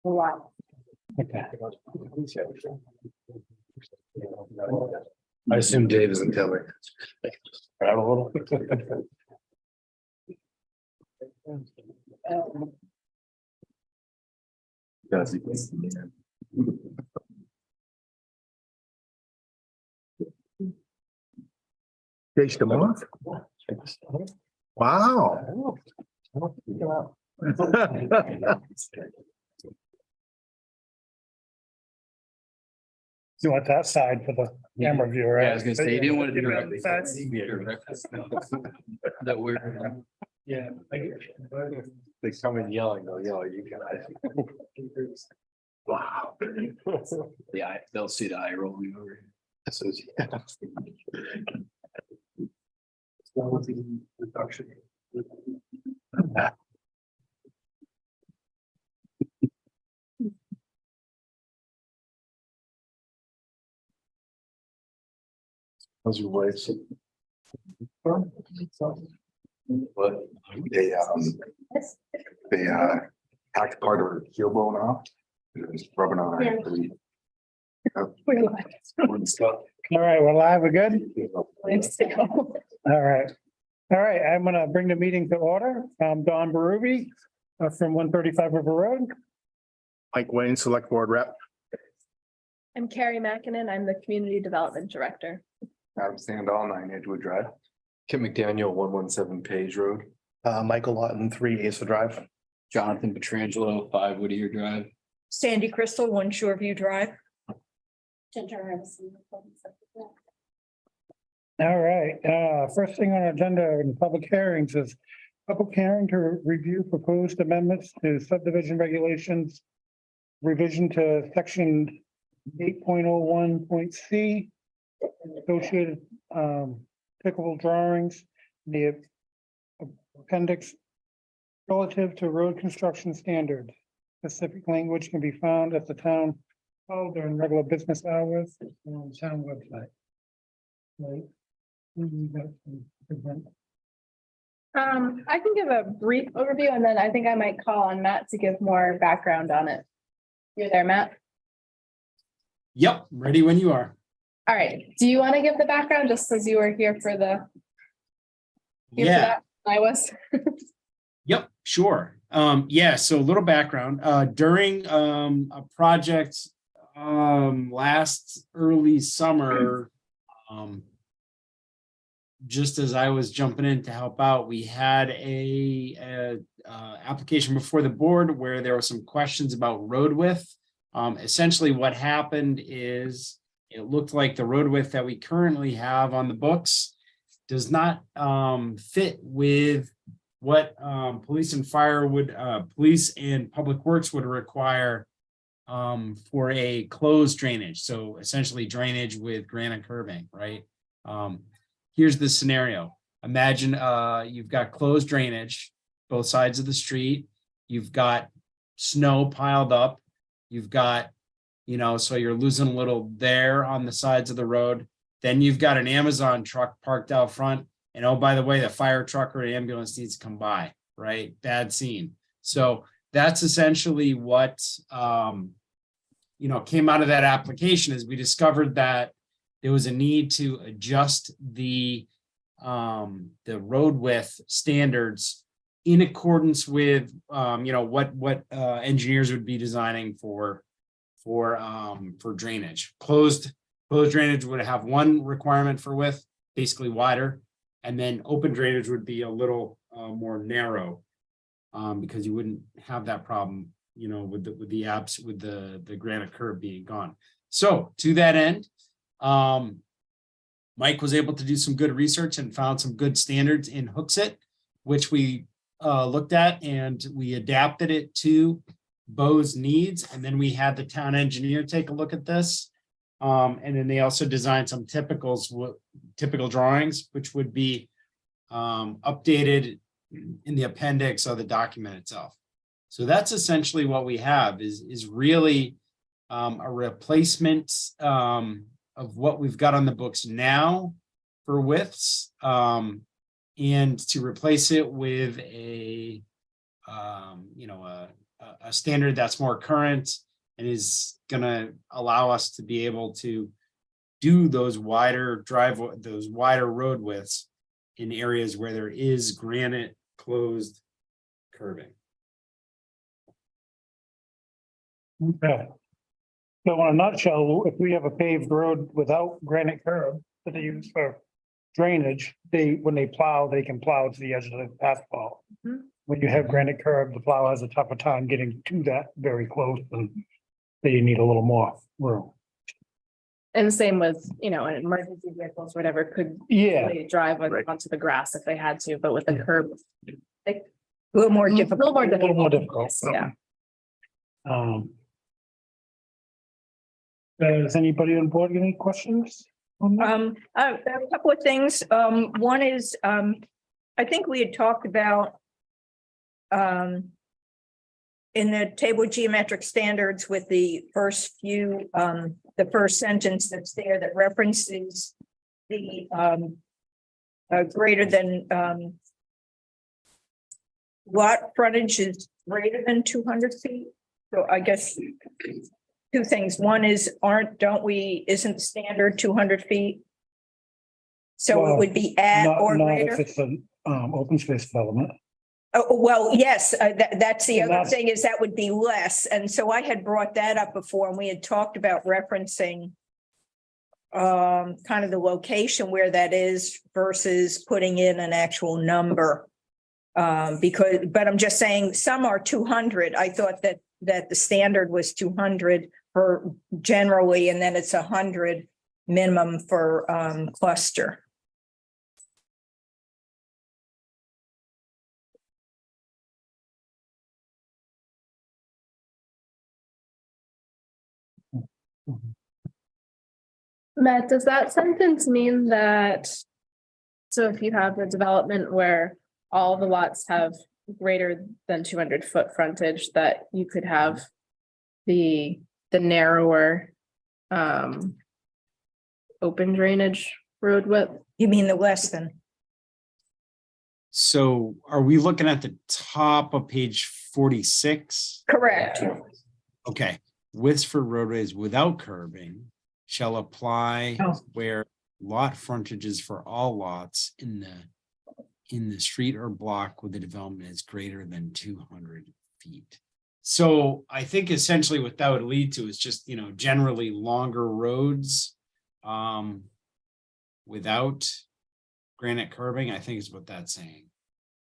Wow. Okay. I assume Dave isn't telling. Grab a little. Takes them off? Wow. You want that side for the camera view, right? Yeah, I was gonna say, you didn't want to do it. That weird. Yeah. They come in yelling, they'll yell at you guys. Wow. Yeah, they'll see the eye rolling over. So, yeah. Reduction. How's your wife? What? They hacked part of her heel bone off. It was rubbing on her. We're live. All right, we're live, we're good? Thanks to go. All right. All right, I'm gonna bring the meeting to order. I'm Don Berube from 135 River Road. Mike Wayne, Select Board Rep. I'm Carrie Mackinnon. I'm the Community Development Director. Adam Sandall, 9 Edgewood Drive. Kim McDaniel, 117 Page Road. Michael Lawton, 3 Asa Drive. Jonathan Petrangelo, 5 Whittier Drive. Sandy Crystal, 1 Shoreview Drive. All right, first thing on our agenda in public hearings is public hearing to review proposed amendments to subdivision regulations. Revision to section 8.01.c. Associated applicable drawings, the appendix relative to road construction standards. Specific language can be found at the town hall during regular business hours on the town website. Right. I can give a brief overview and then I think I might call on Matt to give more background on it. You're there, Matt? Yep, ready when you are. All right. Do you want to give the background just as you were here for the? here for Yeah, that? I was. yep, sure. Yeah, so a little background. During a project last early summer, just as I was jumping in to help out, we had a application before the board where there were some questions about road width. Essentially what happened is it looked like the road width that we currently have on the books does not fit with what police and fire would, police and public works would require for a closed drainage. So essentially drainage with granite curbing, right? Here's the scenario. Imagine you've got closed drainage, both sides of the street. You've got snow piled up. You've got, you know, so you're losing a little there on the sides of the road. Then you've got an Amazon truck parked out front. And oh, by the way, the fire truck or ambulance needs to come by, right? Bad scene. So that's essentially what, you know, came out of that application is we discovered that there was a need to adjust the road width standards in accordance with, you know, what engineers would be designing for drainage. Closed drainage would have one requirement for width, basically wider, and then open drainage would be a little more narrow, because you wouldn't have that problem, you know, with the granite curb being gone. So to that end, Mike was able to do some good research and found some good standards in Hooksett, which we looked at and we adapted it to Bo's needs. And then we had the town engineer take a look at this. And then they also designed some typical drawings, which would be updated in the appendix of the document itself. So that's essentially what we have is really a replacement of what we've got on the books now for widths, and to replace it with a you know, a a standard that's more current and is gonna allow us to be able to do those wider road widths in areas where there is granite closed curbing. Okay. So in a nutshell, if we have a paved road without granite curb that they use for drainage, when they plow, they can plow to the edge of the asphalt. Mhm. When you have granite curb, the plow has a tougher time getting to that very close, and so you need a little more room. And same with, you know, an emergency vehicles, whatever, could Yeah, they drive Right. onto the grass if they had to, but with the Yeah. curb. A little more little difficult. more a little more difficult. difficult. Yeah. Does anybody on board get any questions? on that? A couple of things. One is, I think we had talked about in the table of geometric standards with the first few, the first sentence that's there that references the greater than lot frontage is greater than 200 feet. So I guess two things. One is, isn't the standard 200 feet? So it Well, would be at Not, or not if greater? it's an open space development. Oh, well, yes, that's the And other that's- thing is that would be less. And so I had brought that up before and we had talked about referencing kind of the location where that is versus putting in an actual number. But I'm just saying some are 200. I thought that the standard was 200 for generally, and then it's 100 minimum for cluster. Matt, does that sentence mean that? So if you have a development where all the lots have greater than 200-foot frontage, that you could have the narrower open drainage road width? You mean the less than? So are we looking at the top of page 46? Correct. Okay, widths for roadways without curbing shall apply Oh. where lot frontages for all lots in the street or block with the development is greater than 200 feet. So I think essentially what that would lead to is just, generally longer roads without granite curbing, I think is what that's saying.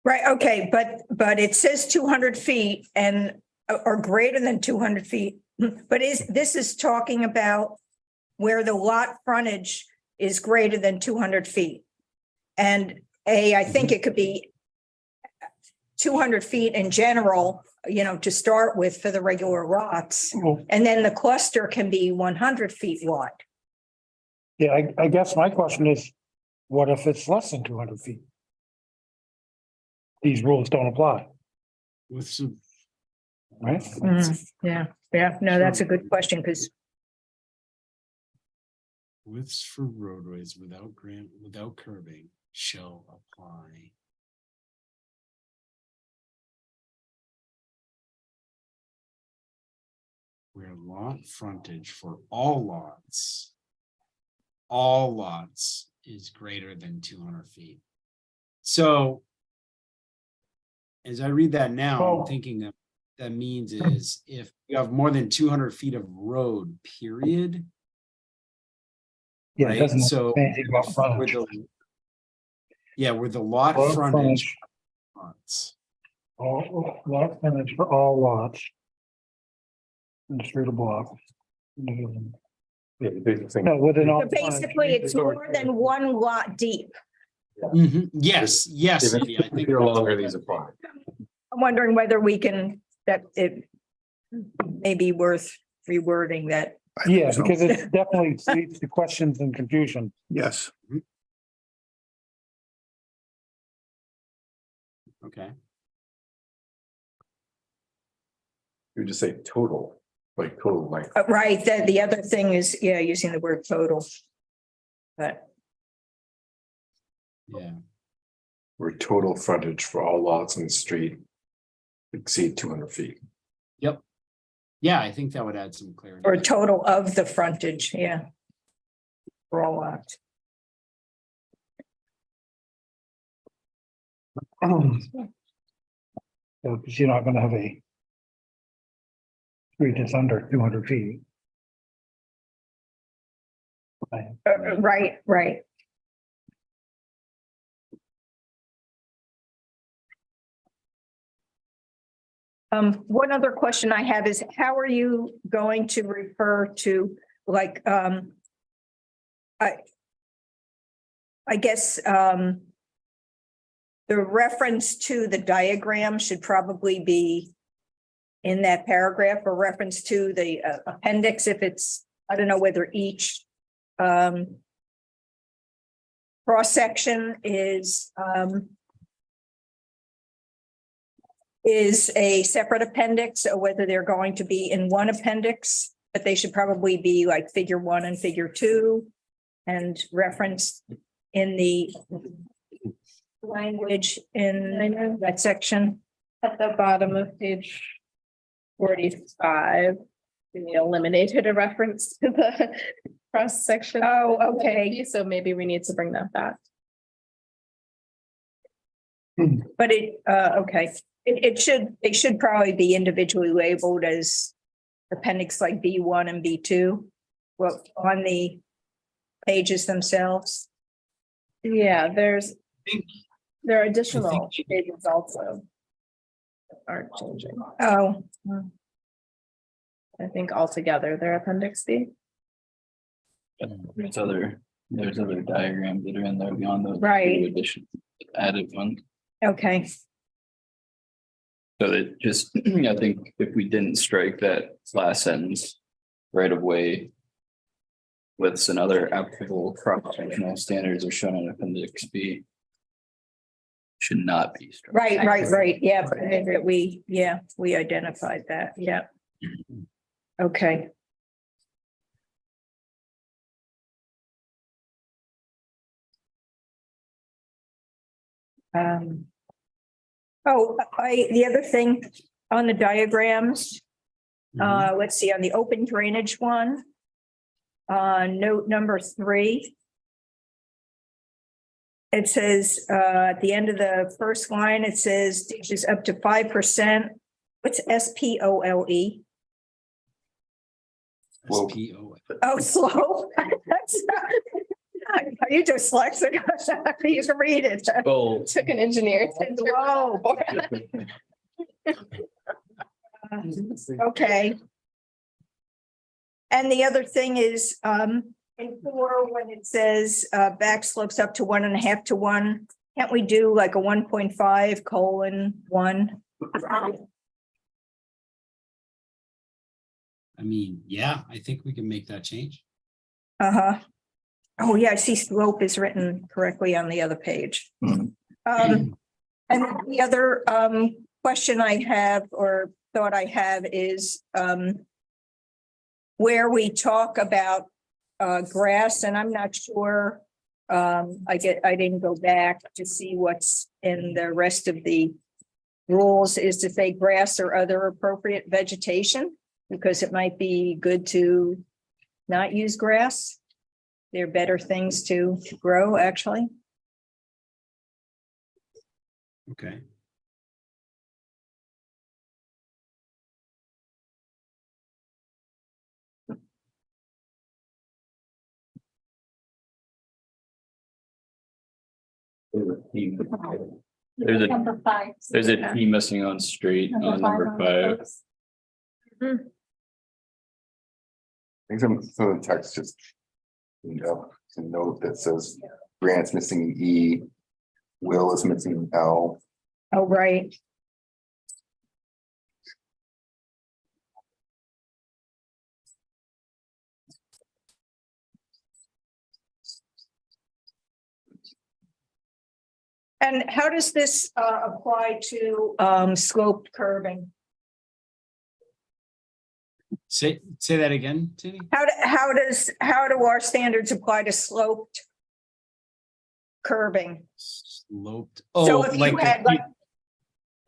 Right, okay, but it says 200 feet and, or greater than 200 feet. But this is talking about where the lot frontage is greater than 200 feet. And I think it could be 200 feet in general, to start with for the regular lots. Well, And then the cluster can be 100 feet wide. yeah, I guess my question is, what if it's less than 200 feet? These rules don't apply, With some, right? Yeah, no, that's a good question, because widths for roadways without curbing shall apply. Where lot frontage for all lots is greater than 200 feet. So as I read that now, Oh. I'm thinking that means is if you have more than 200 feet of road, period. Yeah, it Right, doesn't so. say anything about where frontage. where the lot Lot frontage. lots. All lot frontage for all lots. In the street or block. No, Yeah, the basic thing. within all. so basically it's more than one lot deep. Mhm, yes, yes, Even Cindy, I if think. they're that's- longer, these apply. I'm wondering whether we can, that it may be worth rewording that. Yeah, because it definitely leads to questions and confusion. Yes. Okay, You just say total, like total length. Right, the other thing is, using the word total. But yeah, Where total frontage for all lots in the street exceed 200 feet. Yeah, I think that would add some clarity. or total of the frontage, yeah. For all lots. So, because you're not gonna have a street that's under 200 feet. Right, right. One other question I have is, how are you going to refer to, like, I guess, the reference to the diagram should probably be in that paragraph, or reference to the appendix if it's, I don't know whether each cross-section is a separate appendix, or whether they're going to be in one appendix, but they should probably be like figure 1 and figure 2 and referenced in the language in that section. At the bottom of page 45, we eliminated a reference to the cross section. Oh, okay. So maybe we need to bring that back. But okay, they should probably be individually labeled as appendix like B1 and B2. Well, on the pages themselves. Yeah, there are additional think- pages also that aren't changing. Oh, I think altogether they're appendix B. There's other diagrams that are in there beyond those. Right. Addition, added one. okay. So it just, I think if we didn't strike that last sentence right of way. With another applicable cross-functional standards are shown in appendix B. Should not be. struck. Right. Yeah, but we identified that. Yeah. Okay. The other thing on the diagrams, let's see, on the open drainage one. Note number 3. It says, at the end of the first line, it says ditches up to 5%. What's SPOLE? Well, SPO. Oh, slow. Are you dyslexic? You can read it. Well, Took an engineer. to- Slow. Okay. And the other thing is, in 4, when it says, back slopes up to 1.5 to 1, can't we do like a 1.5:1? I mean, yeah, I think we can make that change. Uh-huh. Oh, yeah, I see slope is written correctly on the other page. Mhm. And the other question I have, or thought I have, is where we talk about grass, and I'm not sure. I didn't go back to see what's in the rest of the rules, is to say grass or other appropriate vegetation, because it might be good to not use grass. There are better things to grow, actually. Okay. There's a T missing on street on number 5. I think some of the text just. A note that says Grant's missing an E. Will is missing an L. Oh, right. And how does this apply to sloped curbing? Say that again, Tinny? How do our standards apply to sloped curbing? Sloped. So Oh, if you like had the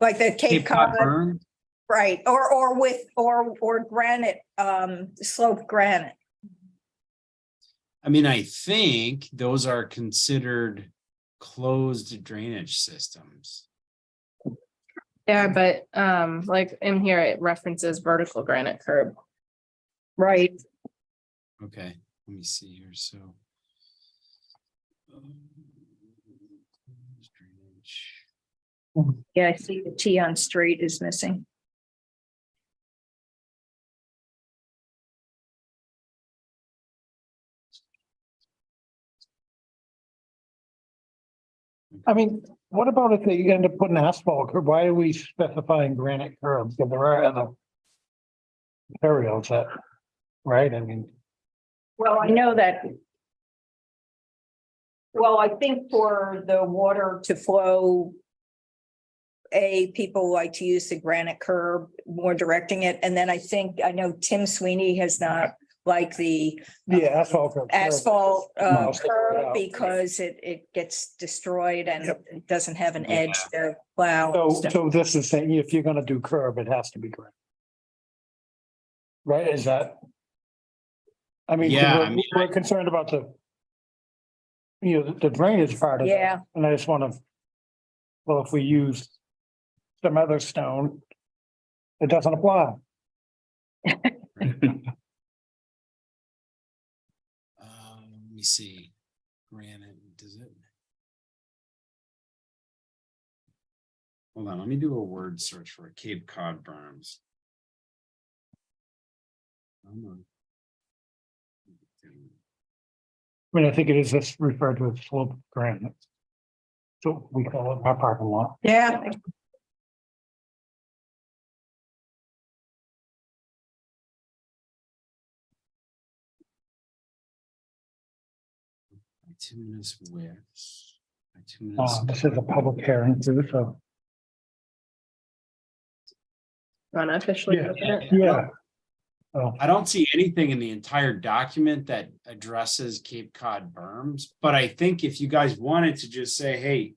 like the Cape Cape Cod Cod, berm? Right, or granite, sloped granite. I mean, I think those are considered closed drainage systems. Yeah, but like in here, it references vertical granite curb. Right. Okay, let me see here, so. Closed drainage. Yeah, I see the T on straight is missing. I mean, what about if they end up putting asphalt curb? Why are we specifying granite curbs? If there are other areas that, right? I mean, Well, I know that. Well, I think for the water to flow. People like to use the granite curb, more directing it, and then I know Tim Sweeney has not liked the yeah, asphalt curb. asphalt No, stick it curb out. because it gets destroyed and Yep. it doesn't have an edge to plow. and So, stuff. so this is saying if you're gonna do curb, it has to be granite. Right, is that? I mean, 'cause Yeah, we're- I mean, we're concerned about the drainage part of it. Yeah, And I just wanna, well, if we use some other stone, it doesn't apply. Let me see, granite, does it? Hold on, let me do a word search for Cape Cod berms. Come on. I mean, I think it is just referred to as slope granite. So we call it our parking lot. yeah. Bituminous width. Bituminous. This is a public hearing too, so. Wanna officially Yeah. open it? Yeah. Oh, I don't see anything in the entire document that addresses Cape Cod berms, but I think if you guys wanted to just say, hey,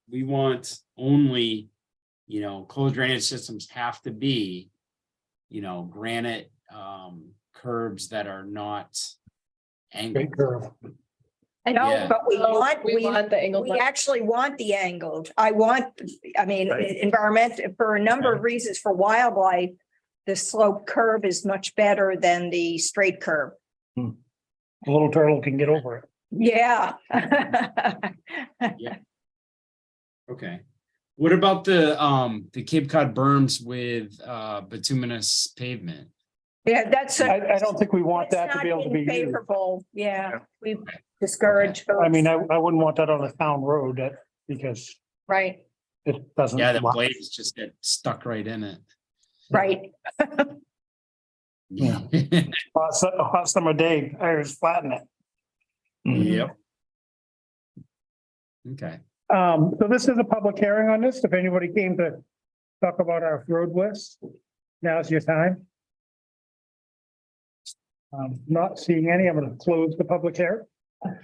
we want only, closed drainage systems have to be, granite, curbs that are not angled. great curve. I No, Yeah. but we want, We want the angled we one. actually want the angled. I mean, environment, for a number of reasons, for wildlife. The slope curb is much better than the straight curb. The little turtle can get over it. Yeah. Okay. What about the Cape Cod berms with bituminous pavement? Yeah, that's. I don't think we want that to be able to be used. Favorable, yeah, we discourage. I mean, those. I wouldn't want that on a town road because Right, it doesn't. Yeah, the blades just get stuck right in it. right. Yeah. Hot summer day, tires flatten it. Yep. Okay. So this is a public hearing on this. If anybody came to talk about our road list, now's your time. Not seeing any, I'm gonna close the public hearing. All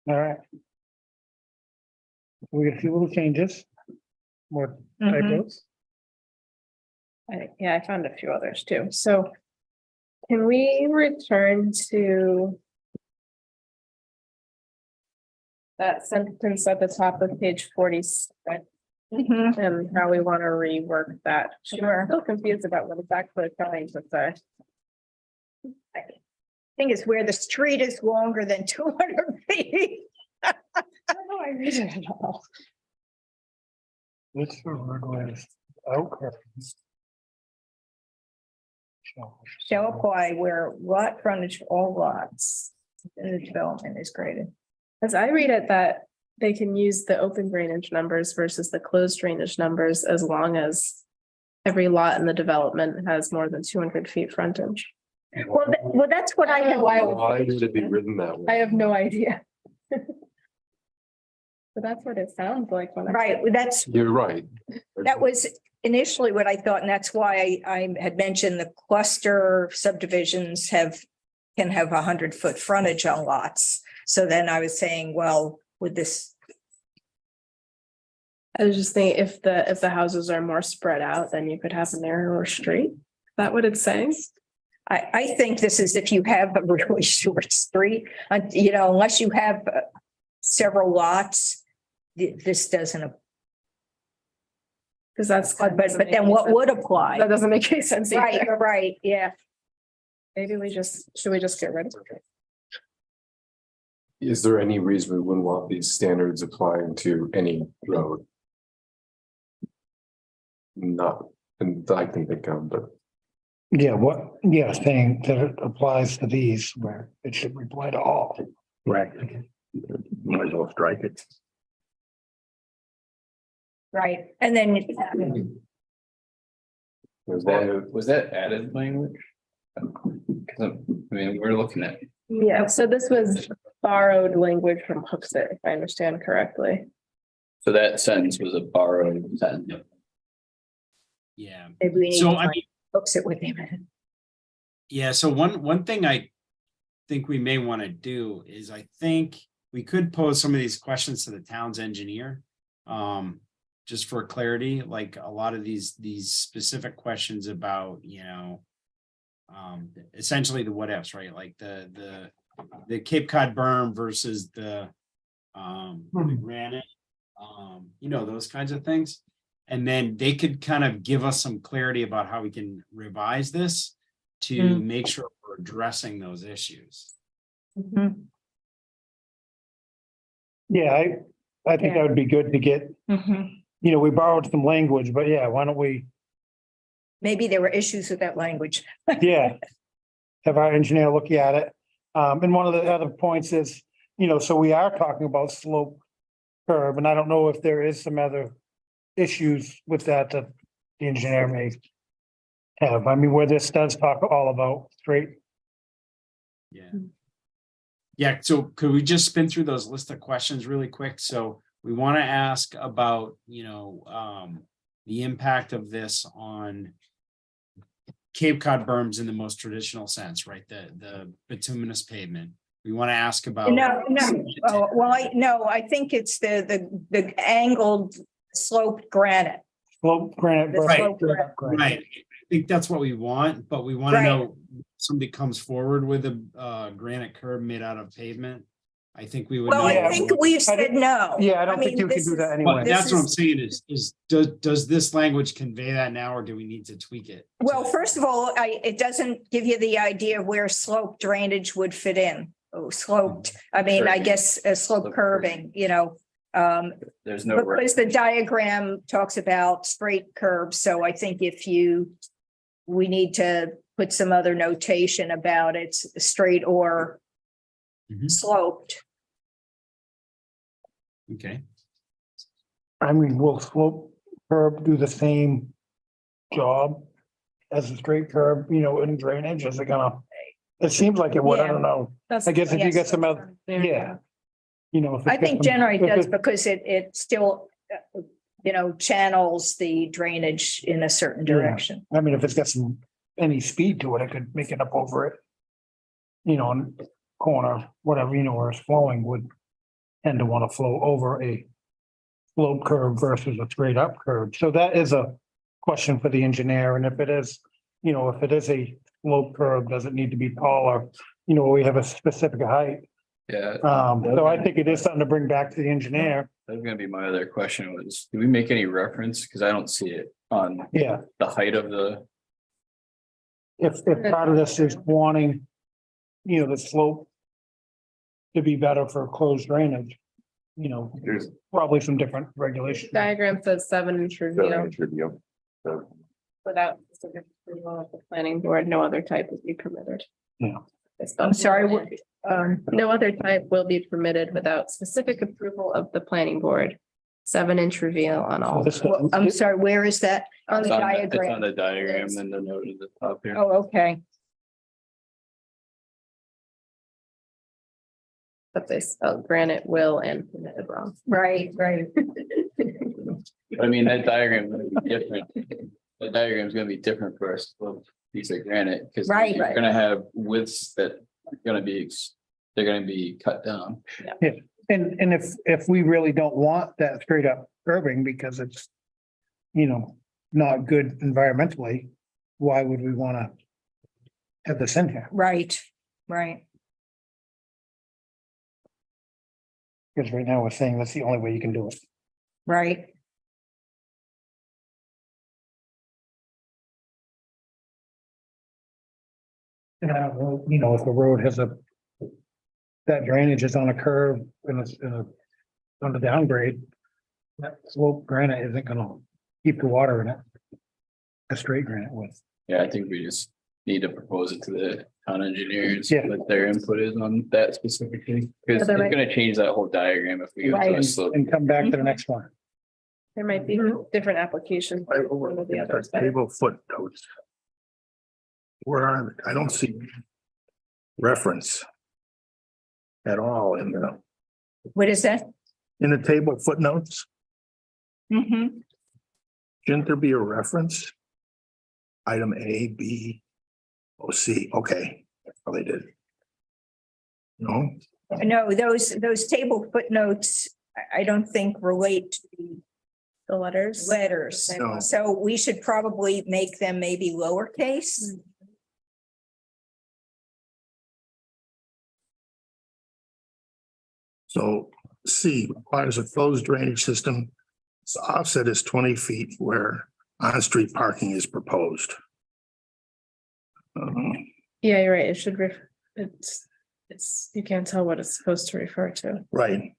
right. We got a few little changes. More Mhm. typos. Yeah, I found a few others too. So can we return to that sentence at the top of page 47 Mhm. and how we want to rework that? Sure. I'm still confused about what it's actually trying to say. Thing is where the street is longer than 200 feet. I don't know, I read it at all. This road list. Okay. Shall apply where lot frontage for all lots in the development is graded. As I read it, that they can use the open drainage numbers versus the closed drainage numbers as long as every lot in the development has more than 200 feet frontage. Well, that's what I have. Why would it be written that way? I have no idea. But that's what it sounds like when I. Right, that's, You're right. that was initially what I thought, and that's why I had mentioned the cluster subdivisions can have 100-foot frontage on lots. So then I was saying, well, with this I was just thinking if the houses are more spread out, then you could have a narrower street. Is that what it's saying? I think this is if you have a really short street, you know, unless you have several lots, this doesn't, Because that's. but then what would That apply? doesn't make any sense. Right, either. right, yeah. Maybe should we just get rid of it? Is there any reason we wouldn't want these standards applying to any road? Not, and I can think of, but Yeah, saying that it applies to these where it should apply to all. Right. Might as well strike it. Right, and then Was that added language? 'Cause I mean, we're looking at, Yeah, so this was borrowed language from Hooksett, if I understand correctly. so that sentence was a borrowed sentence. Yeah, maybe we need to so I find mean, books it with him. yeah, so one thing I think we may want to do is I think we could pose some of these questions to the town's engineer. Just for clarity, like a lot of these specific questions about, you know. Essentially the what ifs, right? Like the Cape Cod berm versus the granite, you know, those kinds of things. And then they could kind of give us some clarity about how we can revise this to make sure we're addressing those issues. Mhm, Yeah, I think that would be good to get, mhm. you know, we borrowed some language, but yeah, why don't we, Maybe there were issues with that language. yeah. Have our engineer look at it. And one of the other points is, you know, so we are talking about slope curve, and I don't know if there is some other issues with that the engineer may have. I mean, where this does talk all about straight. Yeah. Yeah, so could we just spin through those list of questions really quick? So we want to ask about, you know, the impact of this on Cape Cod berms in the most traditional sense, right? The bituminous pavement. We want to ask about. No, oh, well, I think it's the angled sloped granite. Slope granite. The versus slope granite. Right, I think that's what we want, but we want to Right. know, somebody comes forward with a granite curb made out of pavement. I think we would. Well, know. I think we've said no. Yeah, I don't think mean, you can this do that is- anyway. But this that's what I'm is- saying is does this language convey that now, or do we need to tweak it? Well, first of all, it doesn't give you the idea of where slope drainage would fit in. Oh, sloped, I mean, I guess slope curving, you know. There's no. Because the diagram talks about straight curves, so I think we need to put some other notation about it, straight or Mhm. sloped. Okay, I mean, will slope curb do the same job as a straight curb, you know, in drainage? Is it gonna? It seems like it would, I Yeah. don't know. That's. I guess if you Yes. get some other, yeah. You know. if it's I got think some- generally it if does it- because it still, you know, channels the drainage in a certain Yeah. direction. I mean, if it's got any speed to it, it could make it up over it. You know, on corner, whatever, you know, where it's flowing would tend to want to flow over a slope curve versus a straight up curve. So that is a question for the engineer. And if it is, you know, if it is a slope curve, does it need to be taller? You know, we have a specific height. Yeah, So I think it is something to bring back to the engineer. that's gonna be my other question was, do we make any reference? Cause I don't see it on Yeah, the height of the, if part of this is wanting, you know, the slope to be better for closed drainage, you know, There's probably some different regulations. Diagram says 7-inch reveal review. So without specific approval of the planning board, no other type would be permitted. Yeah. I'm sorry, No other type will be permitted without specific approval of the planning board. 7-inch reveal on So all. this- I'm sorry, where is that? On it's the on the- it's on diagram? the diagram, then the note at the top here. Oh, okay. But they spelled granite will and permitted wrong. Right, right. I mean, that diagram is gonna be different. The diagram is gonna be different for us, piece of granite, because Right, you're right. gonna have widths that are gonna be, they're gonna be cut down. And if we really don't want that straight up curbing because it's, not good environmentally, why would we want to have this in here? Right, right. Because right now we're saying that's the only way you can do it. Right. And I don't know, if the road has that drainage is on a curve and it's on the downgrade. That slope granite isn't gonna keep the water in it. A straight granite with. Yeah, I think we just need to propose it to the town engineers, Yeah. what their input is on that specifically. Because it's they're right. gonna change that whole diagram if we go to a Right. slope. And come back to the next one. There might be different applications. for one of the others, but- Table footnotes. Where are, I don't see reference at all in What is that? the table footnotes. Mm-hmm. Shouldn't there be a reference? Item A, B, O, C, okay, well, they did. No, No, those table footnotes, I don't think relate to The letters. the letters. No. So we should probably make them maybe lowercase. so C requires a closed drainage system. Its offset is 20 feet where on-street parking is proposed. Yeah, you're right. It should it's, you can't tell what it's supposed to refer to. Right,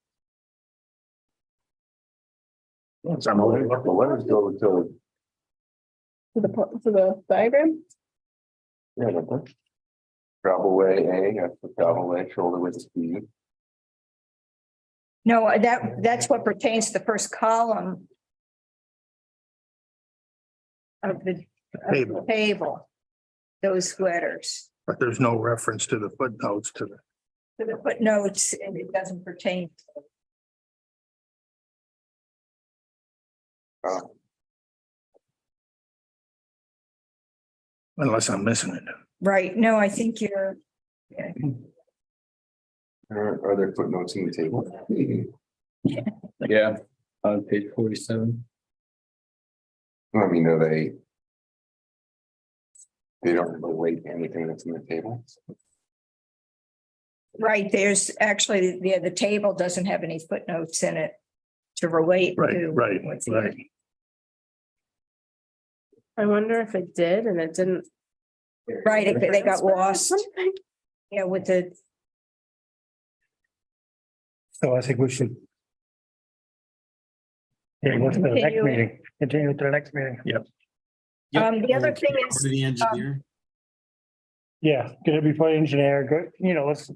The letters go to, To the diagram? yeah, the travel way A, that's the travel way, shoulder width is B. No, that's what pertains to the first column of the table, table. Those letters. but there's no reference to the footnotes to the. To the footnotes, and it doesn't pertain. Unless I'm missing it. Right, no, I think you're, Are there footnotes in the table? Yeah, on page 47. I mean, are they? They don't relate to anything that's in the table. right, there's actually, the table doesn't have any footnotes in it to relate Right, to. right, what's here. right. I wonder if it did and it didn't. Right, if they got transfer or lost, something. yeah, with the, So I think we should. Yeah, go to the next Continue. meeting, continue to the next meeting. Yep, the other we'll thing kick it is, over to the engineer. Yeah, get it before the engineer, go, let's.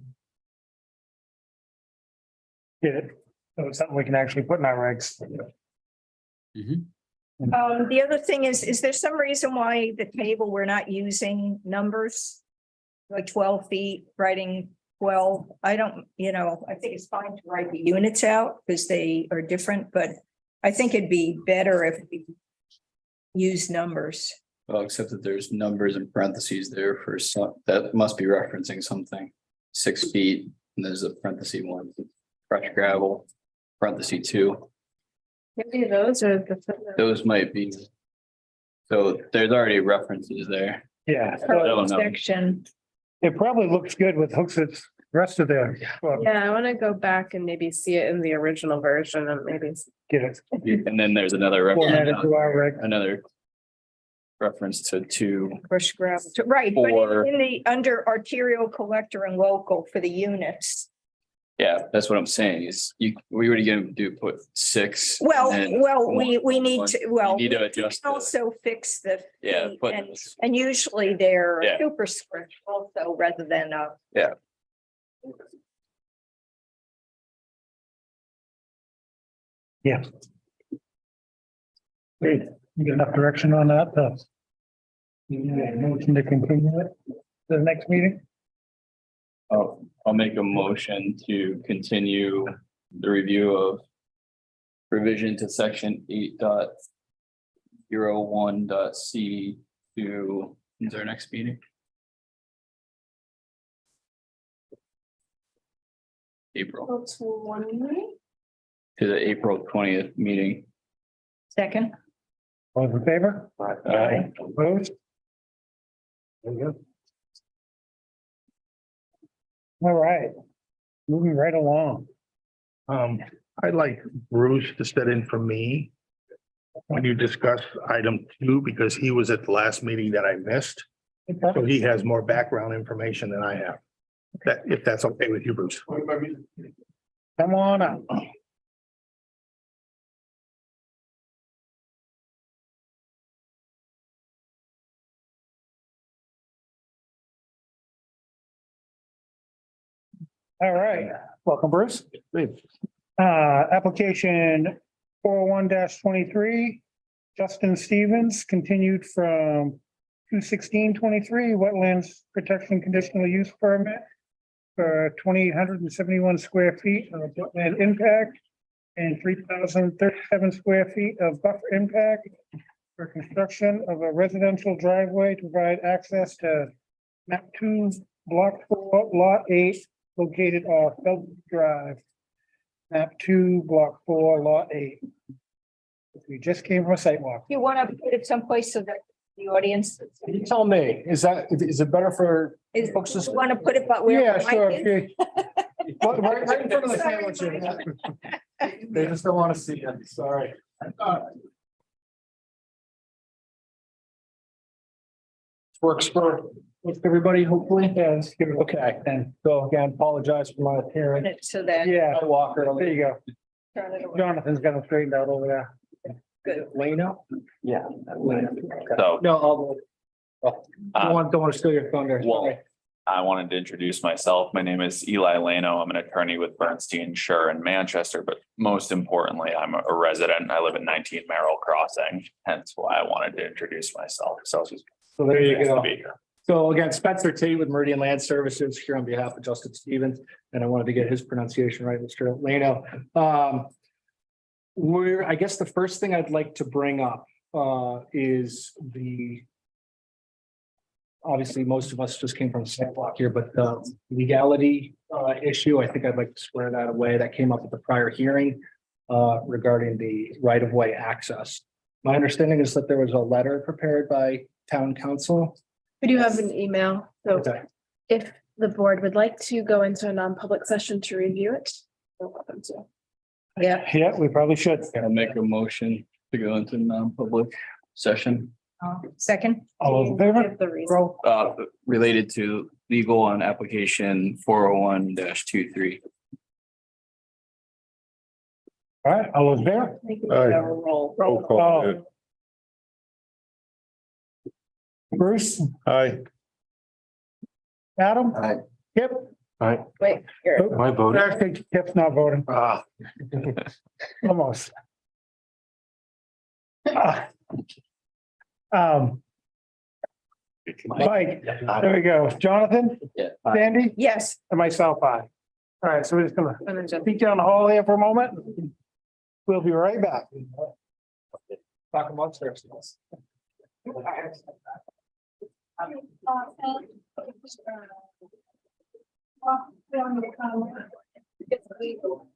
Get it, so it's something we can actually put in our regs. Mhm. the other thing is there some reason why the table, we're not using numbers? Like 12 feet, writing 12, I don't, I think it's fine to write the units out because they are different, but I think it'd be better if we use numbers. Well, except that there's numbers in parentheses there for some, that must be referencing something. 6 feet, and there's a parenthesis 1, fresh gravel, parenthesis 2. Maybe those are the. Those might be. So there's already references there. Yeah, I don't know. Section, it probably looks good with hooks, its rest of the. Yeah, I want to go back and maybe see it in the original version and maybe. Get it And then there's another formatted reference, to our reg. another reference to 2. brush gravel, right, but Or- in the, under arterial collector and local for the units. Yeah, that's what I'm saying is we were gonna put 6. Well, and then we need one. to, You well. need to we adjust can the- Also fix the. Yeah, feet, but and usually they're Yeah. superscript also rather than Yeah. Yeah. Great, you get enough direction on that, motion to continue it to the next meeting? I'll make a motion to continue the review of revision to section 8.01.c to is our next meeting. April, to the April 20th meeting. Second. All in favor? Aye. Opposed? There you go. All right, moving right along. I'd like Bruce to sit in for me when you discuss item 2, because he was at the last meeting that I missed. So he has more background information than I have. If that's okay with you, Bruce. Come on up. All right, welcome, Bruce. Application 401-23, Justin Stevens, continued from 2/16/23, wetlands protection conditional use permit for 2,871 square feet of wetland impact and 3,037 square feet of buffer impact for construction of a residential driveway to provide access to map 2, block 4, lot 8, located off Bellevue Drive. Map 2, block 4, lot 8. We just came from a site walk. You want to put it someplace so that the audience. You tell me, is it better for Is, folks to? you want to put it, but where? Yeah, the mic sure. is? Right in front of the Sorry, sandwiches. They just don't want to see it, sorry. Works for everybody, hopefully. Yeah, let's give it a Okay, and so again, apologize for my appearance. So that. Yeah, I walk early. there you go. Turn it around. Jonathan's got them straightened out over there. Leno? Yeah. So, No, don't want to steal your thunder. well, Sorry. I wanted to introduce myself. My name is Eli Lano. I'm an attorney with Bernstein Shur in Manchester, but most importantly, I'm a resident. I live in 19 Merrill Crossing, hence why I wanted to introduce myself. So There you nice to go. be here. So again, Spencer T with Meridian Land Services here on behalf of Justin Stevens, and I wanted to get his pronunciation right, Mr. Lano. I guess the first thing I'd like to bring up is obviously, most of us just came from sidewalk here, but the legality issue, I think I'd like to square that away. That came up at the prior hearing regarding the right-of-way access. My understanding is that there was a letter prepared by town council. We do have an email, so Okay. if the board would like to go into a non-public session to review it, you're welcome to. Yeah. Yeah, we probably should. Gonna make a motion to go into non-public session, Second. All those in favor? Give the reason. Roll. related to legal on application 401-23. All right, all those in favor? I think we have a roll. Roll call. Oh. Bruce, Aye. Adam? Aye. Kip? Wait, here. Am I voting? Actually, Kip's not voting. Almost. Mike, there we go. Jonathan? Yeah. Sandy? Yes. And myself, aye. All right, so we're just gonna And then Jen. peek down the hall here for a moment. We'll be right back. Talk amongst ourselves. It's legal.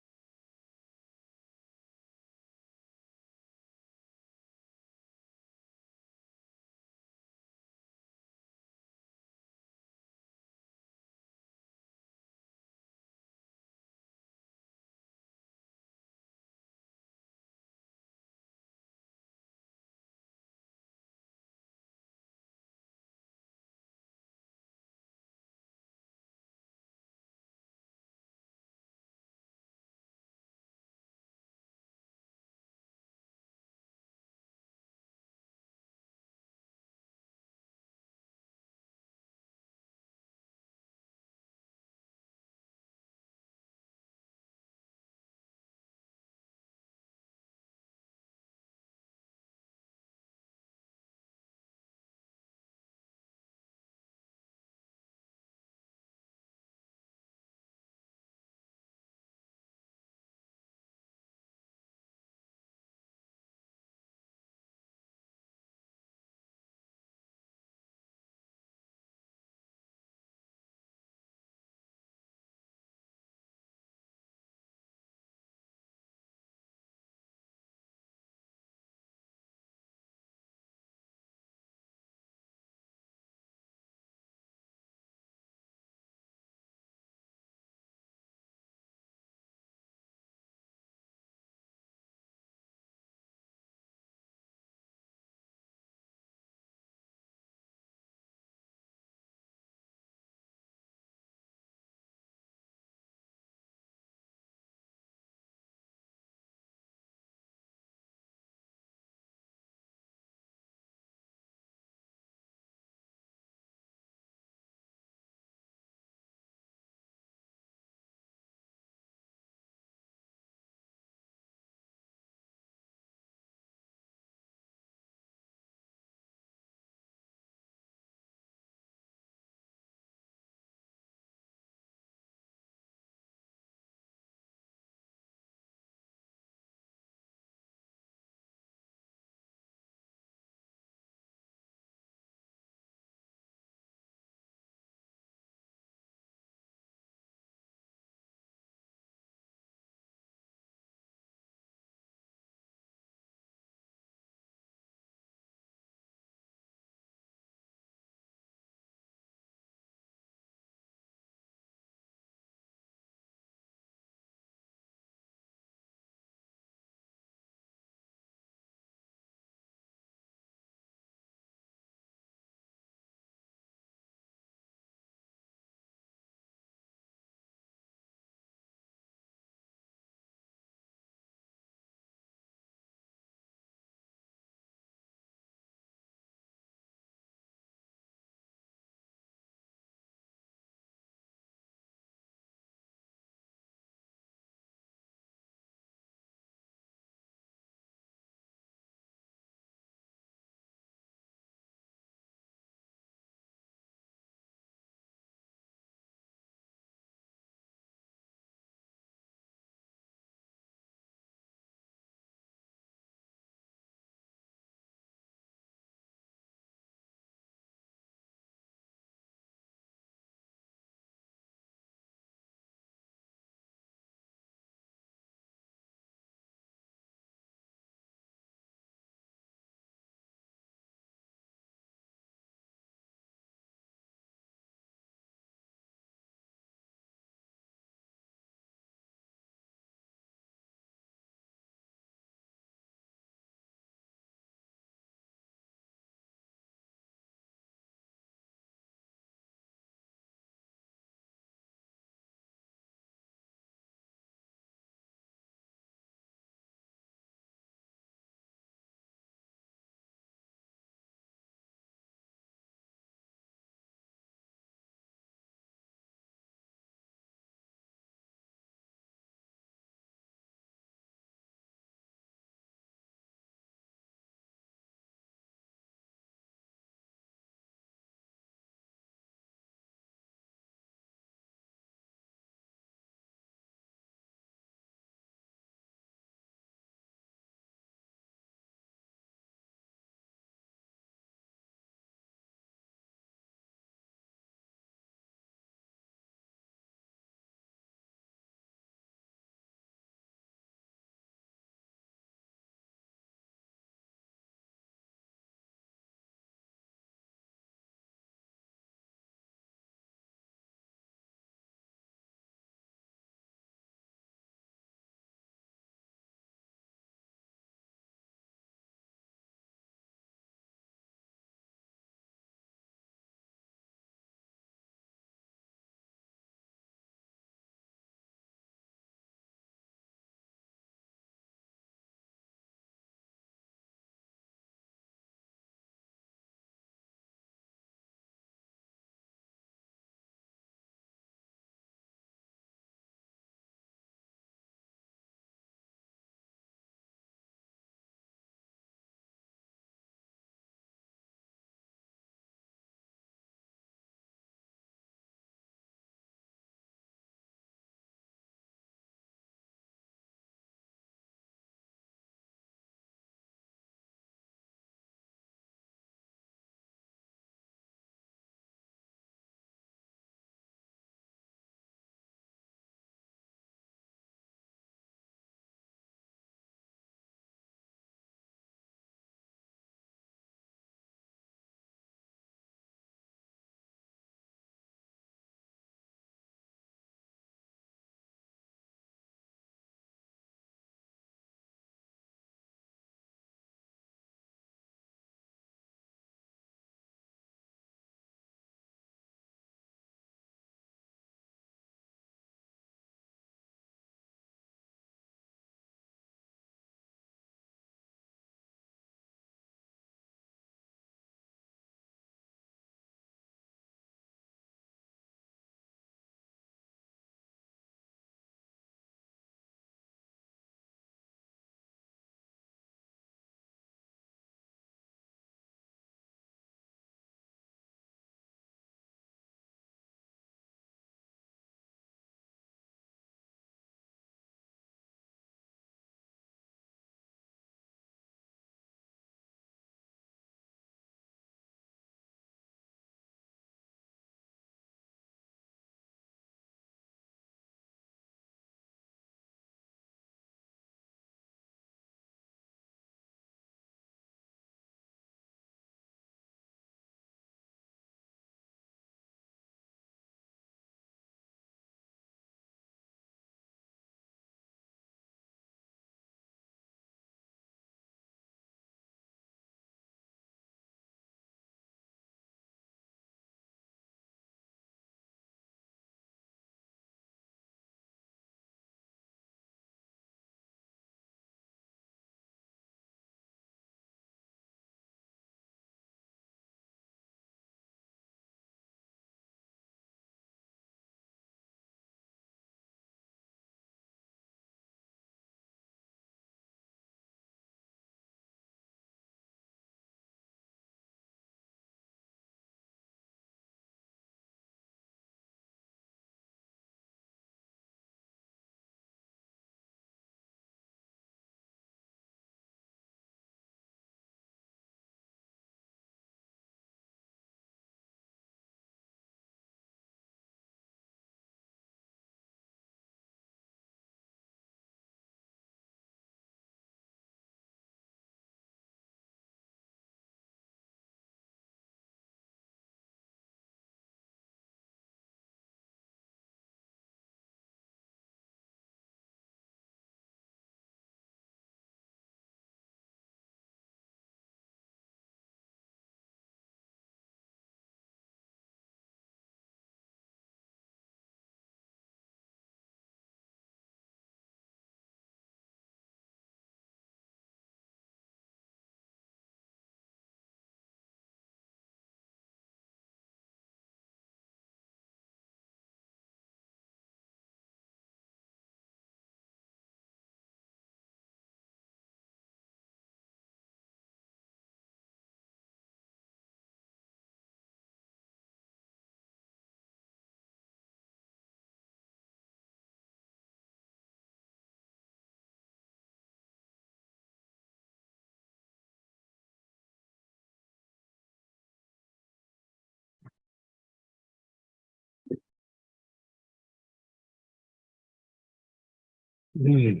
Well,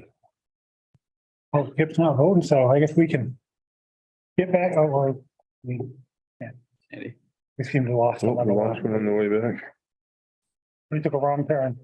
Kip's not voting, so I guess we can get back, or we Andy. seem to lost. Oh, we lost one on the way back. We took a wrong turn.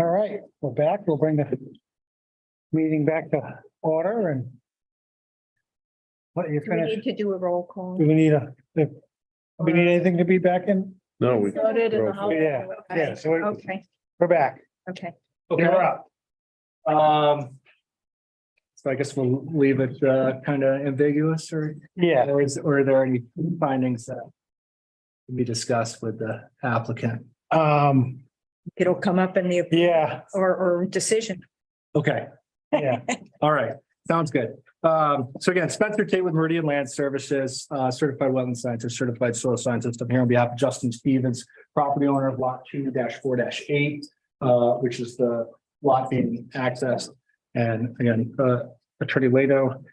All right, we're back. We'll bring the meeting back to order and what, you Do we finished? need to do a roll call? Do we need we need anything to be back in? No, we. Voted and all. Yeah, yeah, so Okay, we're back. okay. You're up. So I guess we'll leave it kind of ambiguous or Yeah, or are there any findings that can be discussed with the applicant? It'll come up in the, yeah, or decision. Okay, yeah. all right, sounds good. So again, Spencer Tate with Meridian Land Services, certified wetland scientist, certified soil scientist. I'm here on behalf of Justin Stevens, property owner of lot 2-4-8, which is the lot being accessed. And again, Attorney Lado.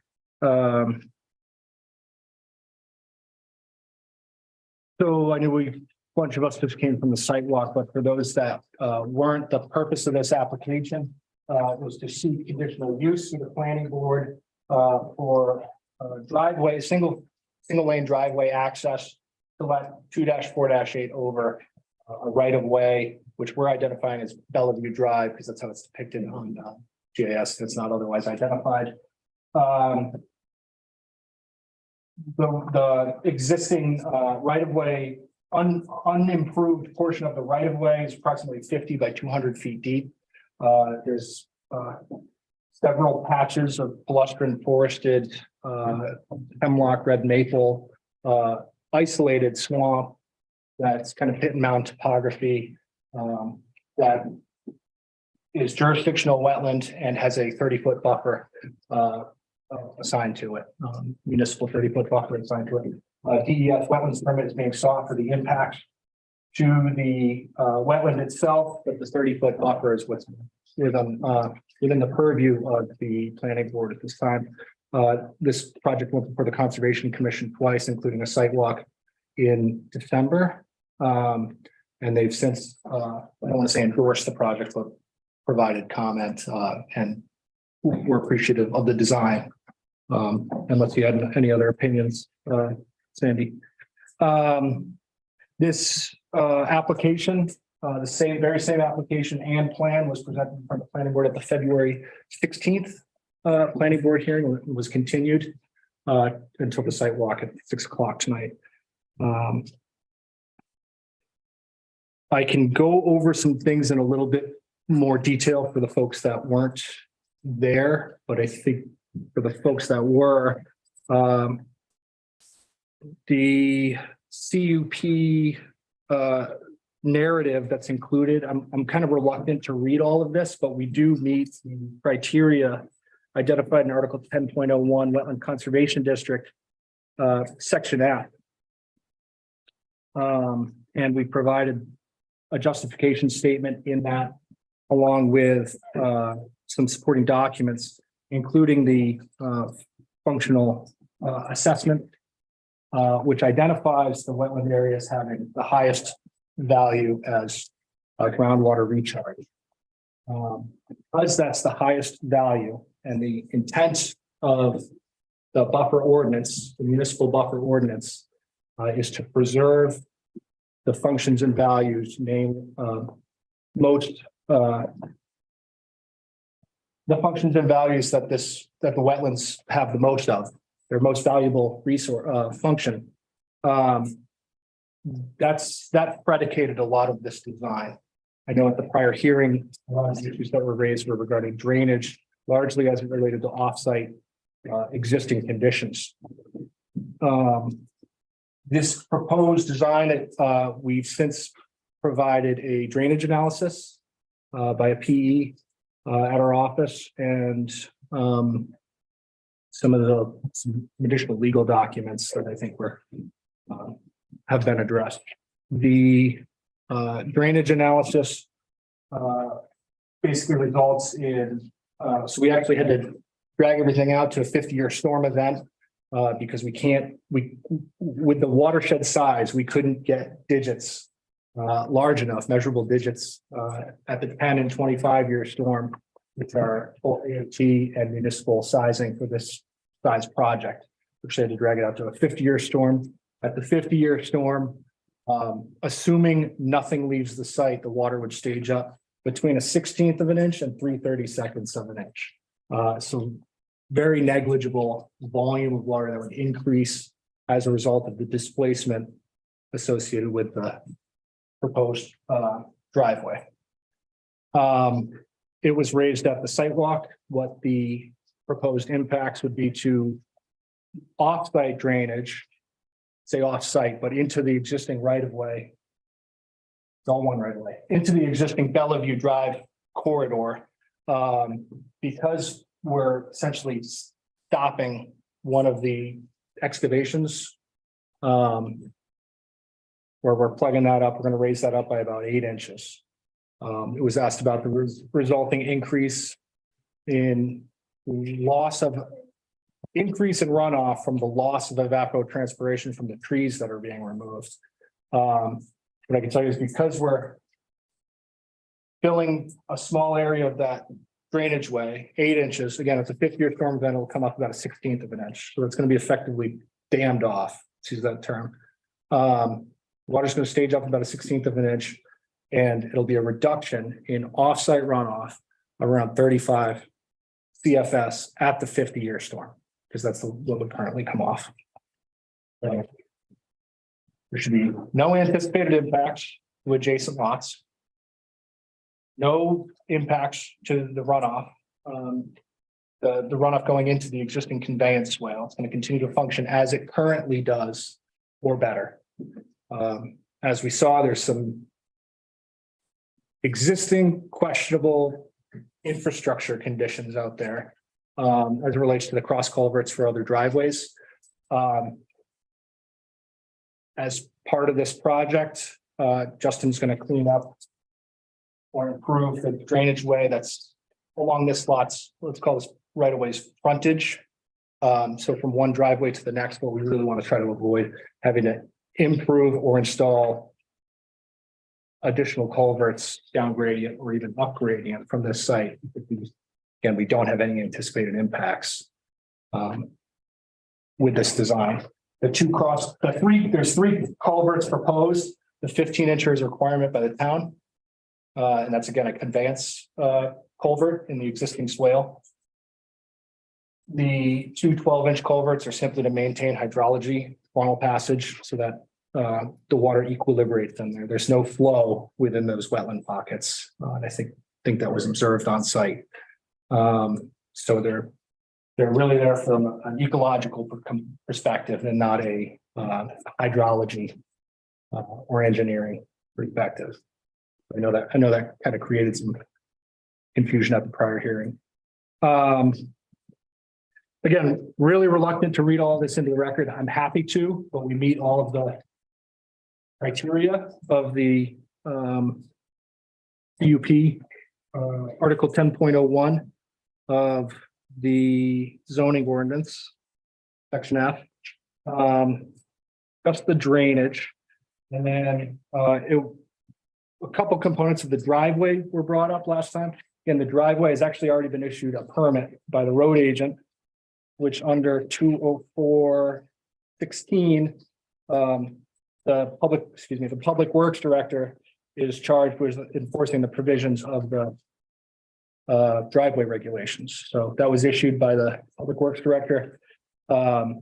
So I know a bunch of us just came from the site walk, but for those that weren't, the purpose of this application was to seek conditional use of the planning board for driveway, single lane driveway access to let 2-4-8 over a right of way, which we're identifying as Bellevue Drive, because that's how it's depicted on GIS. It's not otherwise identified. The existing right of way, unimproved portion of the right of way is approximately 50 by 200 feet deep. There's several patches of blustering forested hemlock, red maple, isolated swamp that's kind of pit and mound topography that is jurisdictional wetland and has a 30-foot buffer assigned to it, municipal 30-foot buffer assigned to it. DES wetlands permit is being sought for the impact to the wetland itself, but the 30-foot buffer is what's within the purview of the planning board at this time. This project went before the Conservation Commission twice, including a site walk in December. And they've since, I don't want to say endorsed the project, but provided comment and we're appreciative of the design. Unless you had any other opinions, Sandy. This application, the very same application and plan was presented in front of the planning board at the February 16th planning board hearing. It was continued until the site walk at 6 o'clock tonight. I can go over some things in a little bit more detail for the folks that weren't there, but I think for the folks that were, the CUP narrative that's included, I'm kind of reluctant to read all of this, but we do meet the criteria identified in Article 10.01 Wetland Conservation District, Section F. And we provided a justification statement in that, along with some supporting documents, including the functional assessment, which identifies the wetland areas having the highest value as groundwater recharge. Because that's the highest value and the intent of the buffer ordinance, the municipal buffer ordinance, is to preserve the functions and values named most the functions and values that the wetlands have the most of, their most valuable resource function. That predicated a lot of this design. I know at the prior hearing, a lot of the issues that were raised were regarding drainage, largely as it related to offsite existing conditions. This proposed design, we've since provided a drainage analysis by a PE at our office and some additional legal documents that I think were have been addressed. The drainage analysis basically results in, so we actually had to drag everything out to a 50-year storm event because with the watershed size, we couldn't get digits large enough, measurable digits at the 10 and 25-year storm, which are full AOT and municipal sizing for this size project, which they had to drag it out to a 50-year storm. At the 50-year storm, assuming nothing leaves the site, the water would stage up between a 1/16 of an inch and 3/32 of an inch. So very negligible volume of water that would increase as a result of the displacement associated with the proposed driveway. It was raised at the site walk what the proposed impacts would be to off-site drainage, say off-site, but into the existing right-of-way. It's all one right-of-way, into the existing Bellevue Drive corridor. Because we're essentially stopping one of the excavations, where we're plugging that up, we're going to raise that up by about 8 inches. It was asked about the resulting increase in runoff from the loss of evapotranspiration from the trees that are being removed. What I can tell you is because we're filling a small area of that drainage way, 8 inches, again, it's a 50-year storm event, it'll come up about a 1/16 of an inch. So it's going to be effectively dammed off, to use that term. Water's going to stage up about a 1/16 of an inch, and it'll be a reduction in offsite runoff around 35 CFS at the 50-year storm, because that's what would currently come off. So there should be no anticipated impacts to adjacent lots. No impacts to the runoff. The runoff going into the existing conveyance swale. It's going to continue to function as it currently does or better. As we saw, there's some existing questionable infrastructure conditions out there as it relates to the cross culverts for other driveways. As part of this project, Justin's going to clean up or improve the drainage way that's along this lot's, let's call this right of way's frontage. So from one driveway to the next, what we really want to try to avoid having to improve or install additional culverts down gradient or even up gradient from this site. Again, we don't have any anticipated impacts with this design. There's 3 culverts proposed. The 15-inch is a requirement by the town. And that's again a conveyance culvert in the existing swale. The 2 12-inch culverts are simply to maintain hydrology, funnel passage, so that the water equilibrates in there. There's no flow within those wetland pockets. And I think that was observed on site. So they're really there from an ecological perspective and not a hydrology or engineering perspective. I know that kind of created some confusion at the prior hearing. Again, really reluctant to read all this into the record. I'm happy to, but we meet all of the criteria of the UP Article 10.01 of the zoning ordinance, Section F. Just the drainage, and then a couple components of the driveway were brought up last time. Again, the driveway has actually already been issued a permit by the road agent, which under 204-16, the public works director is charged with enforcing the provisions of the driveway regulations. So that was issued by the public works director. We're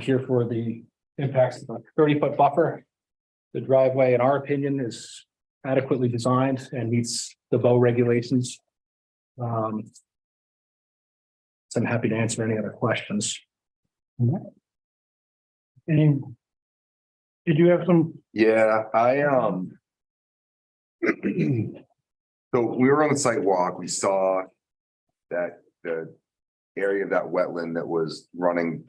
here for the impacts of the 30-foot buffer. The driveway, in our opinion, is adequately designed and meets the BOE regulations. So I'm happy to answer any other questions. Any Did you have some? Yeah, so we were on the site walk, we saw that the area of that wetland that was running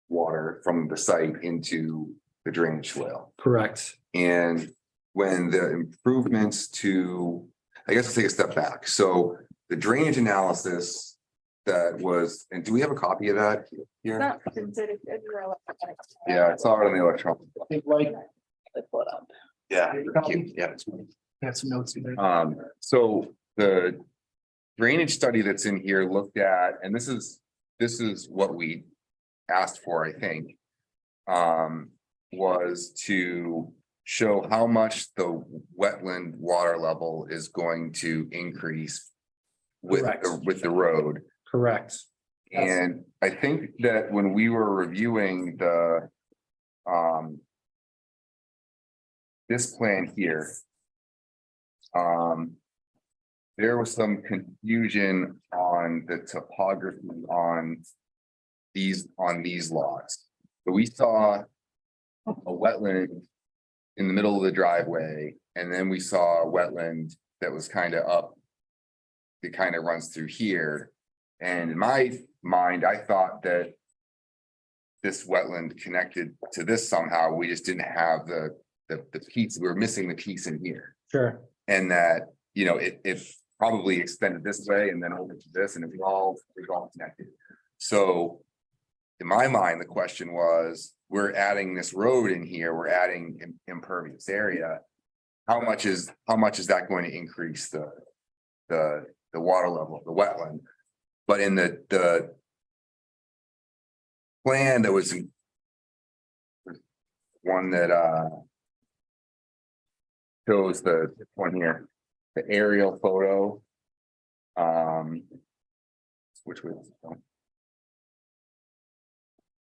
water from the site into the drainage swale. Correct. And when the improvements to, I guess I'll take a step back. So the drainage analysis that was, and do we have a copy of that here? Not considered good for electronic. Yeah, it's all on the electronic. Like, pull it up. Yeah. thank you. Yeah. Got some notes in there. So the drainage study that's in here looked at, and this is what we asked for, I think. Was to show how much the wetland water level is going to increase Correct. with the road. Correct. And I think that when we were reviewing the this plan here. There was some confusion on the topography on these lots. But we saw a wetland in the middle of the driveway, and then we saw a wetland that was kind of up. It kind of runs through here. And in my mind, I thought that this wetland connected to this somehow. We just didn't have the piece. We were missing the piece in here. Sure. And that, you know, it probably extended this way and then over to this, and it was all connected. So in my mind, the question was, we're adding this road in here, we're adding impervious area. How much is that going to increase the water level of the wetland? But in the plan that was one that shows the one here, the aerial photo. Which was,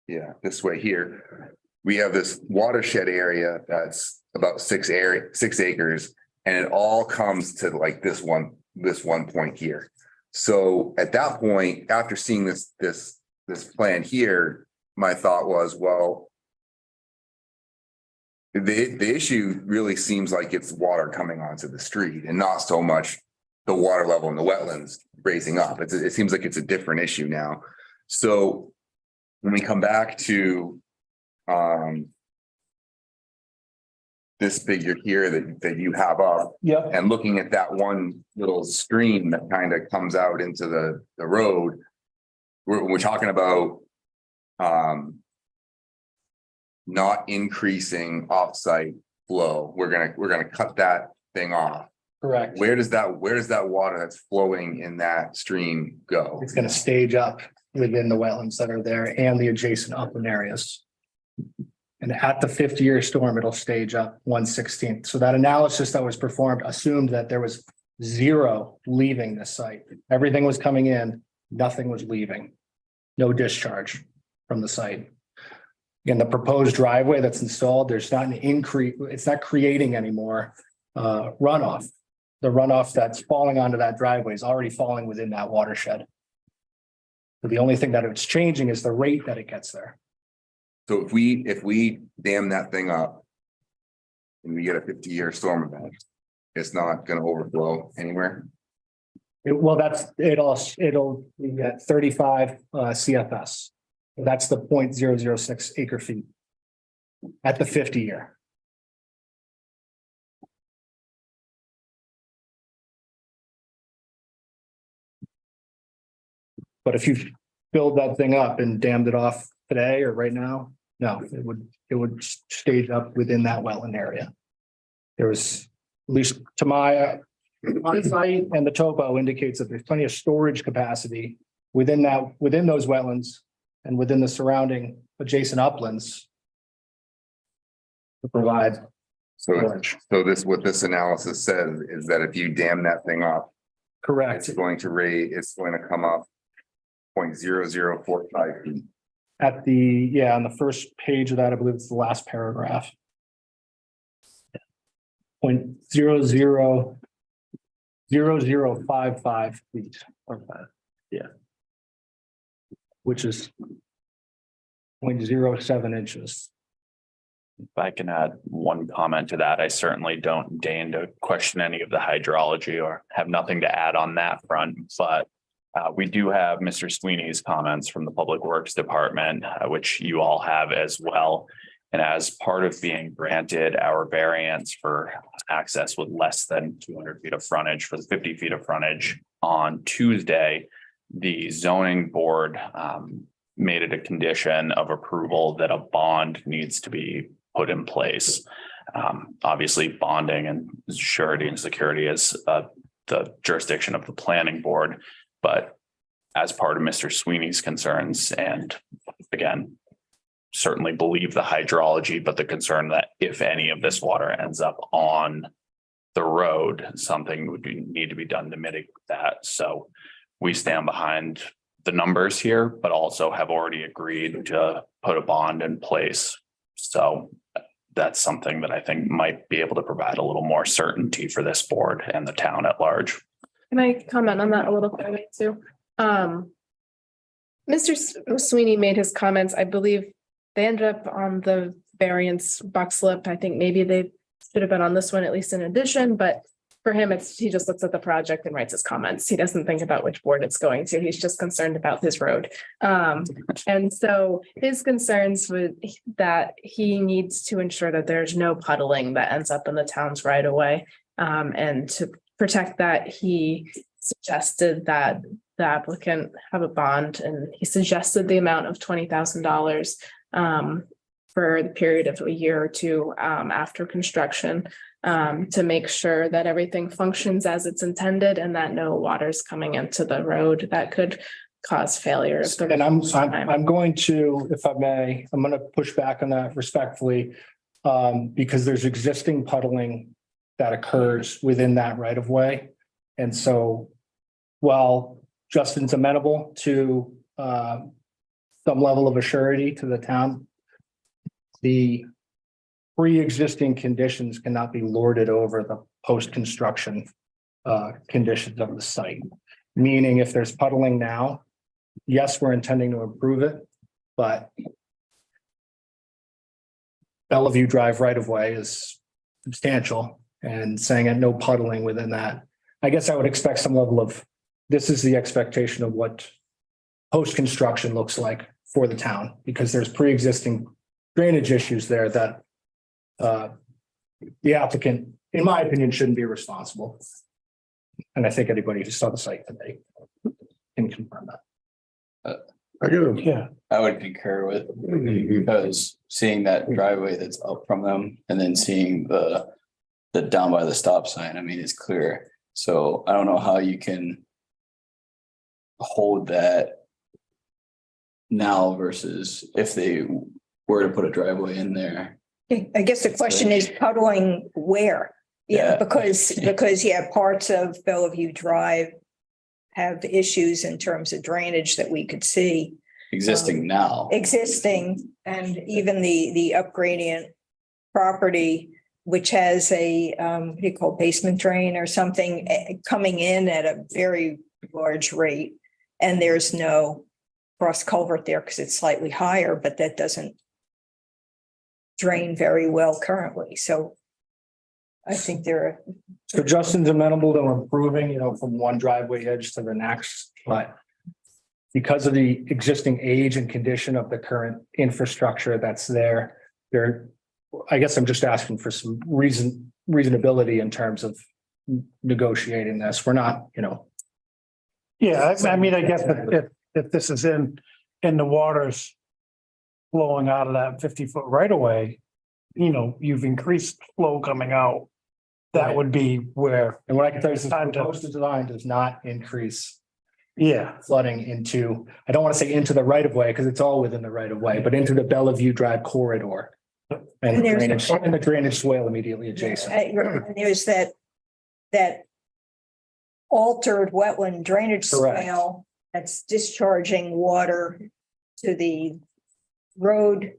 yeah, this way here. We have this watershed area that's about 6 acres, and it all comes to like this one point here. So at that point, after seeing this plan here, my thought was, well, the issue really seems like it's water coming onto the street and not so much the water level in the wetlands raising up. It seems like it's a different issue now. So when we come back to this figure here that you have up, Yep. and looking at that one little stream that kind of comes out into the road, we're talking about not increasing offsite flow. We're gonna cut that thing off. Correct. Where does that water that's flowing in that stream go? It's gonna stage up within the wetlands that are there and the adjacent upland areas. And at the 50-year storm, it'll stage up 1/16. So that analysis that was performed assumed that there was 0 leaving the site. Everything was coming in, nothing was leaving. No discharge from the site. In the proposed driveway that's installed, there's not an increase, it's not creating any more runoff. The runoff that's falling onto that driveway is already falling within that watershed. So the only thing that it's changing is the rate that it gets there. So if we dam that thing up and we get a 50-year storm event, it's not gonna overflow anywhere. Well, it'll be at 35 CFS. That's the 0.006 acre feet at the 50-year. But if you build that thing up and dammed it off today or right now, no, it would stage up within that wetland area. There was, at least to my site, and the topo indicates that there's plenty of storage capacity within those wetlands and within the surrounding adjacent uplands to provide storage. So what this analysis says is that if you dam that thing up, Correct. it's going to come up 0.0045 feet. At on the first page of that, I believe it's the last paragraph. 0.000055 feet. Yeah. Which is 0.07 inches. If I can add one comment to that, I certainly don't deign to question any of the hydrology or have nothing to add on that front, but we do have Mr. Sweeney's comments from the Public Works Department, which you all have as well. And as part of being granted our variance for access with less than 200 feet of frontage for the 50 feet of frontage on Tuesday, the zoning board made it a condition of approval that a bond needs to be put in place. Obviously, bonding and surety and security is the jurisdiction of the planning board, but as part of Mr. Sweeney's concerns, and again, certainly believe the hydrology, but the concern that if any of this water ends up on the road, something would need to be done to mitigate that. So we stand behind the numbers here, but also have already agreed to put a bond in place. So that's something that I think might be able to provide a little more certainty for this board and the town at large. Can I comment on that a little quickly too? Mr. Sweeney made his comments, I believe they ended up on the variance box slip. I think maybe they should have been on this one, at least in addition, but for him, he just looks at the project and writes his comments. He doesn't think about which board it's going to. He's just concerned about his road. And so his concerns with that he needs to ensure that there's no puddling that ends up in the town's right of way. And to protect that, he suggested that the applicant have a bond, and he suggested the amount of $20,000 for the period of a year or two after construction, to make sure that everything functions as it's intended and that no water's coming into the road that could cause failure. And I'm going to, if I may, I'm going to push back on that respectfully, because there's existing puddling that occurs within that right of way. And so while Justin's amenable to some level of assurity to the town, the pre-existing conditions cannot be lorded over the post-construction conditions of the site. Meaning if there's puddling now, yes, we're intending to improve it, but Bellevue Drive right of way is substantial, and saying no puddling within that. I guess I would expect some level of, this is the expectation of what post-construction looks like for the town, because there's pre-existing drainage issues there that the applicant, in my opinion, shouldn't be responsible. And I think anybody who saw the site today can confirm that. I do. Yeah. I would concur with, because seeing that driveway that's up from them and then seeing the down by the stop sign, I mean, it's clear. So I don't know how you can hold that now versus if they were to put a driveway in there. I guess the question is puddling where? Yeah, Yeah. because yeah, parts of Bellevue Drive have issues in terms of drainage that we could see Existing now. existing, and even the upgradient property, which has a what do you call basement drain or something coming in at a very large rate, and there's no cross culvert there because it's slightly higher, but that doesn't drain very well currently. So I think there So Justin's amenable to improving, from one driveway edge to the next, but because of the existing age and condition of the current infrastructure that's there, I guess I'm just asking for some reasonability in terms of negotiating this. We're not, Yeah, I mean, I guess if this is in the waters flowing out of that 50-foot right away, you've increased flow coming out. That Right. would be where, and what I can tell you is the Time to- proposed design does not increase yeah, flooding into, I don't want to say into the right of way because it's all within the right of way, but into the Bellevue Drive corridor. And the drainage swale immediately adjacent. there's that altered wetland drainage Correct. swale that's discharging water to the road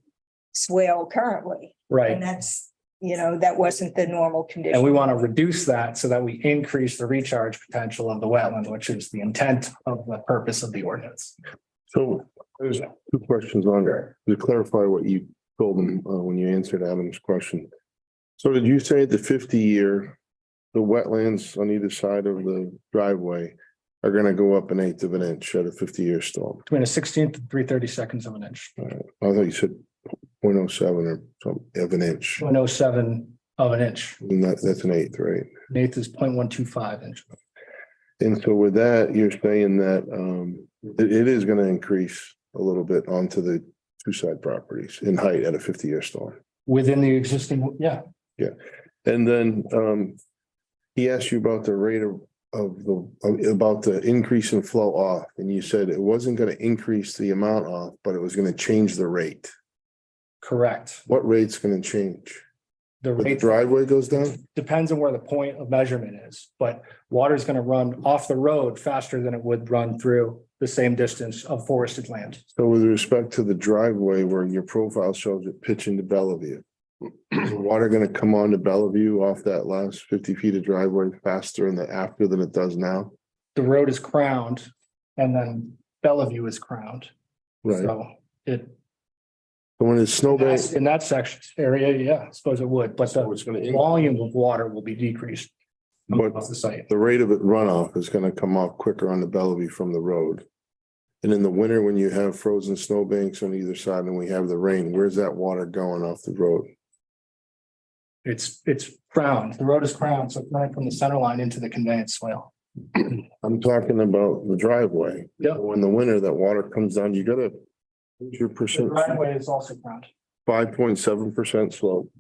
swale currently. Right. And that's, that wasn't the normal condition. And we want to reduce that so that we increase the recharge potential of the wetland, which is the intent of the purpose of the ordinance. So there's two questions on there to clarify what you told him, when you answered Adam's question. So did you say the 50-year, the wetlands on either side of the driveway are gonna go up 1/8 of an inch at a 50-year storm? Between a 16th and 3/32 of an inch, All right. I thought you said 0.07 or something of an inch. 0.07 of an inch. And that's an eighth, right? An eighth is 0.125 inch. And so with that, you're saying that it is gonna increase a little bit onto the two side properties in height at a 50-year storm. Within the existing, yeah, And then he asked you about the rate about the increase in flow off, and you said it wasn't gonna increase the amount off, but it was gonna change the rate. correct. What rate's gonna change? The When the rate driveway goes down? depends on where the point of measurement is, but water is going to run off the road faster than it would run through the same distance of forested land. So with respect to the driveway where your profile shows it pitching to Bellevue, is the water gonna come on to Bellevue off that last 50 feet of driveway faster in the after than it does now? The road is crowned and then Bellevue is crowned. Right, so So it, when it's snowbank, in that section area, yeah, I suppose it would, but so the it's gonna, volume of water will be decreased but off the site. the rate of it runoff is gonna come off quicker on the Bellevue from the road. And in the winter, when you have frozen snowbanks on either side and we have the rain, where's that water going off the road? It's crowned. The road is crowned, so it's running from the center line into the conveyance swale. I'm talking about the driveway. Yep. When the winter, that water comes down, you gotta, what's your The percent, driveway is also crowned. 5.7% slope.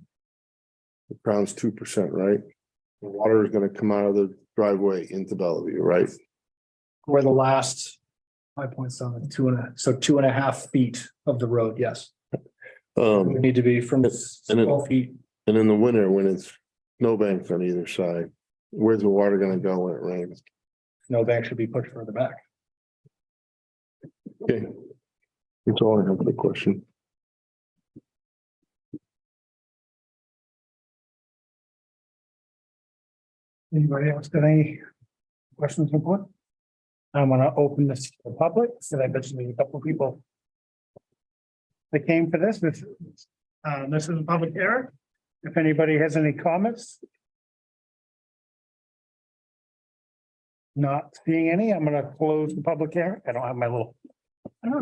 The crown's 2%, right? The water is gonna come out of the driveway into Bellevue, right? Where the last 5.7, 2.5 feet of the road, yes. We need to be from And then- 12 feet. And in the winter, when it's snowbanks on either side, where's the water gonna go when it rains? No bank should be pushed further back. Okay. That's all I have for the question. Anybody else got any questions or what? I'm gonna open this to the public, so I bet there's a couple of people that came for this. This is a public hearing. If anybody has any comments. Not seeing any, I'm gonna close the public hearing. I don't have my little. It's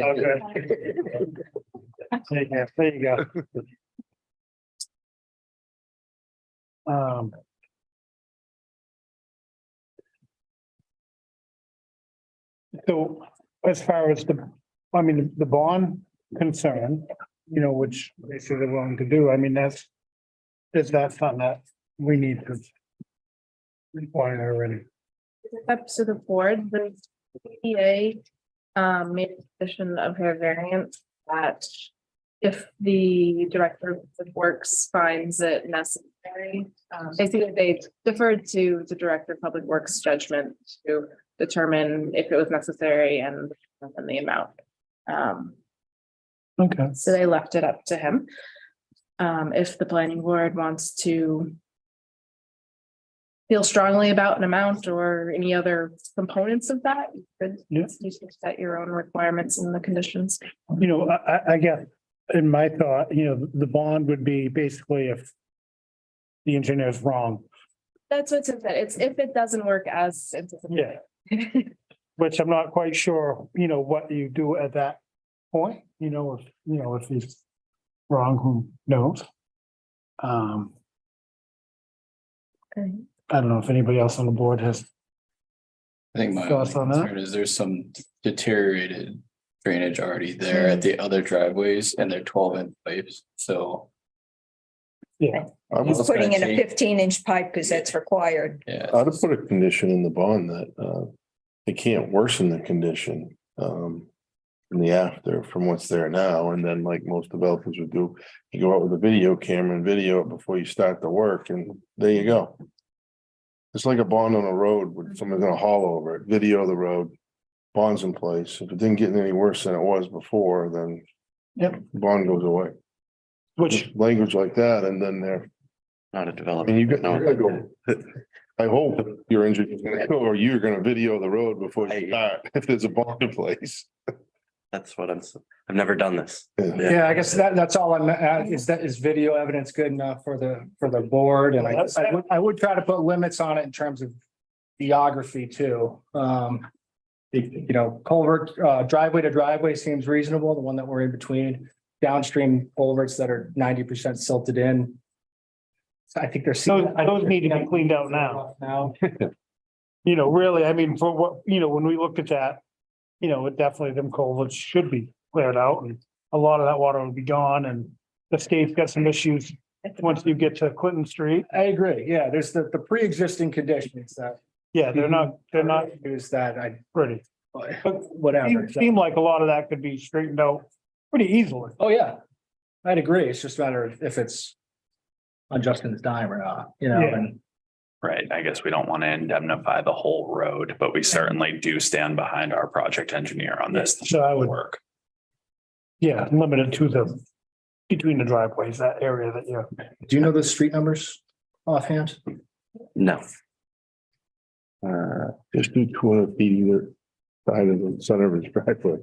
all good. There you go. So as far as the bond concern, which they said they're willing to do, is that something that we need to require already? It's up to the board, the PDA made a petition of her variance that if the director of the works finds it necessary, basically they deferred to the director of public works judgment to determine if it was necessary and the amount. Okay. So they left it up to him. If the planning board wants to feel strongly about an amount or any other components of that, you could Yeah. you can set your own requirements and the conditions. I guess in my thought, the bond would be basically if the engineer's wrong, That's what's in that. It's if it doesn't work as anticipated. which I'm not quite sure, what you do at that point, if he's wrong, who knows? Okay. I don't know if anybody else on the board has, I think my only Thoughts on that? concern is there's some deteriorated drainage already there at the other driveways and they're 12-inch pipes, so. yeah, I would, He's Almost putting in a gonna change. 15-inch pipe because that's required. Yeah, I'd have put a condition in the bond that it can't worsen the condition in the after from what's there now, and then like most developers would do, you go out with a video camera and video it before you start the work, and there you go. It's like a bond on a road when someone's gonna haul over it, video the road, bond's in place. If it didn't get any worse than it was before, then Yep. bond goes away. which, Language like that, and then they're, Not a I development. mean, you gotta go. I hope your engineer's gonna go, or you're gonna video the road before you start, if there's a bond in place. That's what I've never done this. Yeah, I guess that's all I'm, is video evidence good enough for the board? And I would try to put limits on it in terms of geography too. You know, culvert, driveway to driveway seems reasonable, the one that we're in between. Downstream culverts that are 90% silted in. So I think there's. Those need to be cleaned out now. You know, really, I mean, for what, you know, when we looked at that, you know, it definitely them culverts should be cleared out and a lot of that water will be gone and the state's got some issues once you get to Clinton Street. I agree. Yeah, there's the pre-existing conditions that. Yeah, they're not Use that, I, pretty. whatever. Seem like a lot of that could be straightened out pretty easily. Oh, yeah. I'd agree. It's just a matter of if it's on Justin's dime or not, you know, Yeah. and. Right, I guess we don't want to indemnify the whole road, but we certainly do stand behind our project engineer on this. So I would- Work. Yeah, limited to the, between the driveways, that area that you're. Do you know the street numbers offhand? No. Just do 200 feet either side of the center of his driveway.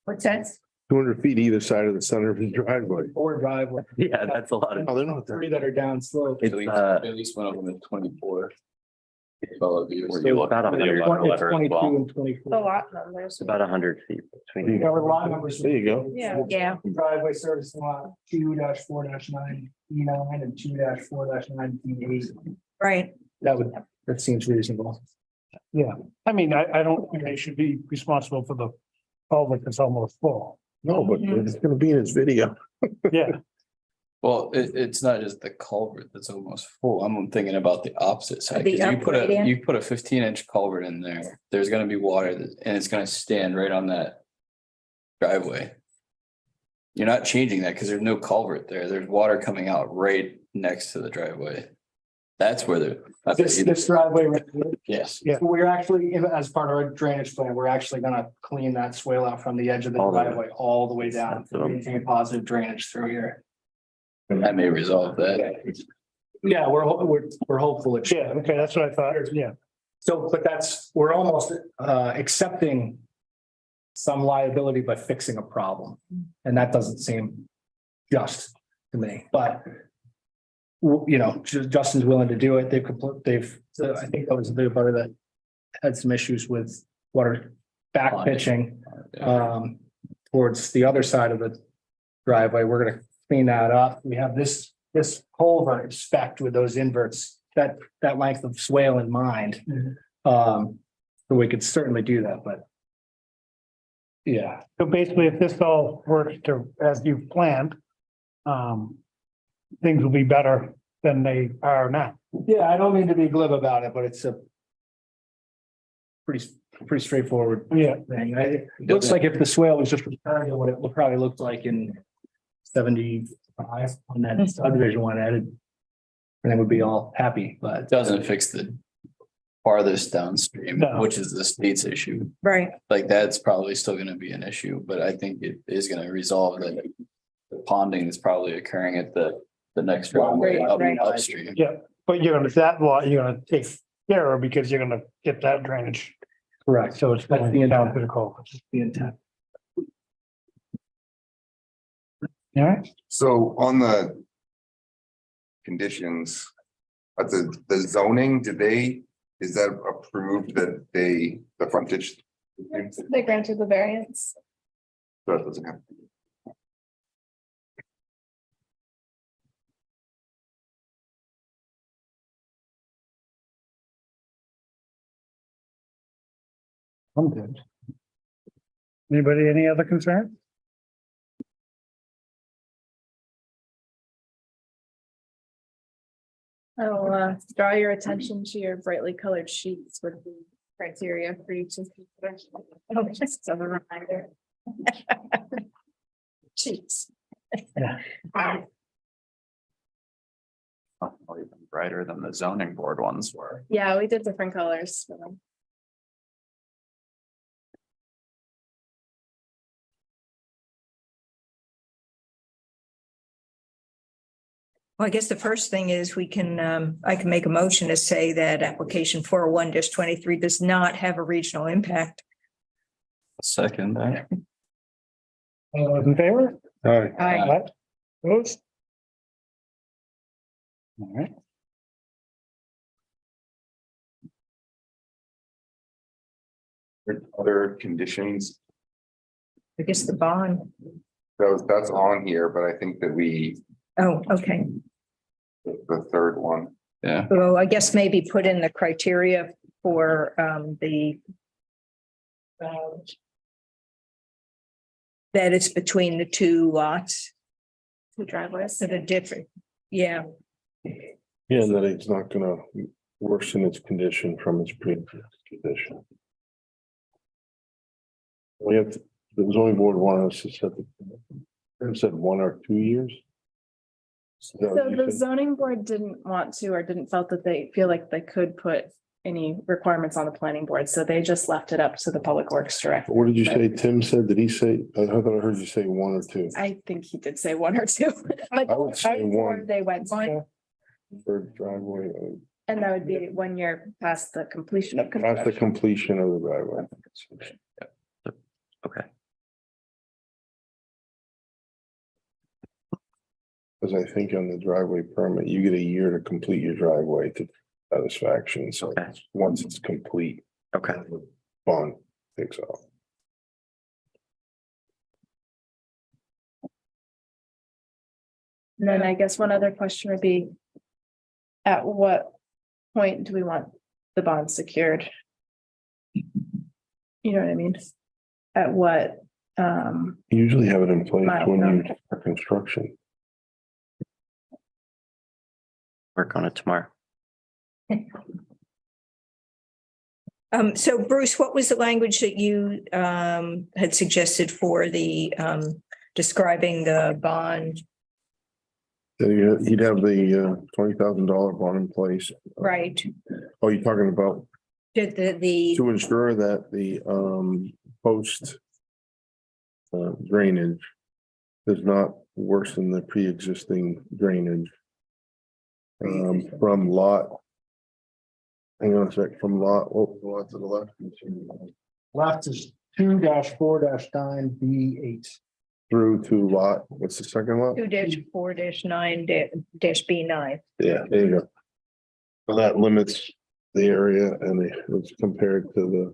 What's that? 200 feet either side of the center of his driveway. Or driveway? Yeah, that's a lot of. Oh, they're not Three there. that are down slope. It's At least one of them is 24. Well, of you. Were you looking about for the 100. abutter letter as 22 well? and The 24. lot numbers. about 100 feet between. Yeah, with lot numbers. There you go. Yeah. Yeah. Driveway service lot 2-4-9 E9 and 2-4-9 E8. Right. That seems reasonable. I mean, I don't think they should be responsible for the culvert that's almost full. No, but it's gonna be in his video. Yeah, Well, it's not just the culvert that's almost full. I'm thinking about the opposite side. The 'Cause upgrade in? you put a 15-inch culvert in there, there's gonna be water and it's gonna stand right on that driveway. You're not changing that because there's no culvert there. There's water coming out right next to the driveway. That's where This driveway, right here, yes. Yeah. we're actually, as part of our drainage plan, we're actually gonna clean that swale out from the edge of the All the way. driveway all the way down. to maintain positive drainage through here. That may resolve that. Yeah, we're hopeful it should. yeah, okay, that's what I thought, yeah. So, but we're almost accepting some liability by fixing a problem. And that doesn't seem just to me, but you know, Justin's willing to do it. I think that was the part that had some issues with water back pitching towards the other side of the driveway. We're gonna clean that up. We have this culvert spec'd with those inverts, that length of swale in mind. So we could certainly do that, but. Yeah, So basically, if this all works to, as you've planned, things will be better than they are now. yeah, I don't mean to be glib about it, but it's a pretty straightforward Yeah, thing. It looks like if the swale was just returned to what it probably looked like in 75 on that subdivision one, and then we'd be all happy, but. It doesn't fix the farthest downstream, No. which is the state's issue. Right. Like that's probably still gonna be an issue, but I think it is gonna resolve that. The ponding is probably occurring at the next driveway up Right. upstream. yeah, but you're gonna, that lot, you're gonna take care of because you're gonna get that drainage. Correct. So it's That's the going down intent. to the culvert. The intent. All right, So on the conditions, at the zoning, is that approved that the frontage? They granted the variance. That doesn't have. I'm good. Anybody, any other concern? I'll draw your attention to your brightly colored sheets with the criteria for you to consider. Oh, just as a reminder. Sheets. Even brighter than the zoning board ones were. Yeah, we did different colors for them. Well, I guess the first thing is we can, I can make a motion to say that application 401-23 does not have a regional impact. Second that. All those in favor? All right. Aye. Opposed? All right. Other conditions, I guess the bond. that's on here, but I think that Oh, okay. the third one. Yeah, Well, I guess maybe put in the criteria for the that it's between the two lots, Two driveways. that are different. Yeah, Yeah, and that it's not gonna worsen its condition from its previous condition. We have, the zoning board wanted us to set they said 1 or 2 years. Is that what So you the said? zoning board didn't want to, or didn't felt that they feel like they could put any requirements on the planning board, so they just left it up to the public works director. What did you say Tim said? Did he say, I thought I heard you say 1 or 2. I think he did say 1 or 2, but I would say before 1 they went, for driveway, and that would be 1 year past the completion of past the construction. completion of the driveway. Okay. Because I think on the driveway permit, you get a year to complete your driveway to satisfaction, so Okay. once it's complete, Okay. the bond takes off. And then I guess one other question would be, at what point do we want the bond secured? You know what I mean? At what, You usually have it in place when you Milestone. start construction. Work on it tomorrow. so Bruce, what was the language that you had suggested for the describing the bond? Then you'd have the $20,000 bond in place. Right, Oh, you're talking about did the to ensure that the post drainage does not worsen the pre-existing drainage from lot. Hang on a sec, from lot, oh, lot to the left. Left is 2-4-9B8. Through to lot, what's the second lot? 2-4-9-B9. Yeah, there you go. So that limits the area and it's compared to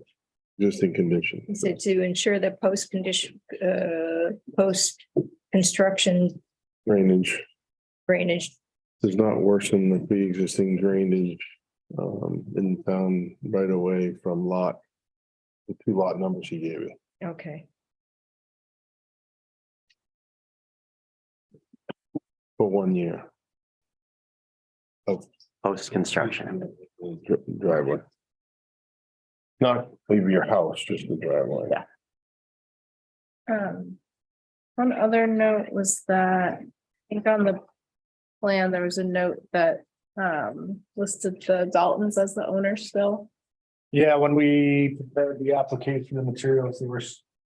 the existing condition. He said to ensure that post-construction Drainage drainage. does not worsen the pre-existing drainage in town right away from lot. The 2 lot numbers he gave you. Okay, For 1 year. Of Post-construction. driveway. Not leave your house, just the driveway. Yeah. one other note was that, I think on the plan, there was a note that listed the Daltons as the owner still. Yeah, when we prepared the application, the materials,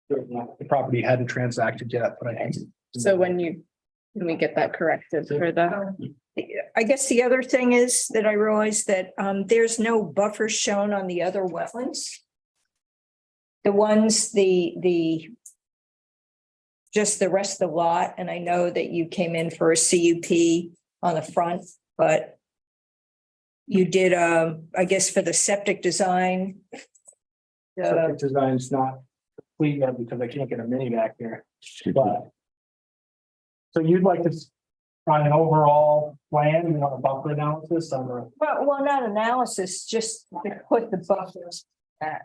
the property hadn't transacted yet, but I think. So when we get that corrected for the, I guess the other thing is that I realized that there's no buffer shown on the other wetlands. The ones, just the rest of the lot, and I know that you came in for a CUP on the front, but you did, I guess for the septic design. Septic design's not complete yet because I can't get a mini back here, but. So you'd like to, on an overall plan, you want a buffer analysis on the. Well, not analysis, just to put the buffers at.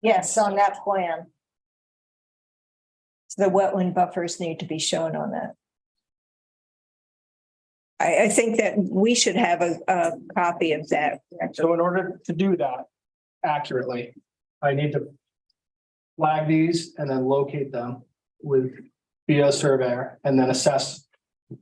Yes, on that plan. So the wetland buffers need to be shown on that. I think that we should have a copy of that. So in order to do that accurately, I need to flag these and then locate them with via surveyor and then assess.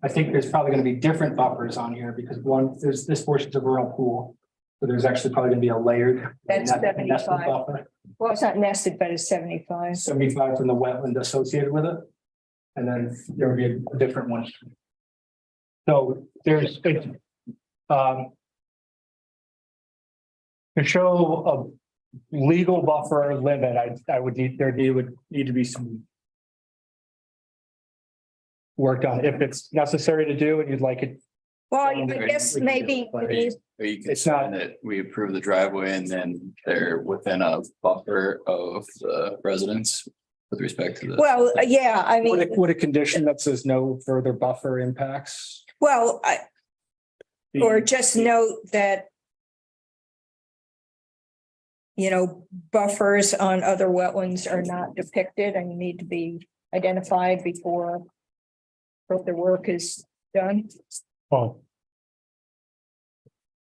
I think there's probably going to be different buffers on here because there's this portion's a rural pool. So there's actually probably going to be a layered. That's nested 75. buffer, Well, it's not nested, but it's 75. 75 from the wetland associated with it. And then there would be a different one. So there's, to show legal buffer limit, I would need, would need to be some. Work on if it's necessary to do and you'd like it. Well, I guess maybe Or you can It's not- sign that we approve the driveway and then they're within a buffer of the residents with respect to the. well, yeah, I mean, Would a condition that says no further buffer impacts? well, or just note that. You know, buffers on other wetlands are not depicted and need to be identified before. Further work is done. Oh,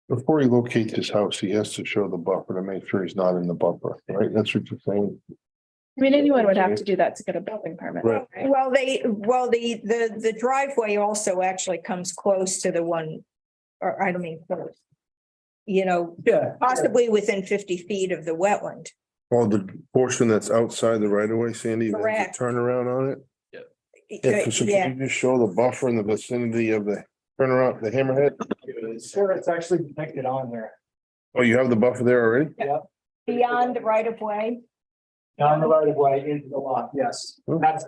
Before he locates his house, he has to show the buffer to make sure he's not in the buffer, right? That's what you're saying. I mean, anyone would have to do that to get a building permit. Right. Well, the driveway also actually comes close to the one, or I don't mean close. You know, Yeah. possibly within 50 feet of the wetland. Well, the portion that's outside the right of way, Sandy, there's a Correct. turnaround on it. Yeah, so Yeah, can you just show the buffer in the vicinity of the turnaround, the hammerhead? Sure, it's actually depicted on there. Oh, you have the buffer there already? beyond the right of way. On the right of way into the lot, yes.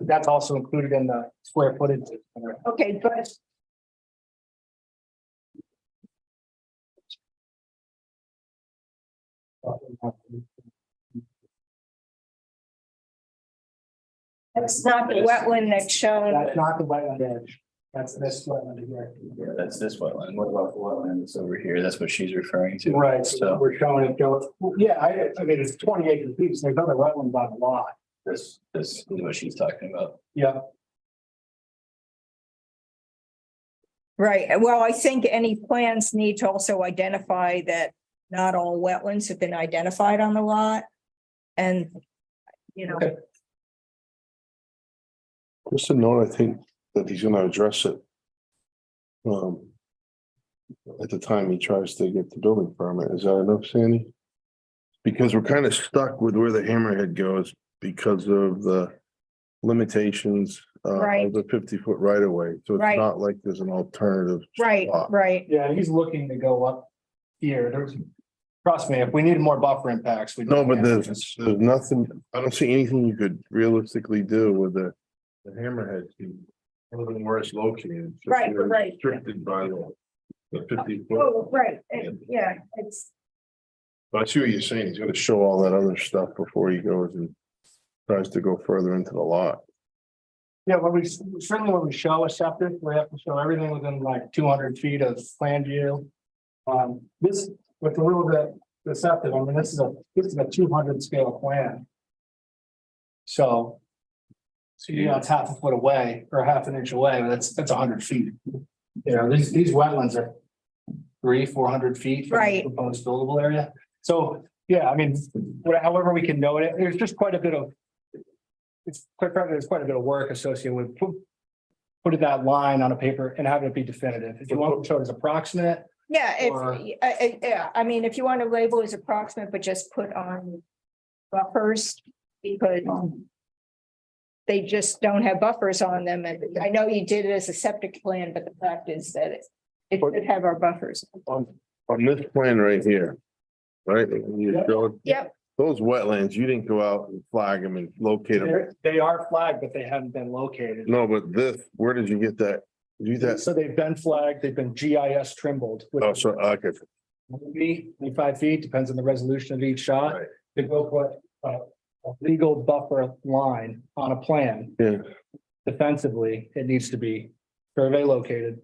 That's also included in the square footage. Okay, but that's not the wetland that's shown. That's not the wetland edge. That's this wetland here. Yeah, that's this wetland. What about the wetland that's over here? That's what she's referring to. Right, so So we're showing it goes, yeah, I mean, it's 20 acre piece. There's other wetlands on the lot. this is what she's talking about. Yeah. Right, well, I think any plans need to also identify that not all wetlands have been identified on the lot. And, you know, Okay. Just a note, I think that he's gonna address it. At the time he tries to get the building permit, is that enough, Sandy? Because we're kind of stuck with where the hammerhead goes because of the limitations. Right. Of the 50-foot right of way, so it's Right. not like there's an alternative. right, spot. right. Yeah, he's looking to go up here. There's, trust me, if we needed more buffer impacts, we. No, but there's nothing, I don't see anything you could realistically do with the hammerhead. Other than where it's located. So Right, you're right. Restricted by the 50 foot. Oh, right, yeah, it's, But I see what you're saying. He's gonna show all that other stuff before he goes and tries to go further into the lot. Yeah, certainly when we show a septic, we have to show everything within like 200 feet of plan view. This, with the rule that the septic, I mean, this is a 200 scale plan. So you know, it's half a foot away or half an inch away, but that's 100 feet. You know, these wetlands are 300-400 feet from the Right. proposed buildable area. So, yeah, I mean, however we can note it, there's just quite a bit of. It's quite frankly, there's quite a bit of work associated with putting that line on a paper and having it be definitive. If you want to show it as approximate, yeah, Or- yeah, I mean, if you want to label as approximate, but just put on buffers, because they just don't have buffers on them, and I know you did it as a septic plan, but the fact is that it should have our buffers. On this plan right here. Right? You showed- Yep, Those wetlands, you didn't go out and flag them and locate them. they are flagged, but they haven't been located. No, but this, where did you get that? Did you that? So they've been flagged, they've been GIS trimbled. Oh, so, okay. 25 feet, depends on the resolution of each shot. Right. To go put a legal buffer line on a plan. Yeah. Defensively, it needs to be survey located.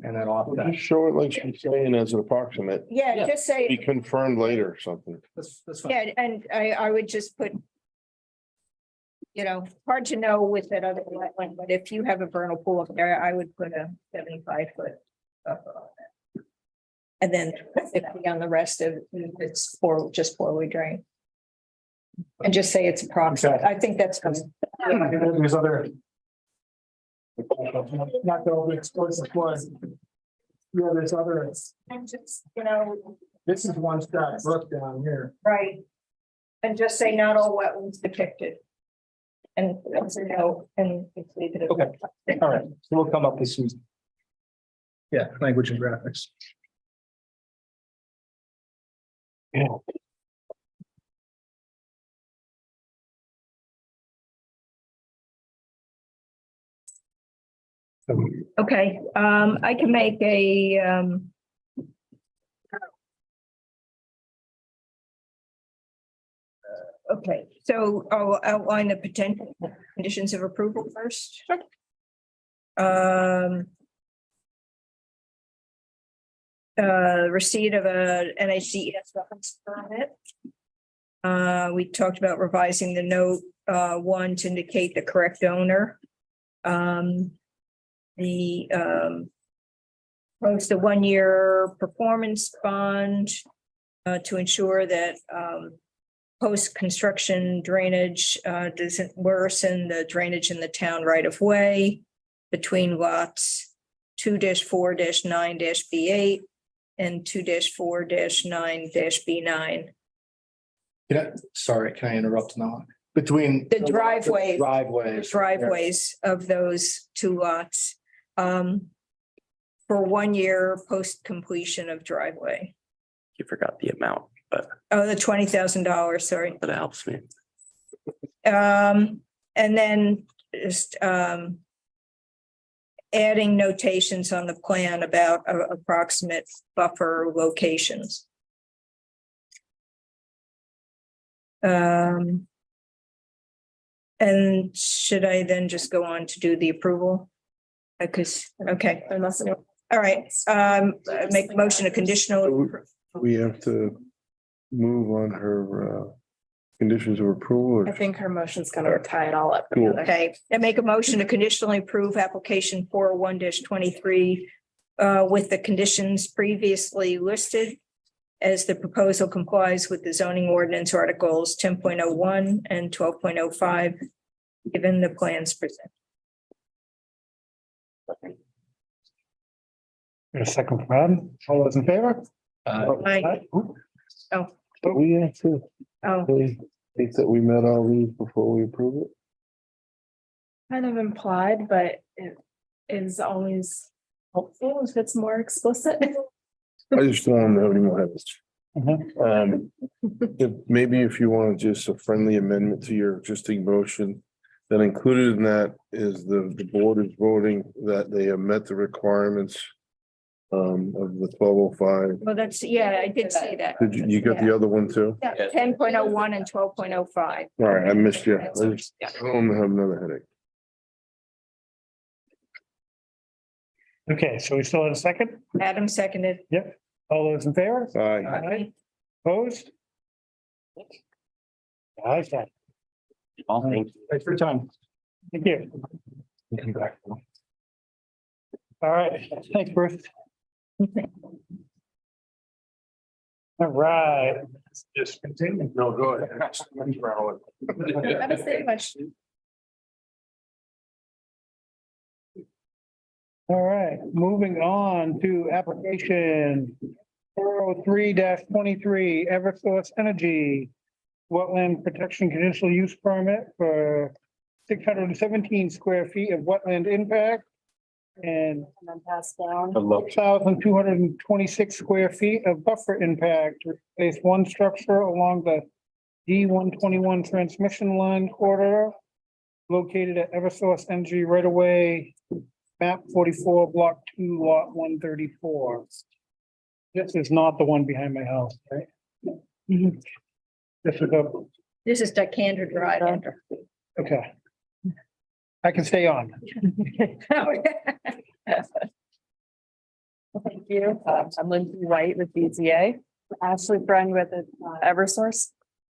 And then off that. Just show it like she's saying as an approximate, yeah, Yeah. just be say, confirmed later or something. That's fine. yeah, and I would just put. You know, hard to know with that other wetland, but if you have a vernal pool up there, I would put a 75-foot buffer on it. And then 50 on the rest of it's just poorly drained. And just say it's approximate. I think that's good. There's other. Not to overexpose this one. Yeah, there's other, And just, you know, this is one step brook down here. right. And just say not all wetlands depicted. And that's a no, and just leave it at Okay. that. All right, so we'll come up with some. Yeah, language and graphics. Yeah. Okay, I can make a, okay, so I'll outline the potential conditions of approval first. Receipt of a NHDES reference permit. We talked about revising the note, one to indicate the correct owner. Post a 1-year performance bond, to ensure that, post-construction drainage, doesn't worsen the drainage in the town right of way between lots 2-4-9-B8 and 2-4-9-B9. Sorry, can I interrupt now? Between. The driveway. Driveways. Driveways of those two lots. For 1 year post completion of driveway. You forgot the amount, but Oh, the $20,000, sorry. that helps me. And then just adding notations on the plan about approximate buffer locations. And should I then just go on to do the approval? Because, okay, Unless, all right, make a motion a conditional. We have to move on her conditions of approval. I or- think her motion's gonna tie it all up. Cool. together. Okay, and make a motion to conditionally approve application 401-23 with the conditions previously listed as the proposal complies with the zoning ordinance articles 10.01 and 12.05, given the plans presented. A second from Adam. All those in favor? Aye. Oh, We have to oh, say that we met all these before we approve it. Kind of implied, but it is always helpful if it's more explicit. I just don't want to have any more headaches. Mhm. Maybe if you want to just a friendly amendment to your existing motion, then included in that is the board is voting that they have met the requirements of the 1205. well, that's, yeah, I did say that. Did you got the other one too? Yeah, 10.01 and 12.05. All right, I missed you. I don't want to have another headache. Okay, so we still have a second? Adam seconded. All those in favor? Aye. Aye. Opposed? Ayes have it. Thanks for your time. Thank you. All right, thanks, Bruce. All right. Just continue. No, go ahead. That is the question. All right, moving on to application 403-23 Eversource Energy Wetland Protection Conditional Use Permit for 617 square feet of wetland impact and And then pass down. 1,226 square feet of buffer impact. To replace one structure along the D121 transmission line corridor located at Eversource Energy right away, map 44, block 2, lot 134. This is not the one behind my house, right? This is This is Dicander Drive. okay. I can stay on. Thank you. I'm Lindsay White with BZA. Ashley Friend with Eversource.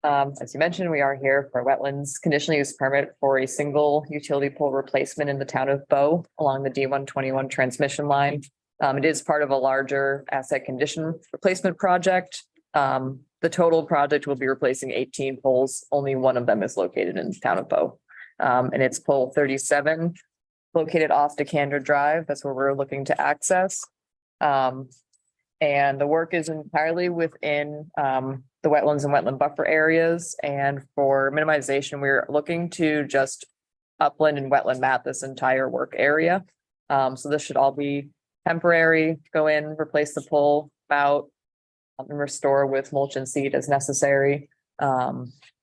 As you mentioned, we are here for a wetlands conditional use permit for a single utility pole replacement in the town of Bow along the D121 transmission line. It is part of a larger asset condition replacement project. The total project will be replacing 18 poles. Only one of them is located in the town of Bow. And it's pole 37 located off Decatur Drive. That's where we're looking to access. And the work is entirely within the wetlands and wetland buffer areas. And for minimization, we're looking to just upland and wetland map this entire work area. So this should all be temporary, go in, replace the pole, spout, and restore with mulch and seed as necessary.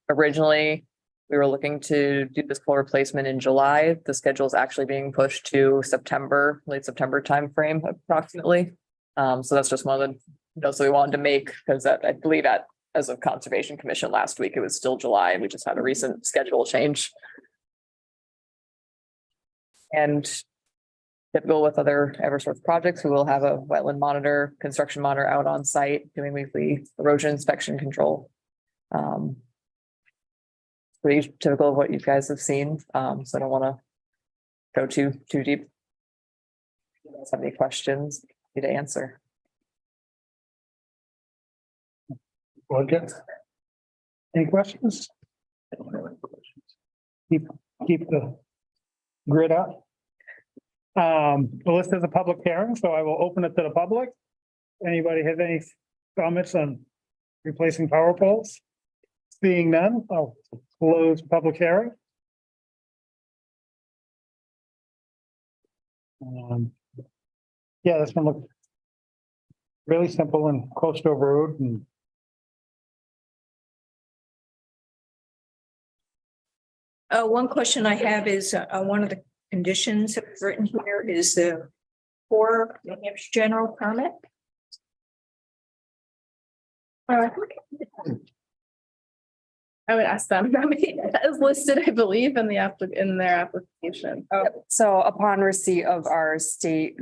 Originally, We were looking to do this pole replacement in July. The schedule is actually being pushed to September, late September timeframe approximately. So that's just one of the notes that we wanted to make, because I believe as of Conservation Commission last week, it was still July. We just had a recent schedule change. And typical with other Eversource projects, we will have a wetland monitor, construction monitor out on site doing weekly erosion inspection control. Pretty typical of what you guys have seen, so I don't want to go too deep. If you guys have any questions, need to answer. Roger? Any questions? Keep the grid up. Well, this is a public hearing, so I will open it to the public. Anybody have any comments on replacing power poles? Seeing none, I'll close public hearing. Yeah, this one looks really simple and close to a road and One question I have is, one of the conditions that was written here is the core New Hampshire general permit. I would ask them. That is listed, I believe, in their application. So upon receipt of our state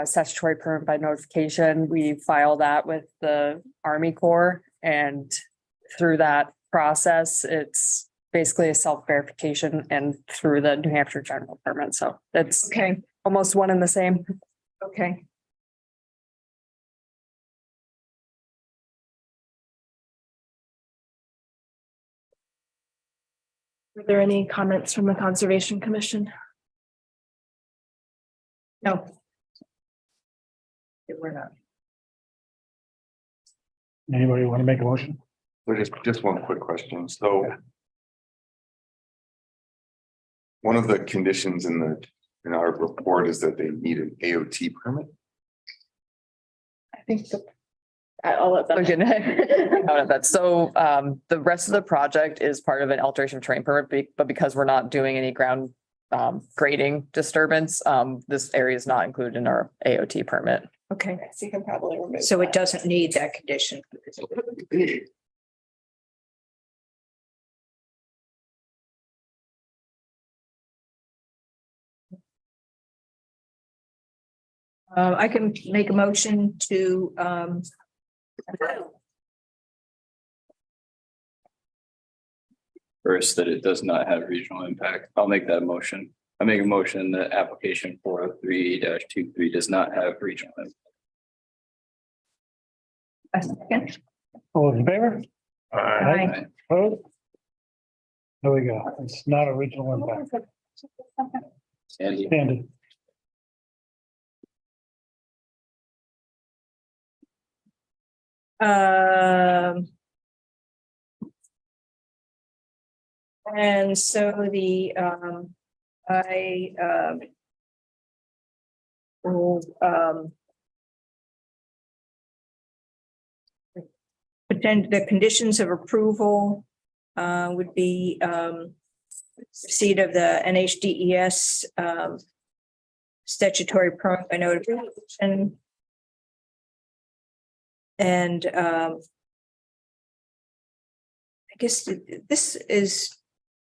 statutory permit by notification, we file that with the Army Corps, and through that process, it's basically a self-verification and through the New Hampshire general permit. So it's Okay, almost one and the same. okay. Were there any comments from the Conservation Commission? No. We're not. anybody want to make a motion? So just one quick question. So one of the conditions in our report is that they need an AOT permit. I think I'll let them. So the rest of the project is part of an alteration of terrain permit, but because we're not doing any ground grading disturbance, this area is not included in our AOT permit. Okay, So you can probably remove. so it doesn't need that condition. I can make a motion to, First, that it does not have regional impact. I'll make that motion. I make a motion that application 403-23 does not have regional impact. a second. All those in favor? Aye. Opposed? There we go. It's not a regional impact. Sandy, Standard. And so will, pretend the conditions of approval would be receipt of the NHDES statutory permit by notification. And I guess this is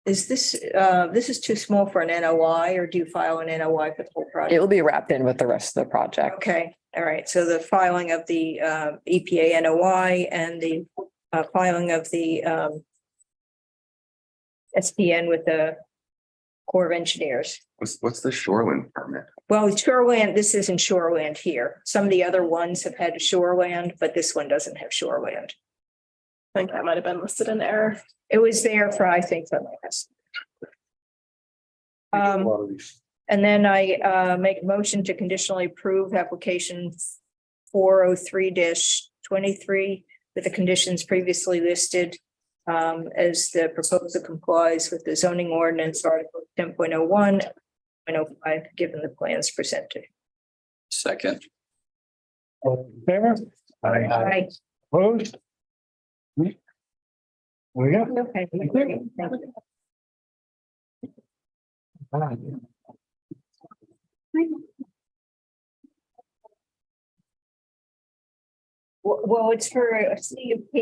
this too small for an NOI, or do you file an NOI for the whole project? It will be wrapped in with the rest of the project. Okay, all right. So the filing of the EPA NOI and the filing of the SPN with the Corps of Engineers. What's the shoreline permit? Well, shoreland, this isn't shoreland here. Some of the other ones have had shoreland, but this one doesn't have shoreland. I think that might have been listed in error. It was there for, I think, for last. A lot of these. And then I make a motion to conditionally approve application 403-23 with the conditions previously listed as the proposal complies with the zoning ordinance article 10.01 and 05, given the plans presented. second. All those in favor? Aye. Opposed? There we go. Okay. Thank you. Well, it's for a CUP,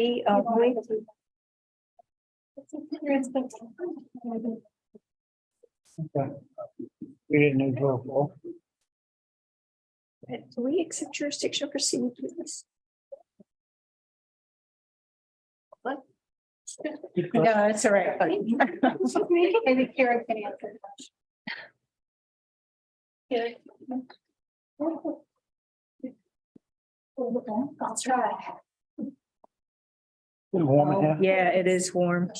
We didn't need to roll. do we accept jurisdiction for CUPs? What? No, that's all right. Maybe Karen can answer the question. I'll try. Warm in here. Yeah, it is warm.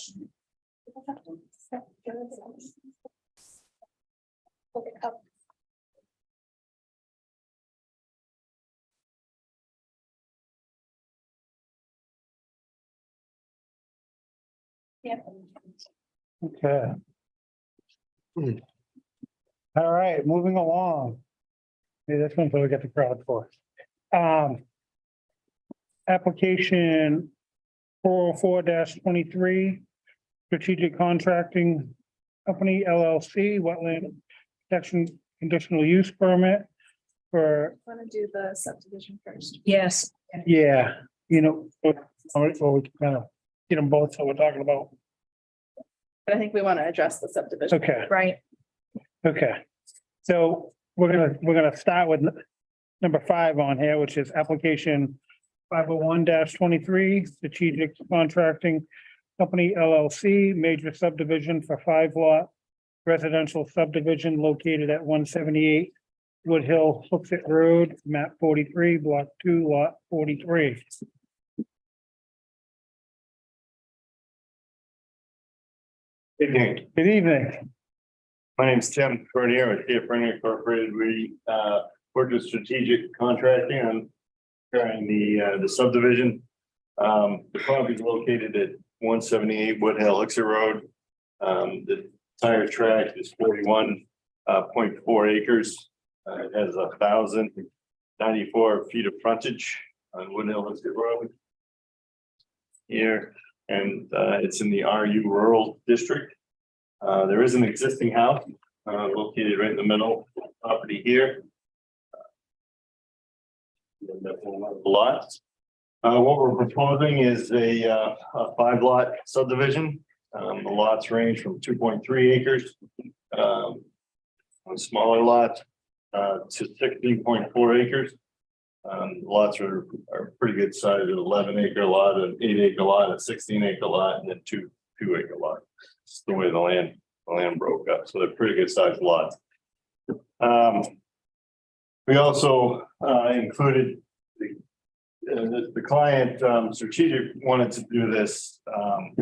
Yeah. Okay. All right, moving along. Maybe that's one we get the crowd for. Application 404-23, Strategic Contracting Company LLC, Wetland Protection Conditional Use Permit for, Want to do the subdivision first? Yes. yeah, you know, or we can kind of get them both, so we're talking about, But I think we want to address the subdivision. okay. Right. Okay, so we're gonna start with number 5 on here, which is application 501-23, Strategic Contracting Company LLC, major subdivision for 5-lot residential subdivision located at 178 Wood Hill Hooksett Road, map 43, block 2, lot 43. Evening. Good evening. My name's Tim Cordier with California Incorporated. We work with strategic contracting on carrying the subdivision. The property is located at 178 Wood Hill Hooksett Road. The entire tract is 41.4 acres. It has 1,094 feet of frontage on Wood Hill Hooksett Road here, and it's in the RU Rural District. There is an existing house located right in the middle of the property here. Lot. What we're proposing is a 5-lot subdivision. The lots range from 2.3 acres on smaller lots to 16.4 acres. Lots are pretty good size, an 11-acre lot, an 8-acre lot, a 16-acre lot, and then two 2-acre lot. It's the way the land broke up, so they're pretty good sized lots. We also included the client, Strategic wanted to do this. On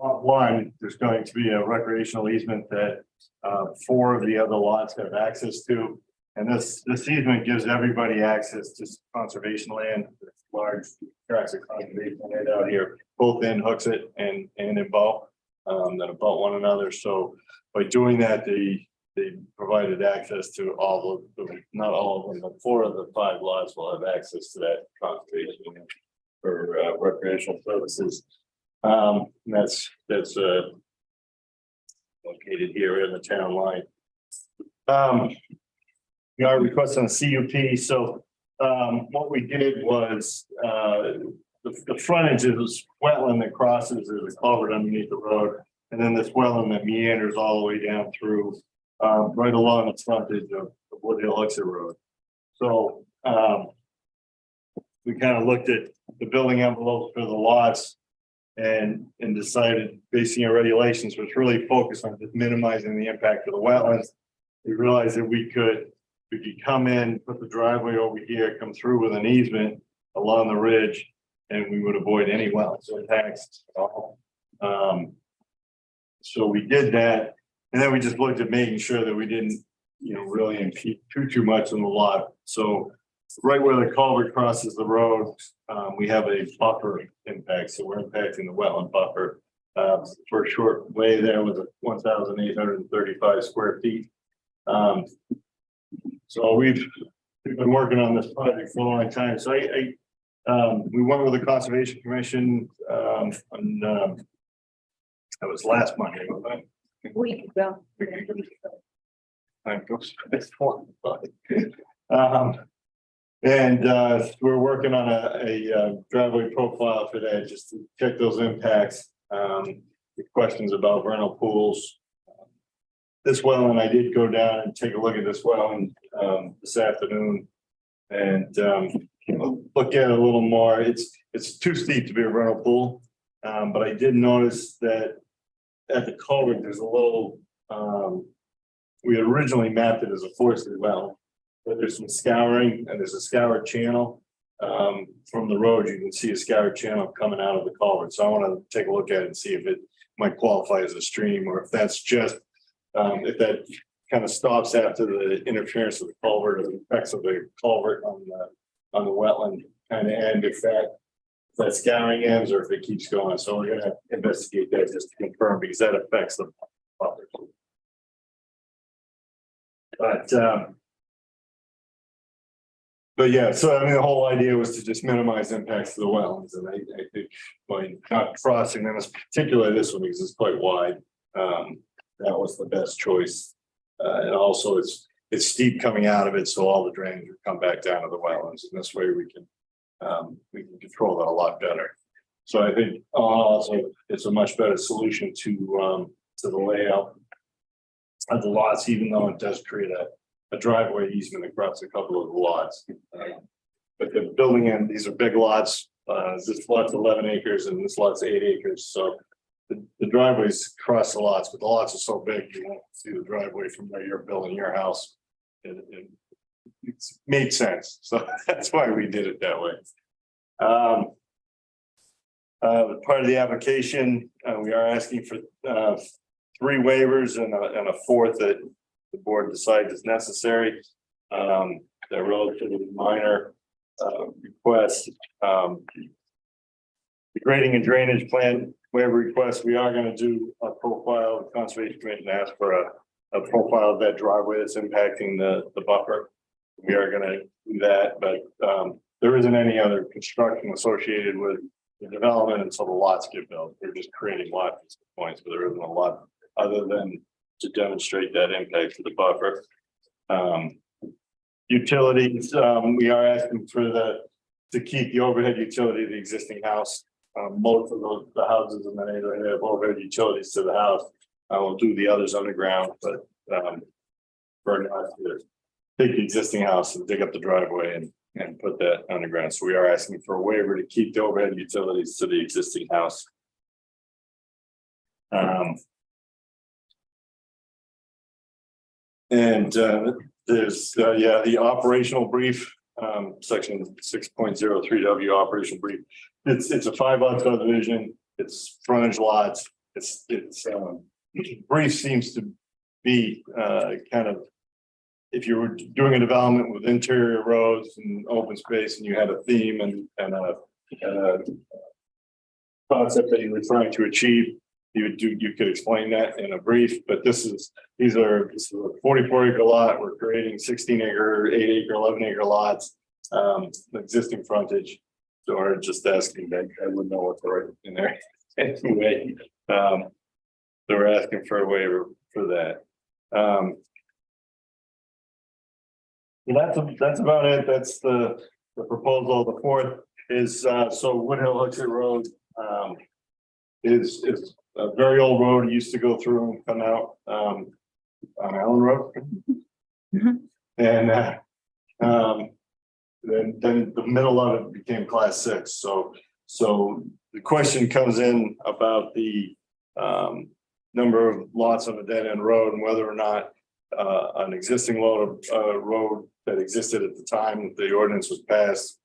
lot 1, there's going to be a recreational easement that 4 of the other lots have access to. And this easement gives everybody access to conservation land, large tracts of conservation land out here, both in Hooksett and in Bow, that abut one another. So by doing that, they provided access to all of them, not all of them, but 4 of the 5 lots will have access to that conservation land for recreational purposes. That's located here in the town line. We are requesting a CUP, so what we did was the frontage is wetland that crosses, there's a culvert underneath the road, and then this wetland that meanders all the way down through right along the frontage of Wood Hill Hooksett Road. So we kind of looked at the building envelopes for the lots and decided, basing our regulations, was really focused on just minimizing the impact of the wetlands. We realized that we could come in, put the driveway over here, come through with an easement along the ridge, and we would avoid any wetlands impacts at all. So we did that, and then we just looked at making sure that we didn't, really impede too much on the lot. So right where the culvert crosses the road, we have a buffer impact, so we're impacting the wetland buffer for a short way there with 1,835 square feet. So we've been working on this project for a long time. So we went with the Conservation Commission that was last Monday, wasn't it? We could go. Time goes this one, but, we're working on a driveway profile for that, just to check those impacts. The questions about vernal pools. This well, and I did go down and take a look at this well this afternoon. And look at it a little more. It's too steep to be a vernal pool. But I did notice that at the culvert, there's a little, we had originally mapped it as a forested well, but there's some scouring and there's a scour channel. From the road, you can see a scour channel coming out of the culvert. So I want to take a look at it and see if it might qualify as a stream, or if that's just, if that kind of stops after the interference of the culvert or the effects of the culvert on the wetland kind of end, if that scouring ends or if it keeps going. So we're gonna investigate that just to confirm, because that affects the buffer. But yeah, so I mean, the whole idea was to just minimize impacts to the wetlands, and I think by not crossing them, particularly this one, because it's quite wide, that was the best choice. And also it's steep coming out of it, so all the drainage would come back down to the wetlands, and this way we can control that a lot better. So I think also it's a much better solution to the layout of the lots, even though it does create a driveway easement across a couple of the lots. But the building end, these are big lots. This lot's 11 acres and this lot's 8 acres. So the driveways cross the lots, but the lots are so big, you won't see the driveway from where you're building your house. It's made sense. So that's why we did it that way. Part of the application, we are asking for 3 waivers and a 4th that the board decides is necessary. They're relatively minor requests. The grading and drainage plan waiver request, we are going to do a profile of Conservation Commission, ask for a profile of that driveway that's impacting the buffer. We are going to do that, but there isn't any other construction associated with the development until the lots get built. We're just creating lots points, but there isn't a lot other than to demonstrate that impact to the buffer. Utilities, we are asking for to keep the overhead utility of the existing house. Most of the houses in the neighborhood have overhead utilities to the house. I will do the others underground, but for not to take the existing house and dig up the driveway and put that underground. So we are asking for a waiver to keep the overhead utilities to the existing house. There's the operational brief, section 6.03 W operational brief. It's a 5 lot subdivision. It's frontage lots. It's brief seems to be kind of, if you were doing a development with interior roads and open space and you had a theme and a concept that you were trying to achieve, you could explain that in a brief. But this is a 44 acre lot. We're creating 16 acre, 8 acre, 11 acre lots, existing frontage. So we're just asking that I wouldn't know what to write in there anyway. So we're asking for a waiver for that. That's about it. That's the proposal. The 4th is so Woodhill Exit Road is a very old road. It used to go through and come out on Allen Road. And then the middle of it became class 6. So the question comes in about the number of lots on a dead end road and whether or not an existing road that existed at the time the ordinance was passed,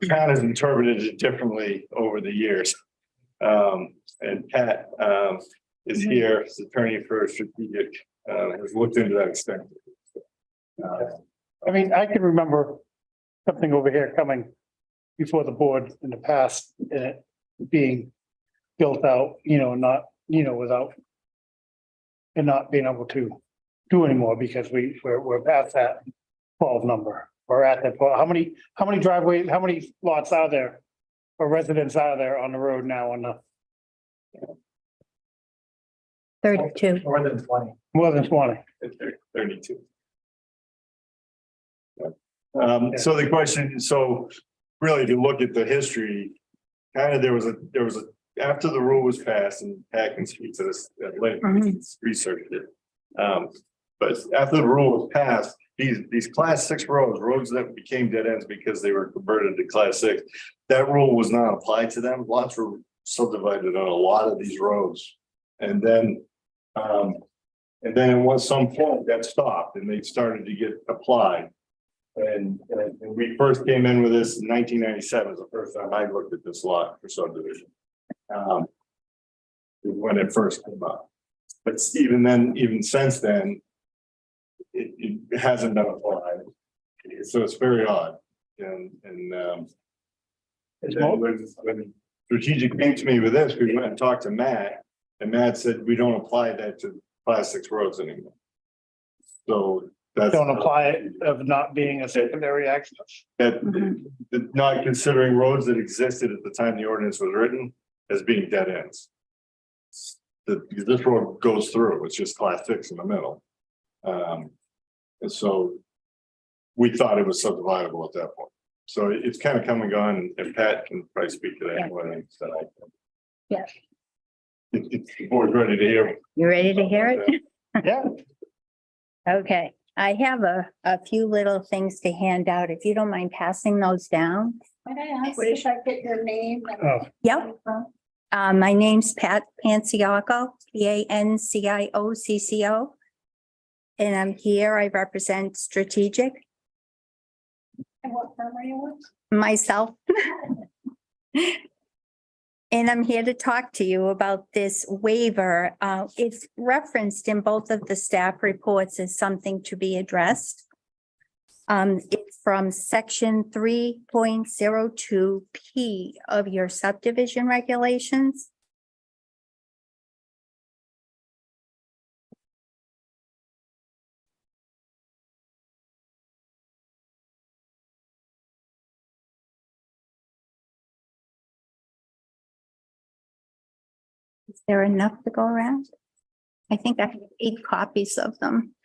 Pat has interpreted it differently over the years. And Pat is here as attorney for strategic, has looked into that extensively. I mean, I can remember something over here coming before the board in the past and it being built out, not, without and not being able to do anymore because we're past that 12 number. We're at that. How many driveways, how many lots are there or residents are there on the road now on the 32. More than 20. More than 20. 32. So the question, so really, if you look at the history, kind of there was a, after the rule was passed, and Pat can speak to this at length, researched it. But after the rule was passed, these class 6 roads that became dead ends because they were converted to class 6, that rule was not applied to them. Lots were subdivided on a lot of these roads. And then it was some point that stopped and they started to get applied. And we first came in with this in 1997 is the first time I looked at this lot for subdivision. When it first came up. But even then, even since then, it hasn't been applied. So it's very odd. And then when strategic came to me with this, we went and talked to Matt, and Matt said, we don't apply that to class 6 roads anymore. So that's. Don't apply it of not being a secondary access. That, not considering roads that existed at the time the ordinance was written as being dead ends. This road goes through, it's just class 6 in the middle. And so we thought it was subdividable at that point. So it's kind of come and gone, and Pat can probably speak to that more than I can. Yeah. The board's ready to hear. You ready to hear it? Yeah. Okay, I have a few little things to hand out. If you don't mind passing those down. Might I ask if I get your name? Oh. Yep. My name's Pat Panciocco, Panciocco. And I'm here, I represent Strategic, And what firm are you with? myself. And I'm here to talk to you about this waiver. It's referenced in both of the staff reports as something to be addressed. It's from section 3.02P of your subdivision regulations. Is there enough to go around? I think I have 8 copies of them.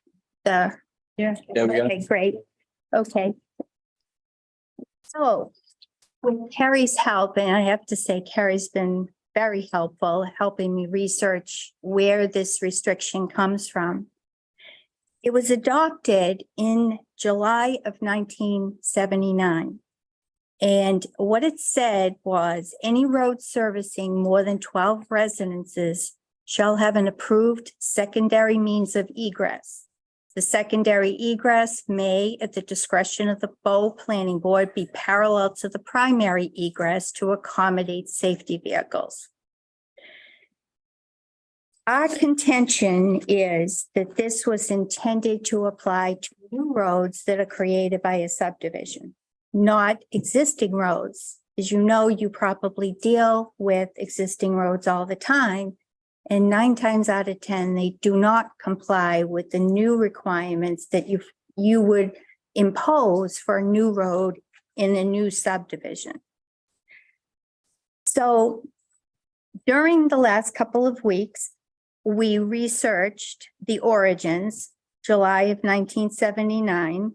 Yeah, we got it. okay, great. Okay. So with Carrie's help, and I have to say Carrie's been very helpful, helping me research where this restriction comes from. It was adopted in July of 1979. And what it said was any road servicing more than 12 residences shall have an approved secondary means of egress. The secondary egress may, at the discretion of the Bow Planning Board, be parallel to the primary egress to accommodate safety vehicles. Our contention is that this was intended to apply to new roads that are created by a subdivision, not existing roads. As you know, you probably deal with existing roads all the time. And 9 times out of 10, they do not comply with the new requirements that you would impose for a new road in a new subdivision. So during the last couple of weeks, we researched the origins, July of 1979.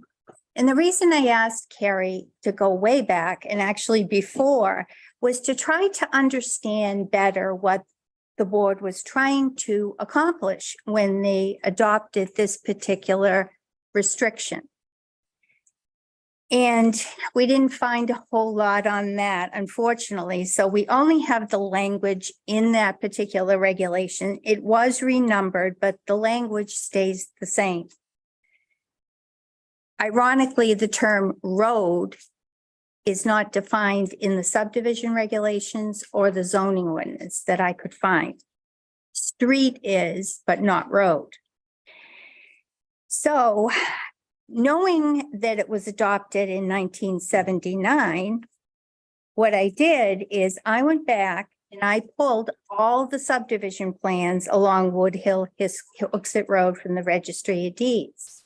And the reason I asked Carrie to go way back and actually before was to try to understand better what the board was trying to accomplish when they adopted this particular restriction. And we didn't find a whole lot on that, unfortunately. So we only have the language in that particular regulation. It was renumbered, but the language stays the same. Ironically, the term road is not defined in the subdivision regulations or the zoning ordinance that I could find. Street is, but not road. So knowing that it was adopted in 1979, what I did is I went back and I pulled all the subdivision plans along Wood Hill Hooksett Road from the Registry of Deeds.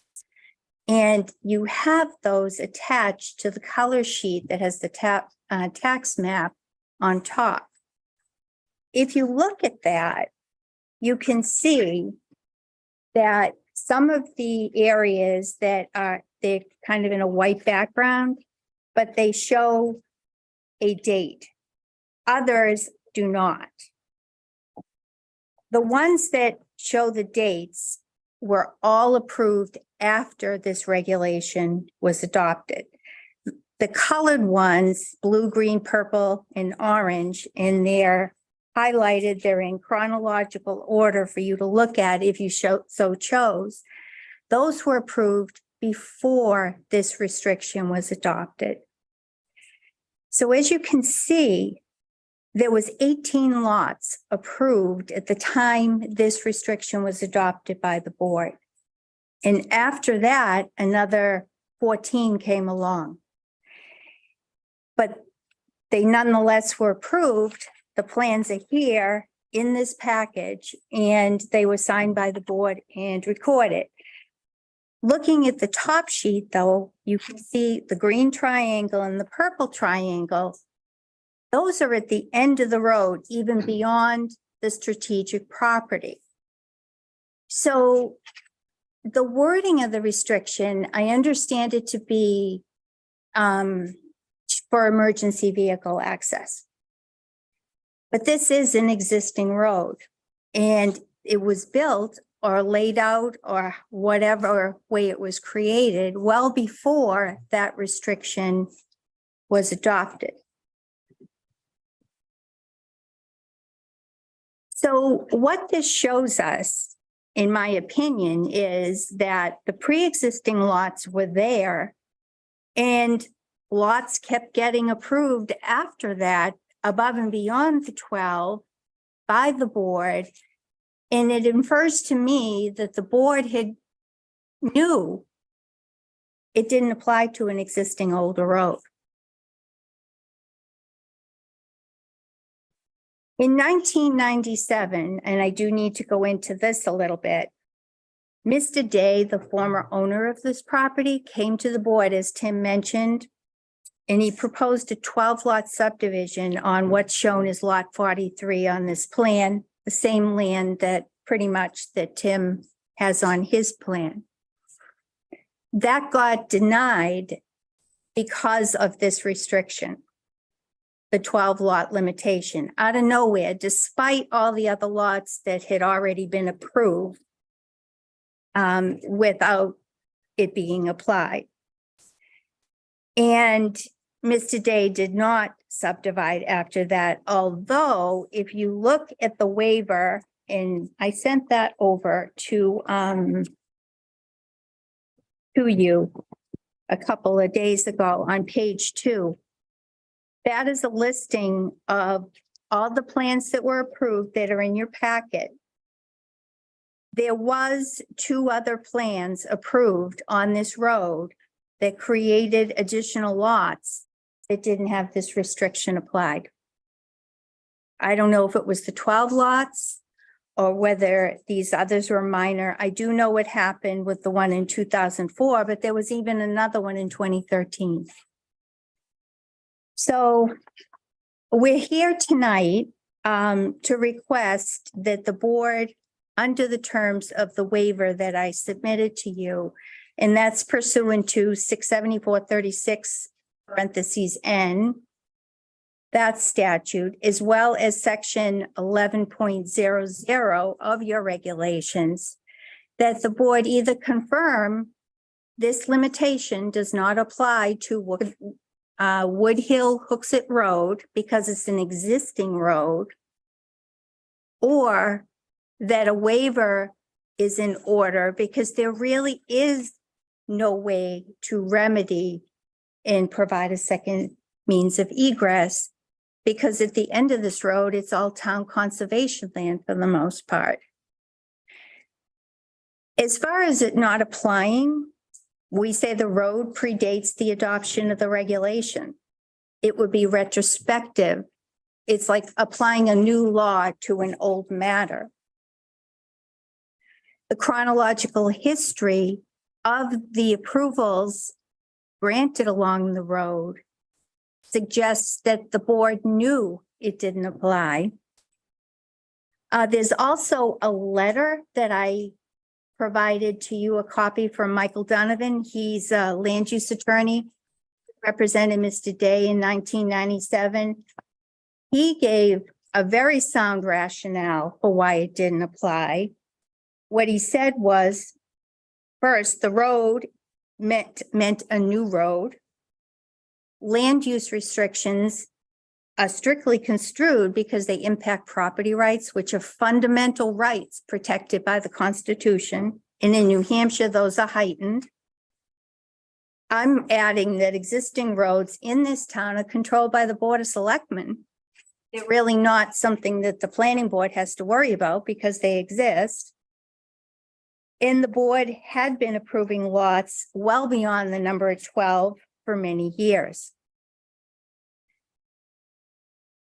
And you have those attached to the color sheet that has the tax map on top. If you look at that, you can see that some of the areas that are, they're kind of in a white background, but they show a date. Others do not. The ones that show the dates were all approved after this regulation was adopted. The colored ones, blue, green, purple, and orange, and they're highlighted, they're in chronological order for you to look at if you so chose. Those were approved before this restriction was adopted. So as you can see, there was 18 lots approved at the time this restriction was adopted by the board. And after that, another 14 came along. But they nonetheless were approved. The plans are here in this package, and they were signed by the board and recorded. Looking at the top sheet, though, you can see the green triangle and the purple triangle. Those are at the end of the road, even beyond the strategic property. So the wording of the restriction, I understand it to be for emergency vehicle access. But this is an existing road, and it was built or laid out or whatever way it was created well before that restriction was adopted. So what this shows us, in my opinion, is that the pre-existing lots were there and lots kept getting approved after that, above and beyond the 12 by the board. And it infers to me that the board knew it didn't apply to an existing older road. In 1997, and I do need to go into this a little bit, Mr. Day, the former owner of this property, came to the board, as Tim mentioned, and he proposed a 12-lot subdivision on what's shown as Lot 43 on this plan, the same land that pretty much that Tim has on his plan. That got denied because of this restriction, the 12-lot limitation, out of nowhere, despite all the other lots that had already been approved without it being applied. And Mr. Day did not subdivide after that, although if you look at the waiver, and I sent that over to you a couple of days ago on page 2. That is a listing of all the plans that were approved that are in your packet. There was 2 other plans approved on this road that created additional lots that didn't have this restriction applied. I don't know if it was the 12 lots or whether these others were minor. I do know what happened with the one in 2004, but there was even another one in 2013. So we're here tonight to request that the board, under the terms of the waiver that I submitted to you, and that's pursuant to 674-36 parentheses N, that statute, as well as section 11.00 of your regulations, that the board either confirm this limitation does not apply to Wood Hill Hooksett Road because it's an existing road, or that a waiver is in order because there really is no way to remedy and provide a second means of egress, because at the end of this road, it's all town conservation land for the most part. As far as it not applying, we say the road predates the adoption of the regulation. It would be retrospective. It's like applying a new law to an old matter. The chronological history of the approvals granted along the road suggests that the board knew it didn't apply. There's also a letter that I provided to you, a copy from Michael Donovan. He's a land use attorney, represented Mr. Day in 1997. He gave a very sound rationale for why it didn't apply. What he said was, first, the road meant a new road. Land use restrictions are strictly construed because they impact property rights, which are fundamental rights protected by the Constitution. And in New Hampshire, those are heightened. I'm adding that existing roads in this town are controlled by the Board of Selectmen. They're really not something that the planning board has to worry about because they exist. And the board had been approving lots well beyond the number of 12 for many years.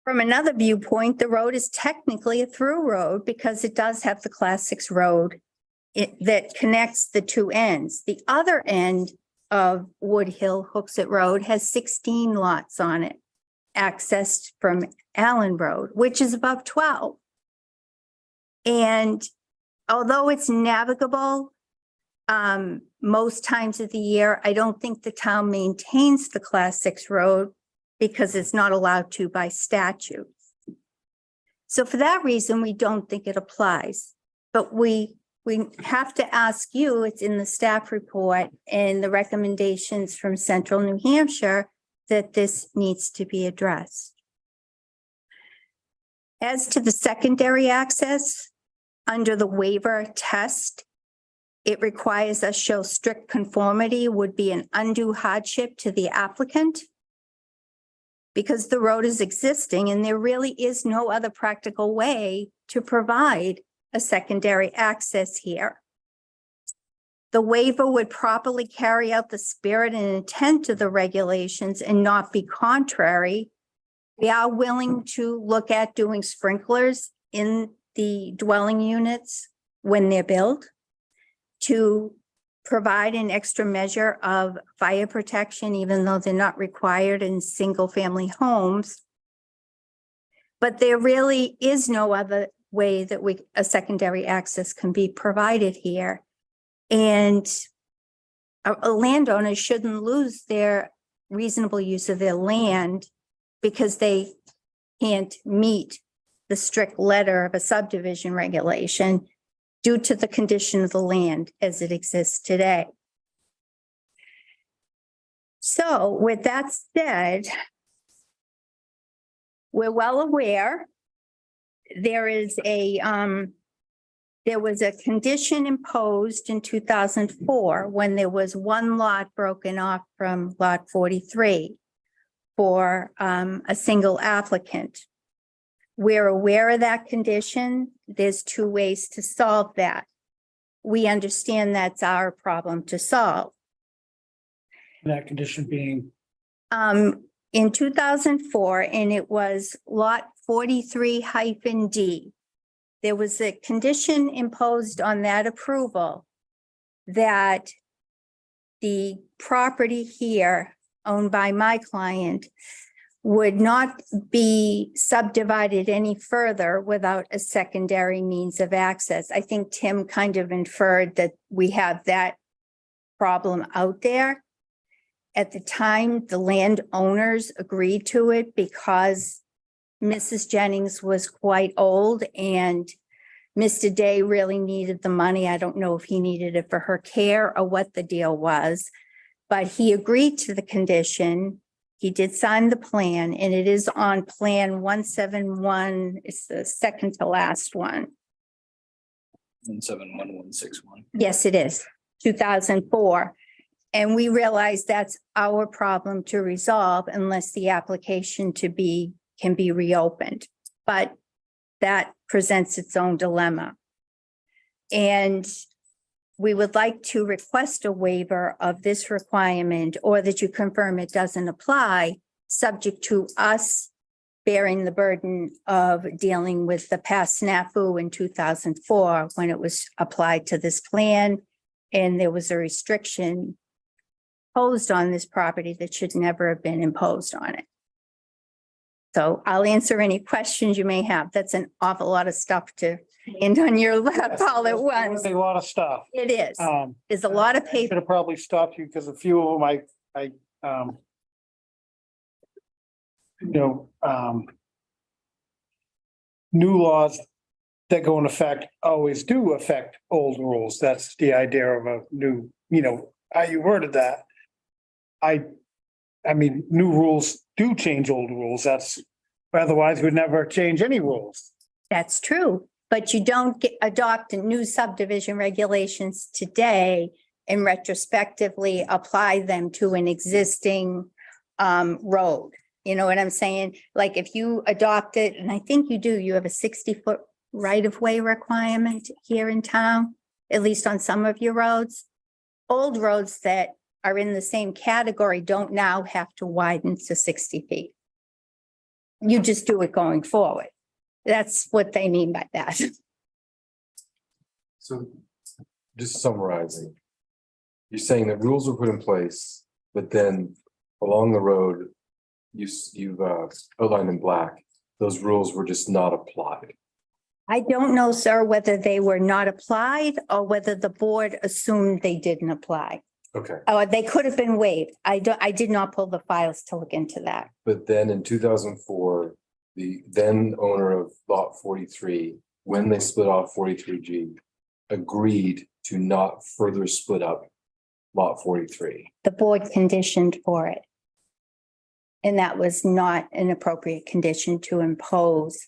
From another viewpoint, the road is technically a through road because it does have the Class 6 road that connects the two ends. The other end of Wood Hill Hooksett Road has 16 lots on it, accessed from Allen Road, which is above 12. And although it's navigable most times of the year, I don't think the town maintains the Class 6 road because it's not allowed to by statute. So for that reason, we don't think it applies. But we have to ask you, it's in the staff report and the recommendations from Central New Hampshire, that this needs to be addressed. As to the secondary access, under the waiver test, it requires us show strict conformity would be an undue hardship to the applicant because the road is existing and there really is no other practical way to provide a secondary access here. The waiver would properly carry out the spirit and intent of the regulations and not be contrary. We are willing to look at doing sprinklers in the dwelling units when they're built to provide an extra measure of fire protection, even though they're not required in single-family homes. But there really is no other way that a secondary access can be provided here. And a landowner shouldn't lose their reasonable use of their land because they can't meet the strict letter of a subdivision regulation due to the condition of the land as it exists today. So with that said, we're well aware there was a condition imposed in 2004 when there was one lot broken off from lot 43 for a single applicant. We're aware of that condition. There's two ways to solve that. We understand that's our problem to solve. That condition being, In 2004, and it was lot 43-D, there was a condition imposed on that approval that the property here owned by my client would not be subdivided any further without a secondary means of access. I think Tim kind of inferred that we have that problem out there. At the time, the landowners agreed to it because Mrs. Jennings was quite old and Mr. Day really needed the money. I don't know if he needed it for her care or what the deal was, but he agreed to the condition. He did sign the plan, and it is on plan 171. It's the second to last one. 171161. Yes, it is, 2004. And we realize that's our problem to resolve unless the application can be reopened. But that presents its own dilemma. And we would like to request a waiver of this requirement or that you confirm it doesn't apply, subject to us bearing the burden of dealing with the past snafu in 2004 when it was applied to this plan and there was a restriction imposed on this property that should never have been imposed on it. So I'll answer any questions you may have. That's an awful lot of stuff to end on your lap all at once. A lot of stuff. It is. There's a lot of Should paper. have probably stopped you because a few of them new laws that go in effect always do affect old rules. That's the idea of a new, how you worded that. I mean, new rules do change old rules. Otherwise we'd never change any rules. That's true, but you don't adopt new subdivision regulations today and retrospectively apply them to an existing road. You know what I'm saying? Like if you adopt it, and I think you do, you have a 60-foot right-of-way requirement here in town, at least on some of your roads. Old roads that are in the same category don't now have to widen to 60 feet. You just do it going forward. That's what they mean by that. So just summarizing. You're saying that rules were put in place, but then along the road, you've outlined in black, those rules were just not applied. I don't know, sir, whether they were not applied or whether the board assumed they didn't apply. Okay, Or they could have been waived. I did not pull the files to look into that. but then in 2004, the then owner of lot 43, when they split off 43G, agreed to not further split up lot 43. The board conditioned for it. And that was not an appropriate condition to impose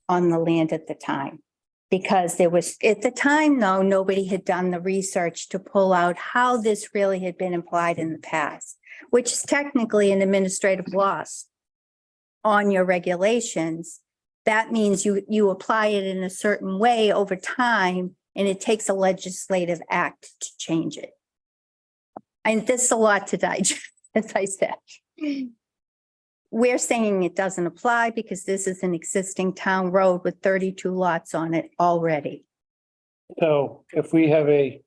on the land at the time. Because there was, at the time, though, nobody had done the research to pull out how this really had been applied in the past, which is technically an administrative loss on your regulations. That means you apply it in a certain way over time, and it takes a legislative act to change it. And this is a lot to digest, as I said. We're saying it doesn't apply because this is an existing town road with 32 lots on it already. So if we have a,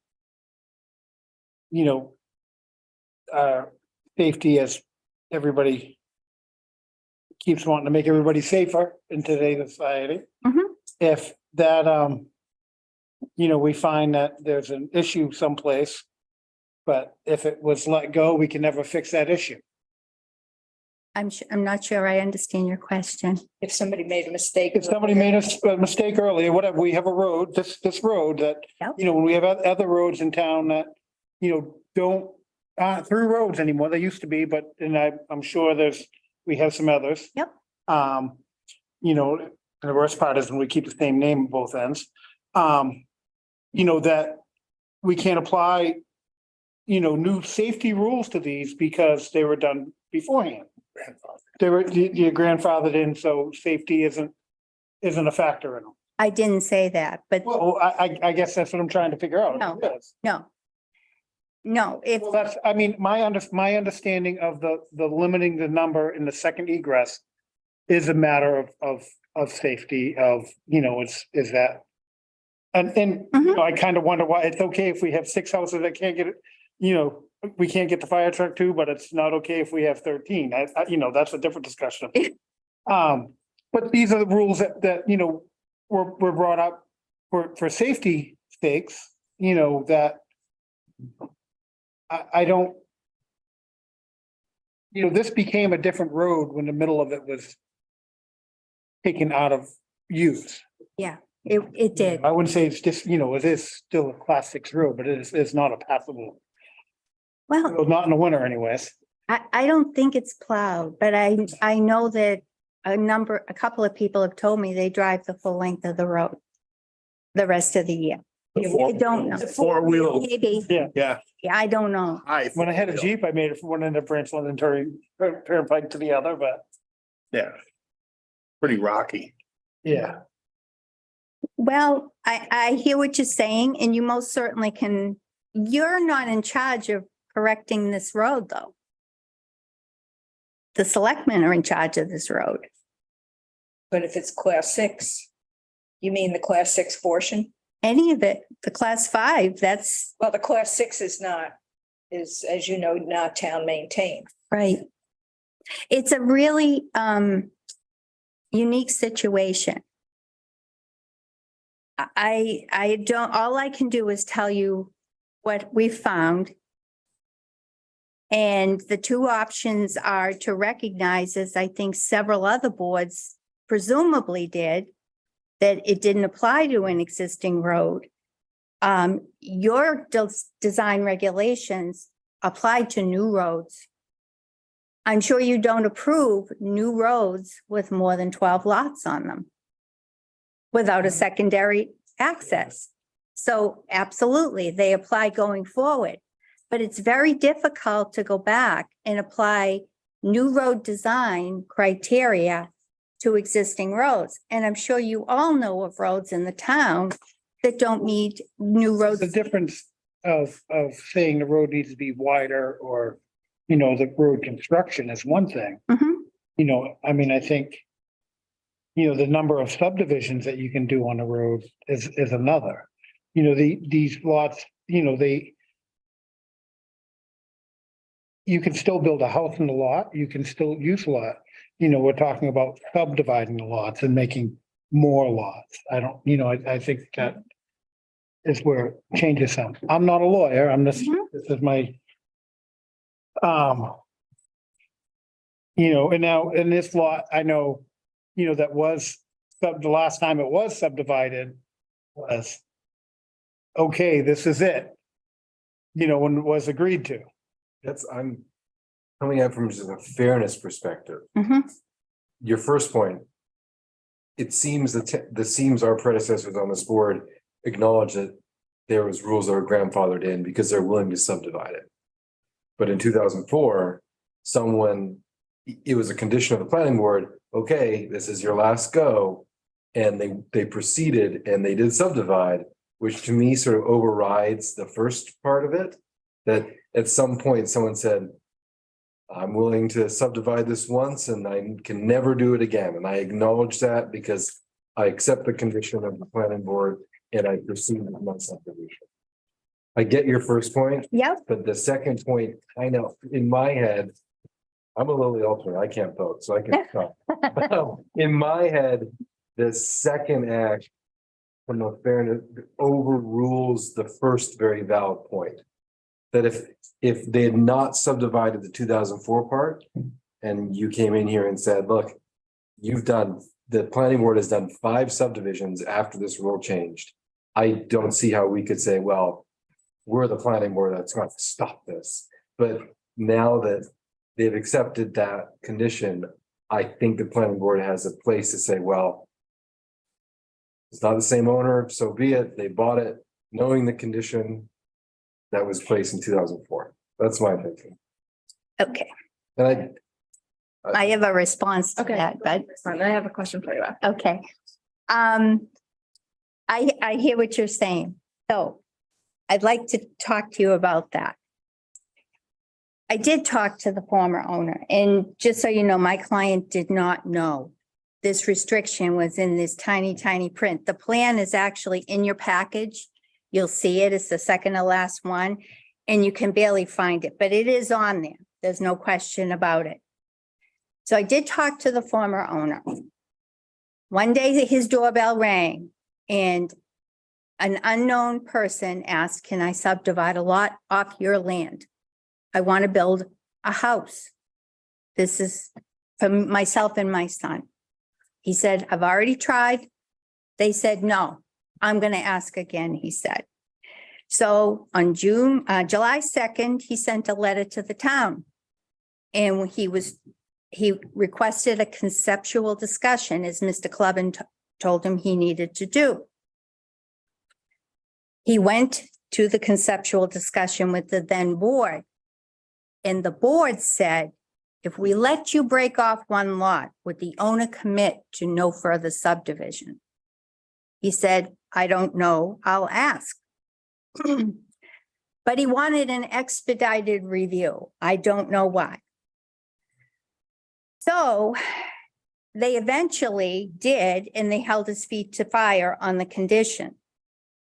safety, as everybody keeps wanting to make everybody safer in today's society. Mhm. If that, we find that there's an issue someplace, but if it was let go, we can never fix that issue. I'm not sure I understand your question. If somebody made a mistake. If somebody made a mistake earlier, whatever, we have a road, this road that, Yep. when we have other roads in town that, aren't through roads anymore. They used to be, but, and I'm sure we have some others. Yep. And the worst part is when we keep the same name at both ends. That we can't apply, new safety rules to these because they were done beforehand. They were, your grandfathered in, so safety isn't a factor in them. I didn't say that, but Well, I guess that's what I'm trying to figure out. No. Yes. no, if, Well, that's, my understanding of the limiting the number in the second egress is a matter of safety of, is that. And I kind of wonder why it's okay if we have 6 houses that can't get it, we can't get the fire truck too, but it's not okay if we have 13. That's a different discussion. But these are the rules that were brought up for safety stakes, that I don't, this became a different road when the middle of it was taken out of use. it did. I wouldn't say it's just, it is still a class 6 road, but it's not a passable, Well, not in the winter anyways. I don't think it's plowed, but I know that a couple of people have told me they drive the full length of the road the rest of the year. I don't know. Four-wheel. Maybe, Yeah. yeah, I don't know. When I had a Jeep, I made it from one end of Branch London Turnpike to the other, but Yeah. Pretty rocky. yeah. Well, I hear what you're saying, and you most certainly can, you're not in charge of correcting this road, though. The selectmen are in charge of this road. But if it's class 6, you mean the class 6 portion? Any of it, the class 5, that's Well, the class 6 is, as you know, not town maintained. right. It's a really, unique situation. I don't, all I can do is tell you what we found. And the two options are to recognize, as I think several other boards presumably did, that it didn't apply to an existing road. Your design regulations apply to new roads. I'm sure you don't approve new roads with more than 12 lots on them without a secondary access. So absolutely, they apply going forward. But it's very difficult to go back and apply new road design criteria to existing roads. And I'm sure you all know of roads in the town that don't need new roads. The difference of saying the road needs to be wider or, you know, the road construction is one thing. Mhm. You know, I mean, I think, you know, the number of subdivisions that you can do on a road is another. You know, these lots, you know, you can still build a house in the lot, you can still use a lot. You know, we're talking about subdividing the lots and making more lots. I don't, you know, I think that is where it changes some. I'm not a lawyer, I'm just, this is my, you know, and now in this lot, I know, you know, that was, the last time it was subdivided was, okay, this is it. You know, when it was agreed to. I'm coming at it from just a fairness perspective. Mhm. Your first point, it seems that our predecessors on this board acknowledge that there was rules that were grandfathered in because they're willing to subdivide it. But in 2004, it was a condition of the planning board, okay, this is your last go. And they proceeded and they did subdivide, which to me sort of overrides the first part of it. That at some point someone said, I'm willing to subdivide this once and I can never do it again. And I acknowledge that because I accept the condition of the planning board and I proceed with my subdivision. I get your first point. Yep. But the second point, I know in my head, I'm a Lily alternate, I can't vote, so I can talk. In my head, the second act from a fairness overrules the first very valid point. That if they had not subdivided the 2004 part and you came in here and said, look, the planning board has done 5 subdivisions after this rule changed. I don't see how we could say, well, we're the planning board that's going to stop this. But now that they've accepted that condition, I think the planning board has a place to say, well, it's not the same owner, so be it. They bought it knowing the condition that was placed in 2004. That's my thinking. Okay, And I have a response to Okay. that, but I have a question for you. okay. I hear what you're saying. So I'd like to talk to you about that. I did talk to the former owner, and just so you know, my client did not know this restriction was in this tiny, tiny print. The plan is actually in your package. You'll see it. It's the second to last one, and you can barely find it, but it is on there. There's no question about it. So I did talk to the former owner. One day his doorbell rang and an unknown person asked, can I subdivide a lot off your land? I want to build a house. This is for myself and my son. He said, I've already tried. They said, no, I'm going to ask again, he said. So on July 2nd, he sent a letter to the town. And he requested a conceptual discussion, as Mr. Clubin told him he needed to do. He went to the conceptual discussion with the then board. And the board said, if we let you break off one lot, would the owner commit to no further subdivision? He said, I don't know, I'll ask. But he wanted an expedited review. I don't know why. So they eventually did, and they held his feet to fire on the condition.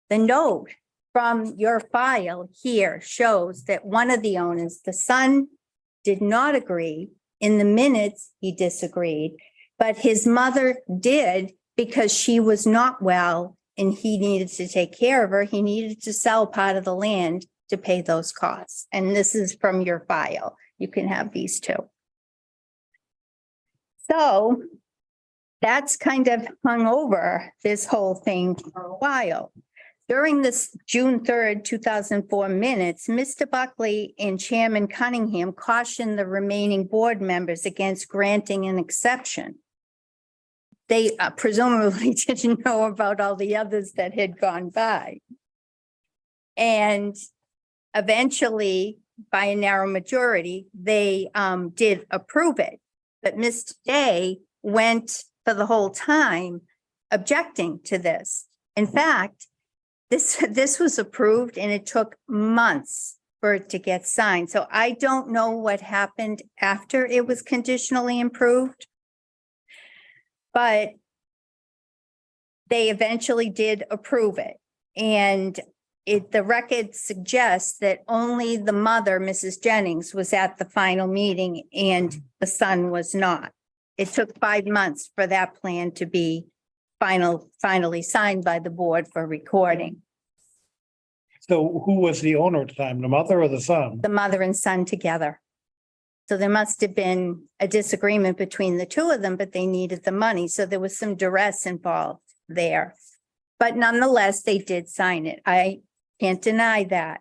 The note from your file here shows that one of the owners, the son, did not agree. In the minutes, he disagreed. But his mother did because she was not well and he needed to take care of her. He needed to sell part of the land to pay those costs. And this is from your file. You can have these two. So that's kind of hung over this whole thing for a while. During this June 3rd, 2004 minutes, Mr. Buckley and Chairman Cunningham cautioned the remaining board members against granting an exception. They presumably didn't know about all the others that had gone by. And eventually, by a narrow majority, they did approve it. But Mr. Day went for the whole time objecting to this. In fact, this was approved and it took months for it to get signed. So I don't know what happened after it was conditionally improved. But they eventually did approve it. And the record suggests that only the mother, Mrs. Jennings, was at the final meeting and the son was not. It took 5 months for that plan to be finally signed by the board for recording. So who was the owner at the time, the mother or the son? The mother and son together. So there must have been a disagreement between the two of them, but they needed the money. So there was some duress involved there. But nonetheless, they did sign it. I can't deny that.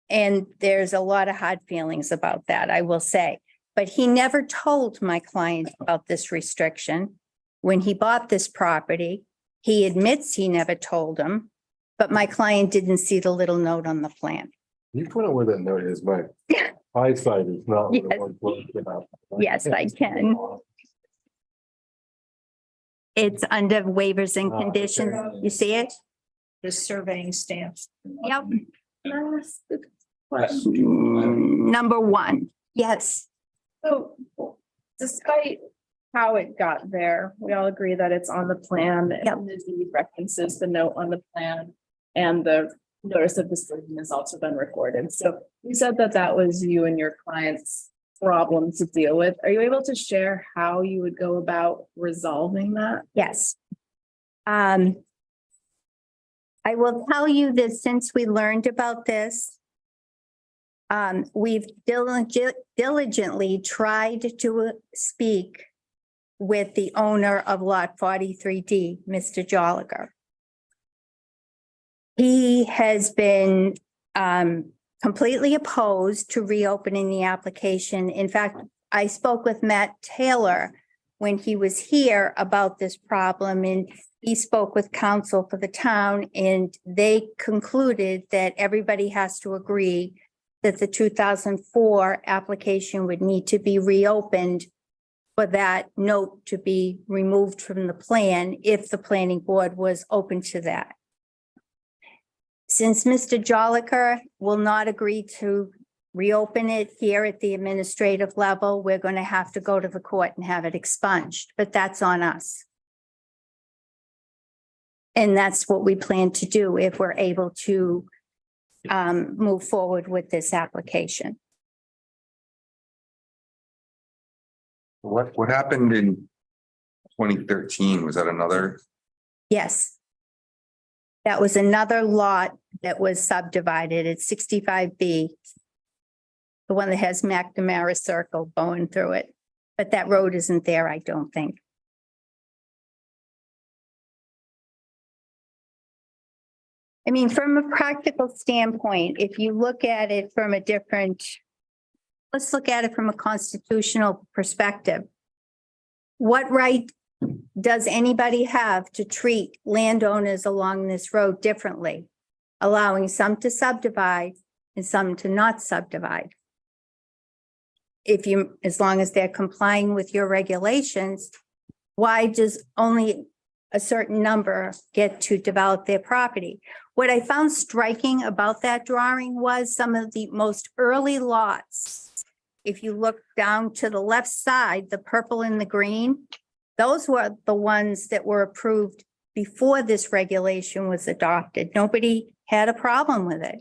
And there's a lot of hard feelings about that, I will say. But he never told my client about this restriction. When he bought this property, he admits he never told him, but my client didn't see the little note on the plan. You point out where that note is, my eyesight is not. what it was looking at. Yes, I can. It's under waivers and okay. conditions. You see it? The surveying stamps. Yep. Number 1. Yes. So despite how it got there, we all agree that it's on the plan. Yep. And the deed references the note on the plan and the notice of decision has also been recorded. So you said that that was you and your client's problem to deal with. Are you able to share how you would go about resolving that? Yes. I will tell you that since we learned about this, we've diligently tried to speak with the owner of lot 43D, Mr. Jolliger. He has been completely opposed to reopening the application. In fact, I spoke with Matt Taylor when he was here about this problem, and he spoke with counsel for the town, and they concluded that everybody has to agree that the 2004 application would need to be reopened for that note to be removed from the plan if the planning board was open to that. Since Mr. Jolliker will not agree to reopen it here at the administrative level, we're going to have to go to the court and have it expunged, but that's on us. And that's what we plan to do if we're able to move forward with this application. What happened in 2013? Was that another? Yes. That was another lot that was subdivided. It's 65B. The one that has McNamara Circle going through it. But that road isn't there, I don't think. I mean, from a practical standpoint, if you look at it from a different, let's look at it from a constitutional perspective. What right does anybody have to treat landowners along this road differently, allowing some to subdivide and some to not subdivide? If you, as long as they're complying with your regulations, why does only a certain number get to develop their property? What I found striking about that drawing was some of the most early lots. If you look down to the left side, the purple and the green, those were the ones that were approved before this regulation was adopted. Nobody had a problem with it.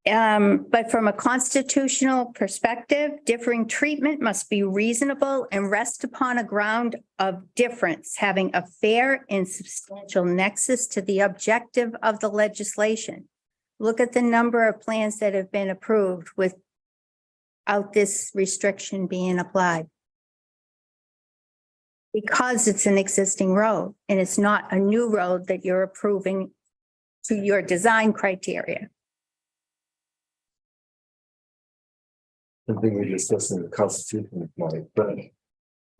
But from a constitutional perspective, differing treatment must be reasonable and rest upon a ground of difference, having a fair and substantial nexus to the objective of the legislation. Look at the number of plans that have been approved without this restriction being applied. Because it's an existing road and it's not a new road that you're approving to your design criteria. Something we discussed in the Constitution tonight, but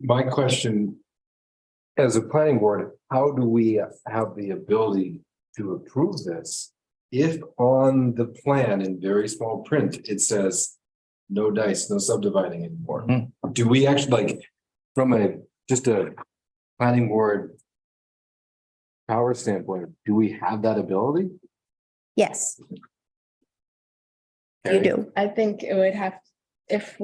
my question. As a planning board, how do we have the ability to approve this? If on the plan in very small print, it says no dice, no subdividing anymore. Do we actually like, from just a planning board power standpoint, do we have that ability? Yes, you do. I think it would have, if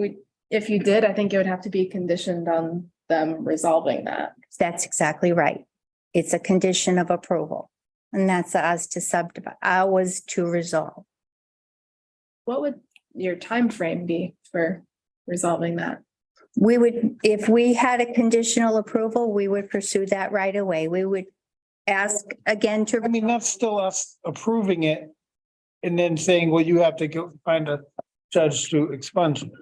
you did, I think it would have to be conditioned on them resolving that. That's exactly right. It's a condition of approval. And that's us to subdivide, ours to resolve. What would your time frame be for resolving that? We would, if we had a conditional approval, we would pursue that right away. We would ask again to. I mean, that's still us approving it and then saying, well, you have to go find a judge to expunge it.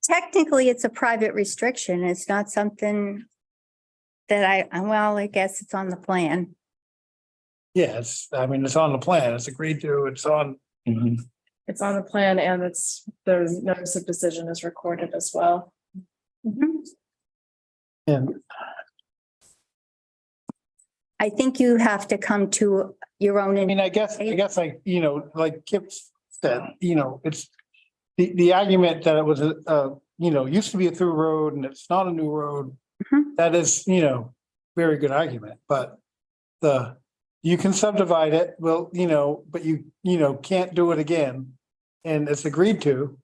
Technically, it's a private restriction. It's not something that I guess it's on the plan. Yes, I mean, it's on the plan. It's agreed to, it's on. It's on the plan and the notice of decision is recorded as well. And I think you have to come to your own. I mean, I guess like, like Kip said, it's the argument that it was used to be a through road and it's not a new road. That is, very good argument, but you can subdivide it, well, but you can't do it again. And it's agreed to,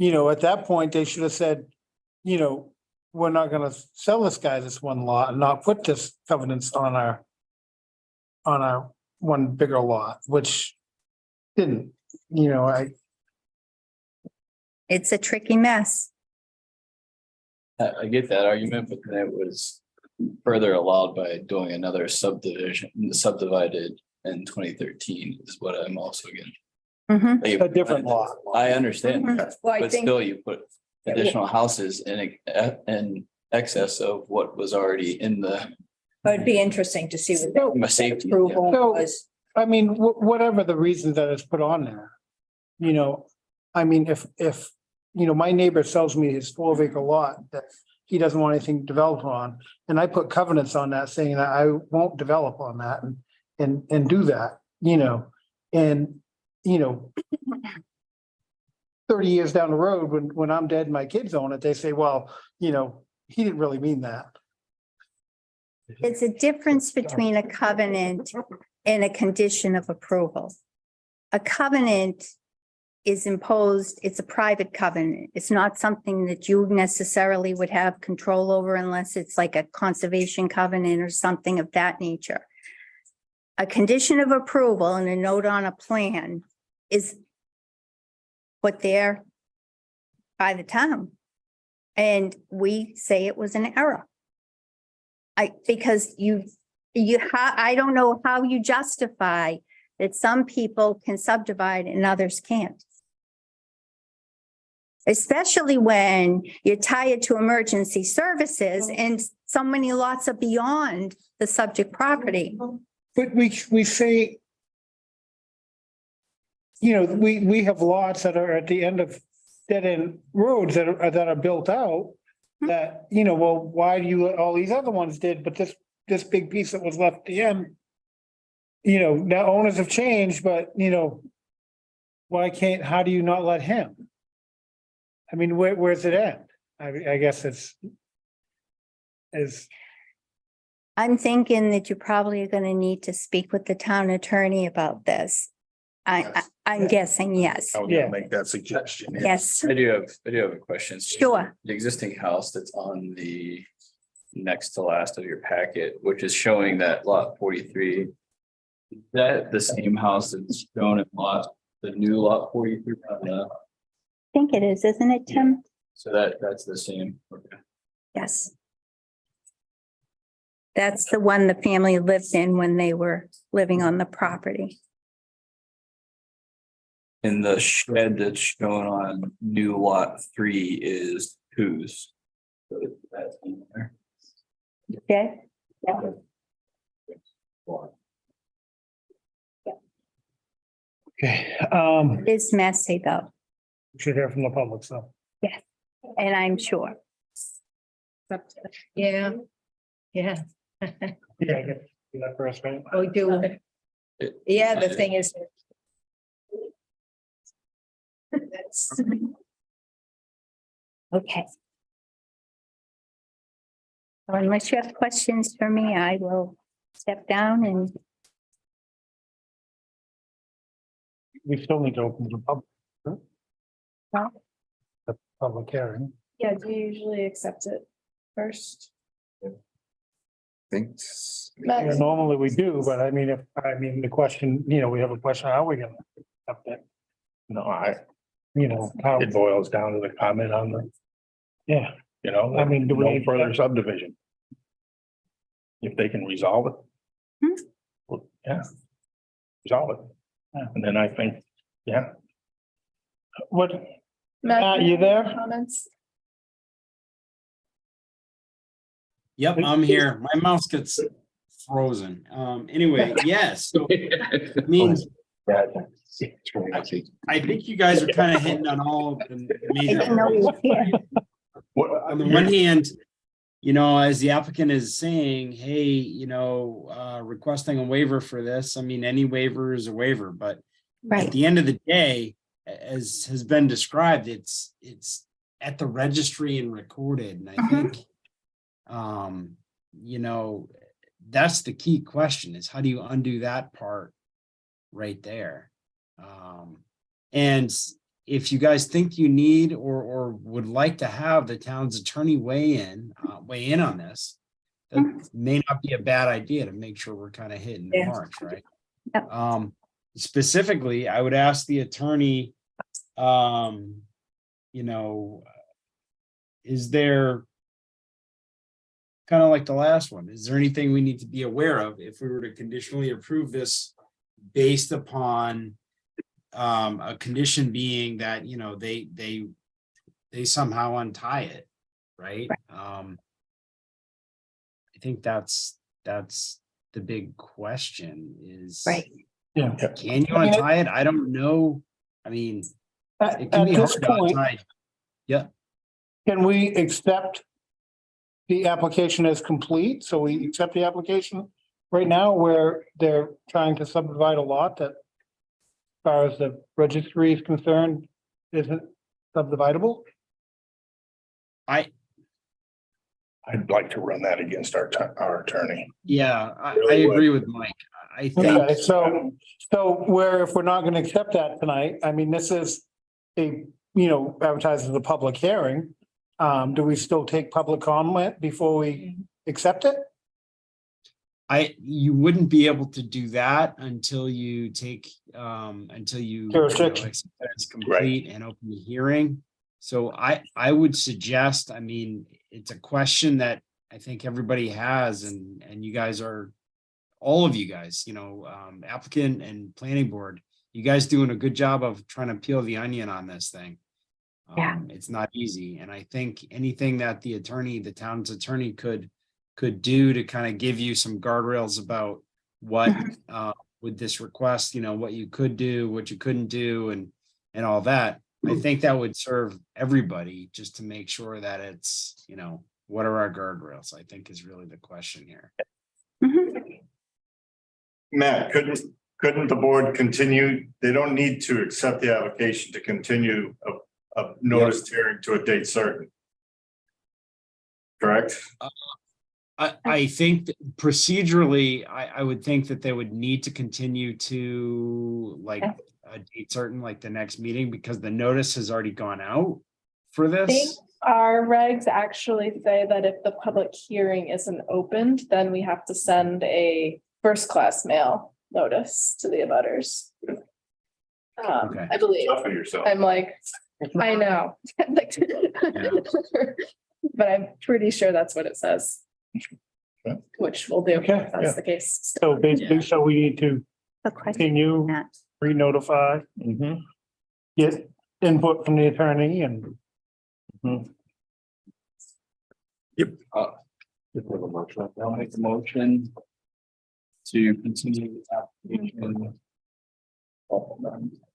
at that point, they should have said, we're not gonna sell this guy this one lot and not put this covenants on our one bigger lot, which didn't, It's a tricky mess. I get that argument, but then it was further allowed by doing another subdivision, subdivided in 2013 is what I'm also getting. a different lot. I understand, Well, I but think, still you put additional houses in excess of what was already in the it'd be interesting to see what the safety. approval So- was. I mean, whatever the reason that it's put on there, I mean, if my neighbor sells me his 12-acre lot that he doesn't want anything developed on, and I put covenants on that saying that I won't develop on that and do that, and 30 years down the road, when I'm dead and my kids own it, they say, well, he didn't really mean that. It's a difference between a covenant and a condition of approval. A covenant is imposed, it's a private covenant. It's not something that you necessarily would have control over unless it's like a conservation covenant or something of that nature. A condition of approval and a note on a plan is put there by the town. And we say it was an error. Because I don't know how you justify that some people can subdivide and others can't. Especially when you tie it to emergency services and so many lots are beyond the subject property. But we say, we have lots that are at the end of dead end roads that are built out. That, well, why do you, all these other ones did, but this big piece that was left at the end. Now owners have changed, but how do you not let him? I mean, where's it end? I guess I'm thinking that you probably are gonna need to speak with the town attorney about this. I'm guessing, yes. I was gonna make that suggestion. Yes, I do have a question. Sure. The existing house that's on the next to last of your packet, which is showing that lot 43. Is that the same house that's shown in lot the new lot 43 on the, I think it is, isn't it, Tim? so that's the same. Okay. Yes. That's the one the family lived in when they were living on the property. And the shed that's shown on new lot 3 is whose? So that's in there. Okay? Yeah. Okay, It is messy though, we should hear from the public, so. and I'm sure. Yeah. Yeah. Yeah, I get that first, right? We do. Yeah, the thing is. That's. Okay. So unless you have questions for me, I will step down and We still need to open the public. Huh? The public hearing. Yeah, do you usually accept it first? Thanks. Matt? Yeah, normally we do, but I mean, the question, we have a question, how are we gonna accept it? No, How, it boils down to the comment on the, yeah, I I mean, do we no need- further subdivision. If they can resolve it. Hmm. Well, yeah. Resolve it. And then I think, yeah, what, Matt, you there? Comments? Yep, I'm here. My mouse gets frozen. Anyway, yes, so I mean, I think you guys are kind of hitting on all the I major. didn't know he was here. On the one hand, as the applicant is saying, hey, requesting a waiver for this, I mean, any waiver is a waiver, but at Right, the end of the day, as has been described, it's at the registry and recorded, and I think that's the key question is how do you undo that part right there? And if you guys think you need or would like to have the town's attorney weigh in on this, that may not be a bad idea to make sure we're kind of hitting the Yeah. marks, right? Yep. Specifically, I would ask the attorney, is there kind of like the last one, is there anything we need to be aware of if we were to conditionally approve this based upon a condition being that, they somehow untie it, right? I think that's the big question is. right. Yeah. Can you untie it? I don't know. I mean, it can At be this hard to point, untie. Yeah, can we accept the application as complete? So we accept the application right now where they're trying to subdivide a lot that, as far as the registry is concerned, isn't subdividable? I'd like to run that against our attorney. yeah, I Really would. agree with Mike. I Okay, think, so if we're not gonna accept that tonight, I mean, this is a, advertised as a public hearing. Do we still take public comment before we accept it? you wouldn't be able to do that until you take, until you. Jurisdiction. accept that it's complete and open the hearing. So I would suggest, I mean, it's a question that I think everybody has and you guys are, all of you guys, applicant and planning board, you guys doing a good job of trying to peel the onion on this thing. Yeah. It's not easy. And I think anything that the town's attorney could do to kind of give you some guardrails about what, with this request, what you could do, what you couldn't do and all that. I think that would serve everybody just to make sure that it's, what are our guardrails, I think is really the question here. Mhm. Matt, couldn't the board continue? They don't need to accept the application to continue a notice hearing to a date certain. Correct? I think that procedurally, I would think that they would need to continue to like a date certain, like the next meeting, because the notice has already gone out for I think this. our regs actually say that if the public hearing isn't opened, then we have to send a first class mail notice to the abutters. Okay. I believe. Tough on yourself. I'm like, I know. But I'm pretty sure that's what it says. Okay. Which we'll do, Okay, if that's the case. So basically, so we need to A question. continue, Matt. re-notify, get input from the attorney and. I'll make the motion to continue the application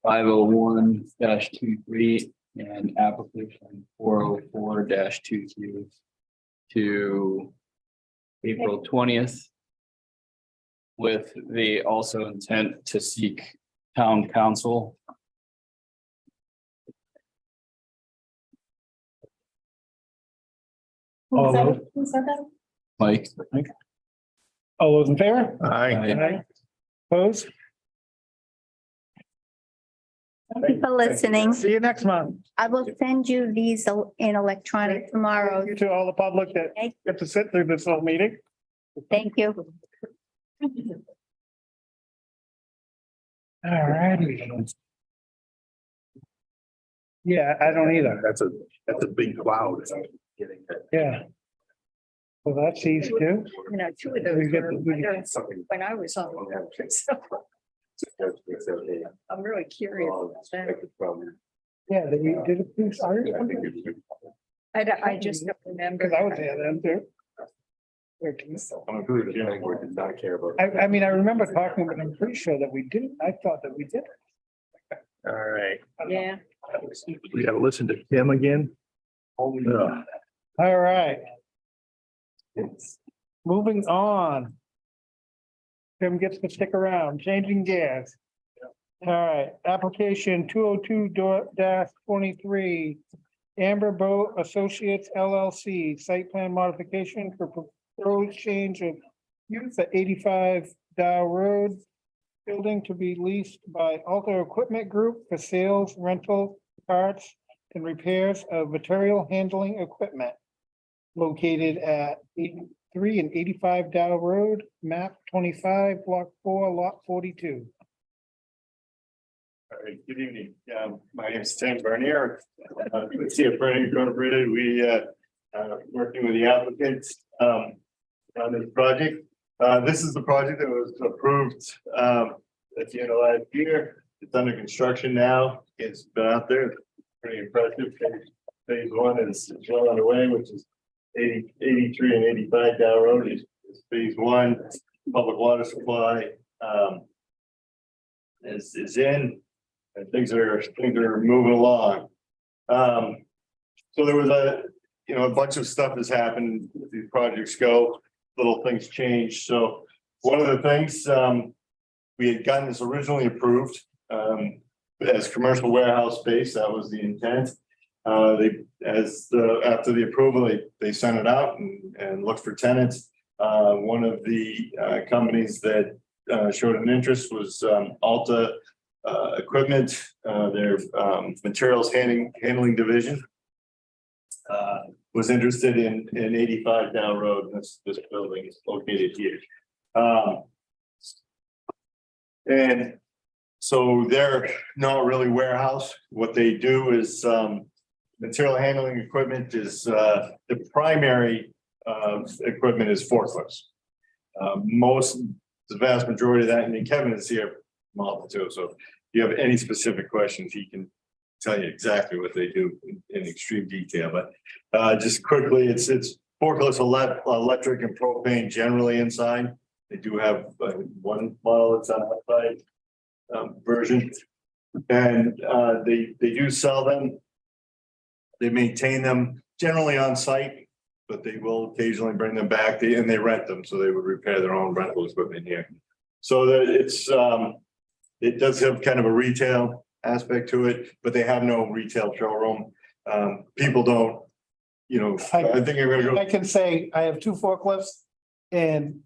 501-23 and application 404-22 to April 20th with the also intent to seek town council. All those, Who said that? Mike. all those in favor? Aye. Opposed? Thank you for listening. See you next month. I will send you these in electronic tomorrow. Thank you to all the public that get to sit through this whole meeting. Thank you. All righty. Yeah, I don't either. That's a big cloud. Yeah. Well, that's these two. You know, two of We those get were the- we- when I was on. So I'm really curious. about that. Yeah, that we did it. Too. Sorry. I just don't remember. Because I was there then too. 13. Did not care about. I mean, I remember talking, but I'm pretty sure that we didn't. I thought that we did. All right. Yeah. We gotta listen to Tim again. Ugh. All right. Moving on. Tim gets to stick around, changing gears. All right, application 202-23. Amber Boat Associates LLC, site plan modification for proposed change of use at 85 Dow Road. Building to be leased by Alta Equipment Group for sales, rental, parts, and repairs of material handling equipment. Located at 83 and 85 Dow Road, map 25, block 4, lot 42. All right, good evening. My name is Tim Bernier. Let's see if Bernie Incorporated, we working with the applicants on this project. This is the project that was approved at the end of last year. It's under construction now. It's been out there. It's pretty impressive. Phase one is well underway, which is 83 and 85 Dow Road is phase one. Public water supply is in. And things are moving along. So there was a bunch of stuff has happened as these projects go, little things change. So one of the things, we had gotten this originally approved as commercial warehouse space. That was the intent. After the approval, they sent it out and looked for tenants. One of the companies that showed an interest was Alta Equipment, their materials handling division. Was interested in 85 Dow Road. This building is located here. And so they're not really warehouse. What they do is material handling equipment is the primary equipment is forklifts. The vast majority of that, and Kevin is here model too. So if you have any specific questions, he can tell you exactly what they do in extreme detail. But just quickly, it's forklifts, electric and propane generally inside. They do have one model that's on outside version, and they do sell them. They maintain them generally on site, but they will occasionally bring them back. They rent them, so they would repair their own rental equipment here. So that it does have kind of a retail aspect to it, but they have no retail showroom. People don't, I think you're gonna I go. can say I have 2 forklifts and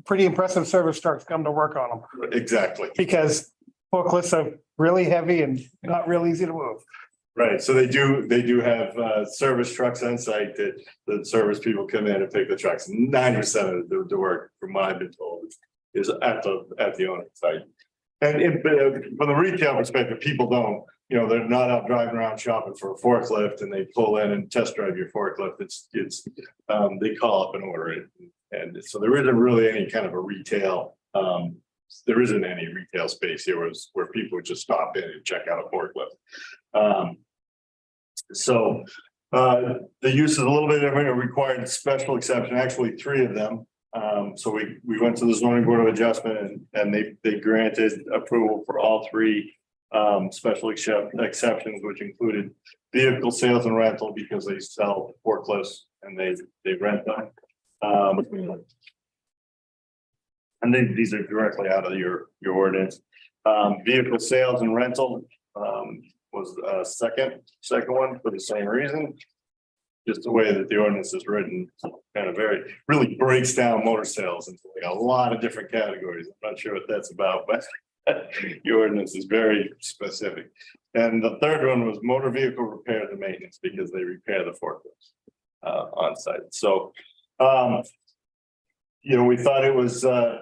pretty impressive service trucks come to work on them Exactly. because forklifts are really heavy and not real easy to move. Right, so they do have service trucks on site that the service people come in and pick the trucks. 9% of the work, from what I've been told, is at the owner site. from the retail perspective, people don't, you know, they're not out driving around shopping for a forklift and they pull in and test drive your forklift. They call up and order it. And so there isn't really any kind of a retail, there isn't any retail space here where people would just stop in and check out a forklift. The use is a little bit different. It required special exception, actually 3 of them. So we went to the zoning board of adjustment and they granted approval for all 3 special exceptions, which included vehicle sales and rental because they sell forklifts and they rent them. And these are directly out of your ordinance. Vehicle sales and rental was second one for the same reason. Just the way that the ordinance is written, kind of really breaks down motor sales into like a lot of different categories. I'm not sure what that's about, but the ordinance is very specific. And the third one was motor vehicle repairs and maintenance because they repair the forklifts on site. So, you know, we thought it was an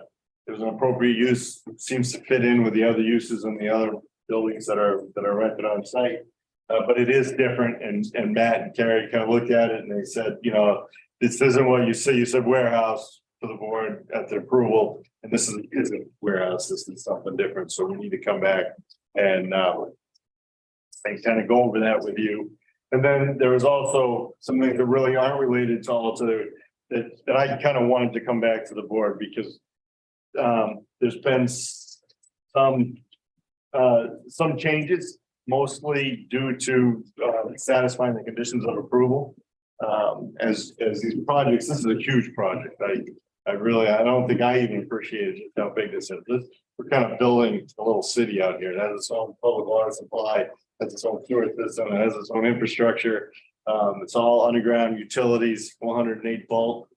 appropriate use. It seems to fit in with the other uses in the other buildings that are rented on site. But it is different, and Matt and Carrie kind of looked at it and they said, you know, this isn't what you say. You said warehouse for the board at the approval, and this isn't warehouse. This is something different. So we need to come back and kind of go over that with you. And then there was also some things that really aren't related to Alta that I kind of wanted to come back to the board because there's been some changes, mostly due to satisfying the conditions of approval. As these projects, this is a huge project. I don't think I even appreciated how big this is. We're kind of building a little city out here. It has its own public water supply, has its own sewer system, it has its own infrastructure. It's all underground utilities, 108 volt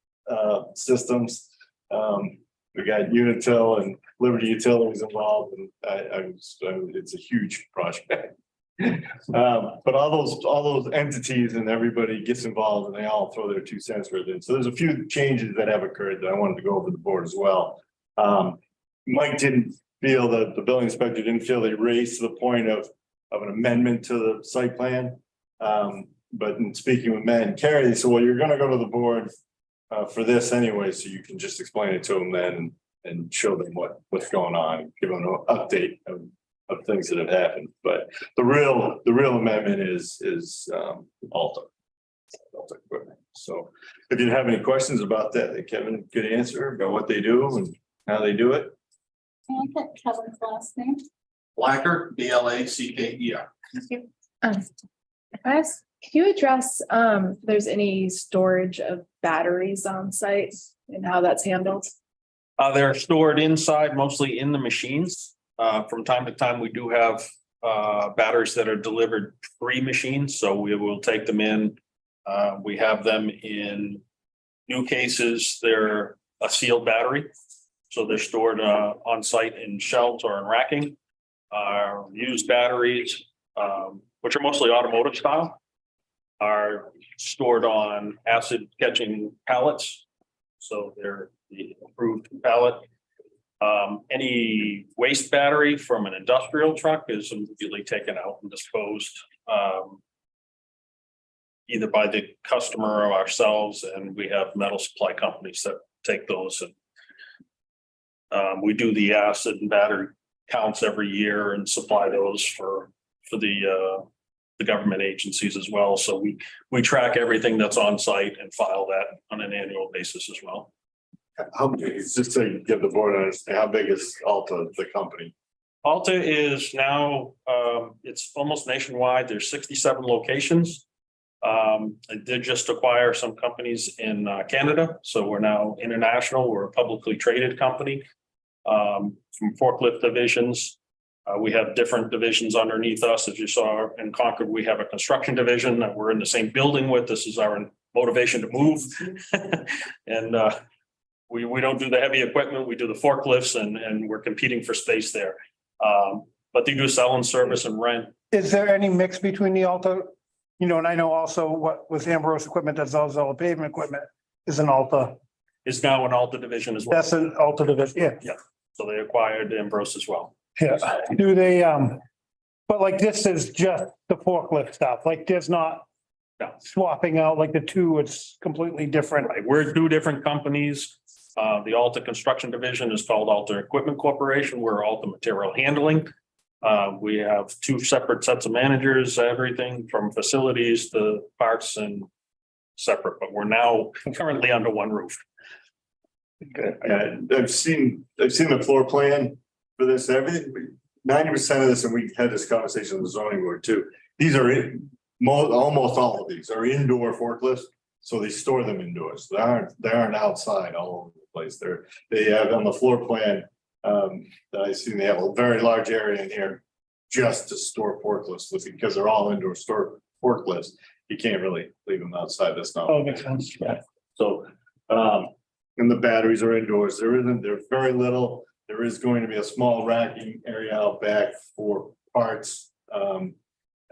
systems. We got Unitil and Liberty Utilities involved, and it's a huge project. But all those entities and everybody gets involved and they all throw their 2 cents worth in. So there's a few changes that have occurred that I wanted to go over the board as well. Mike didn't feel that the building inspector didn't feel they raised to the point of an amendment to the site plan. But in speaking with Matt and Carrie, they said, well, you're gonna go to the board for this anyway, so you can just explain it to them then and show them what's going on, give them an update of things that have happened. But the real amendment is Alta equipment. So if you have any questions about that, Kevin could answer about what they do and how they do it. Can I get Kevin's last name? Blacker, BLACKER. Can you address, if there's any storage of batteries on site and how that's handled? They're stored inside, mostly in the machines. From time to time, we do have batteries that are delivered pre-machines, so we will take them in. We have them in new cases. They're a sealed battery, so they're stored on site in shelves or in racking. Used batteries, which are mostly automotive style, are stored on acid catching pallets. So they're the approved pallet. Any waste battery from an industrial truck is immediately taken out and disposed either by the customer or ourselves, and we have metal supply companies that take those. And we do the acid and battery counts every year and supply those for the government agencies as well. So we track everything that's on site and file that on an annual basis as well. How big is, just to give the board an understanding, how big is Alta, the company? Alta is now, it's almost nationwide. There's 67 locations. I did just acquire some companies in Canada. So we're now international. We're a publicly traded company from forklift divisions. We have different divisions underneath us. As you saw in Concord, we have a construction division that we're in the same building with. This is our motivation to move. And we don't do the heavy equipment. We do the forklifts and we're competing for space there. But they do sell and service and rent. Is there any mix between the Alta? You know, and I know also what was Ambrose equipment, that's also pavement equipment, is an Alta. Is now an Alta division as well. That's an Alta division, yeah. Yeah, so they acquired Ambrose as well. Yeah, do they, but like this is just the forklift stuff, like there's not No. swapping out like the two, it's completely different. Right, we're two different companies. The Alta Construction Division is called Alta Equipment Corporation. We're Alta Material Handling. We have two separate sets of managers, everything from facilities to parts and separate, but we're now currently under one roof. I've seen the floor plan for this, everything, 90% of this, and we had this conversation with the zoning board too. These are almost all of these are indoor forklifts, so they store them indoors. They aren't outside all over the place. They have on the floor plan, that I've seen, they have a very large area in here just to store forklifts, because they're all indoor store forklifts. You can't really leave them outside. That's not. Oh, makes sense. Yeah. So, and the batteries are indoors. There's very little. There is going to be a small racking area out back for parts.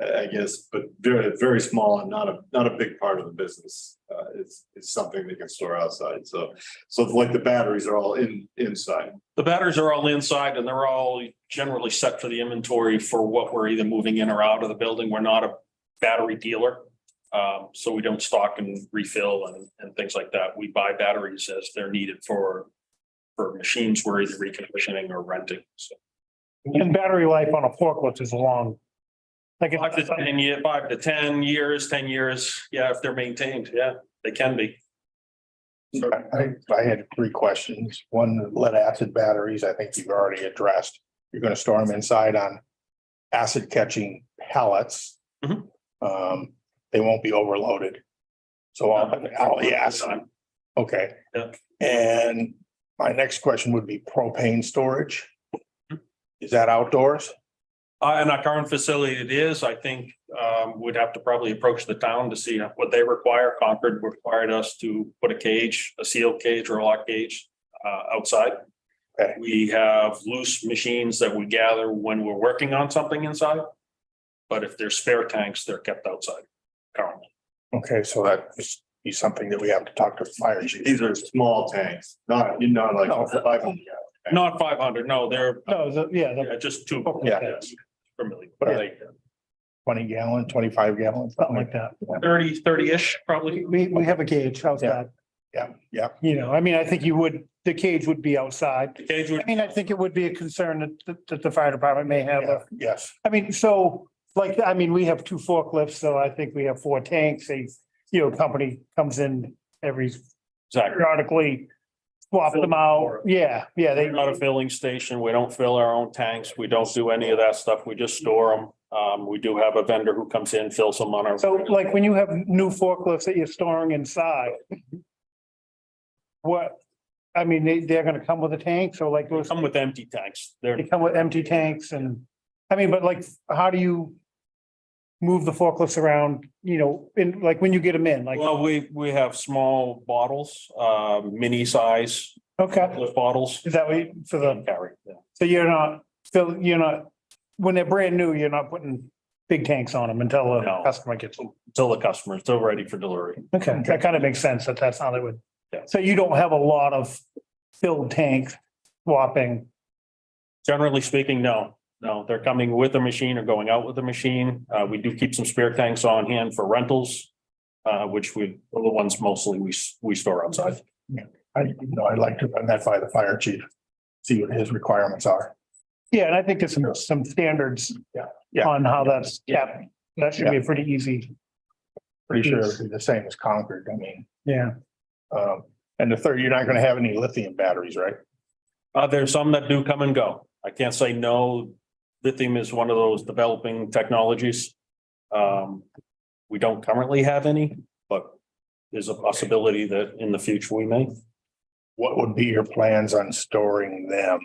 I guess, but very, very small and not a big part of the business. It's something they can store outside. So like the batteries are all inside. The batteries are all inside and they're all generally set for the inventory for what we're either moving in or out of the building. We're not a battery dealer. So we don't stock and refill and things like that. We buy batteries as they're needed for machines we're either reconditioning or renting. So And battery life on a forklift is long. Like it's 5 to 10 years, 10 years. Yeah, if they're maintained, yeah, they can be. I had three questions. One, lead acid batteries, I think you've already addressed. You're gonna store them inside on acid catching pellets. Mhm. They won't be overloaded. So all yes, okay. Yeah. And my next question would be propane storage. Is that outdoors? In our current facility, it is. I think we'd have to probably approach the town to see what they require. Concord required us to put a cage, a sealed cage or a lock cage outside. Okay. We have loose machines that we gather when we're working on something inside. But if there's spare tanks, they're kept outside currently. Okay, so that is be something that we have to talk to the fire chief. These are small tanks, not like. No. 500. Not 500, no, they're yeah, just two. Yeah. Yes, familiar. What are they? 20 gallon, 25 gallon, something like that. 30-ish, probably. We have a cage outside. Yeah. You know, I mean, I think the cage would be outside. The cage would, I mean, I think it would be a concern that the fire department may have. Yes. I mean, so like, I mean, we have two forklifts, so I think we have 4 tanks. Company comes in every exactly. periodically, swap them out. Yeah, They're not a filling station. We don't fill our own tanks. We don't do any of that stuff. We just store them. We do have a vendor who comes in, fills them on our. So like when you have new forklifts that you're storing inside. I mean, they're gonna come with a tank, so like They those, come with empty tanks. they come with empty tanks and, I mean, but like, how do you move the forklifts around, in, like, when you get them in, like, Well, we have small bottles, mini size okay, lift bottles. is that way for the, Carry, yeah. so you're not, when they're brand new, you're not putting big tanks on them until the No. customer gets them. Until the customer is still ready for delivery. Okay, that kind of makes sense that's how they would. Yeah. So you don't have a lot of filled tanks swapping. Generally speaking, no, they're coming with a machine or going out with a machine. We do keep some spare tanks on hand for rentals. Which are the ones mostly we store outside. I'd like to run that by the fire chief, see what his requirements are. Yeah, and I think there's some standards. Yeah. On how that's kept. That should be pretty easy. Pretty sure it'll be the same as Concord, I mean. Yeah. And the third, you're not gonna have any lithium batteries, right? There's some that do come and go. I can't say no. Lithium is one of those developing technologies. We don't currently have any, but there's a possibility that in the future we may. What would be your plans on storing them?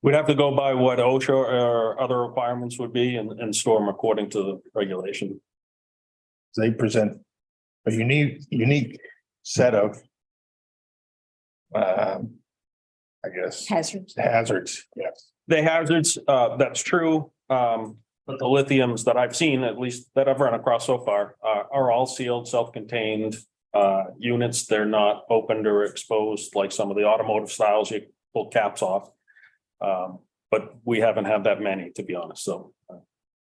We'd have to go by what OSHA or other requirements would be and store them according to the regulation. They present a unique set of I guess hazards, yes. The hazards, that's true. But the lithiums that I've seen, at least that I've run across so far, are all sealed, self-contained units. They're not opened or exposed like some of the automotive styles. You pull caps off. But but we haven't had that many, to be honest, so.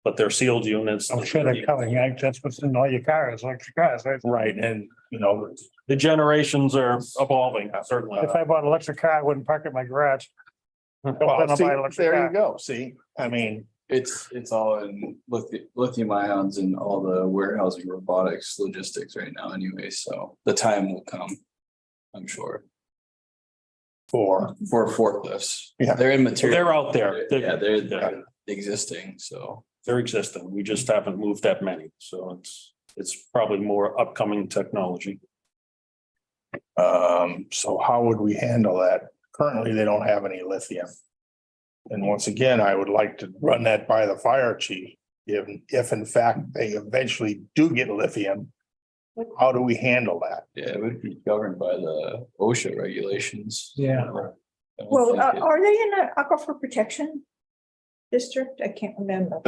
But they're sealed units. I'm sure they're coming, that's what's in all your cars, electric cars, right? Right, and you know, the generations are evolving, certainly. If I bought an electric car, I wouldn't park at my garage. Well, I'll see, buy an electric there car. you go, see, I mean, It's all in lithium ions and all the warehousing robotics logistics right now anyway, so the time will come. I'm sure For, for forklifts. Yeah. They're immaterial. They're out there. Yeah, they're existing, so. They're existing. We just haven't moved that many, so it's probably more upcoming technology. so how would we handle that? Currently, they don't have any lithium. And once again, I would like to run that by the fire chief. If in fact they eventually do get lithium, how do we handle that? Yeah, it would be governed by the OSHA regulations. Yeah. Well, are they in an aquifer protection district? I can't remember.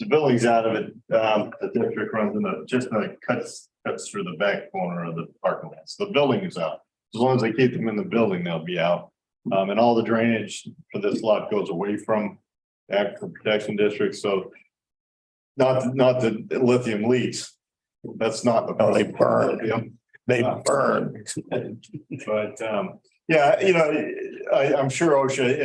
The building's out of it, the district runs just cuts through the back corner of the parking lot, so the building is out. As long as they keep them in the building, they'll be out. And all the drainage for this lot goes away from the aquifer protection district, so. Not the lithium leaks, that's not the. They burn. They burn. But, yeah, you know, I'm sure OSHA,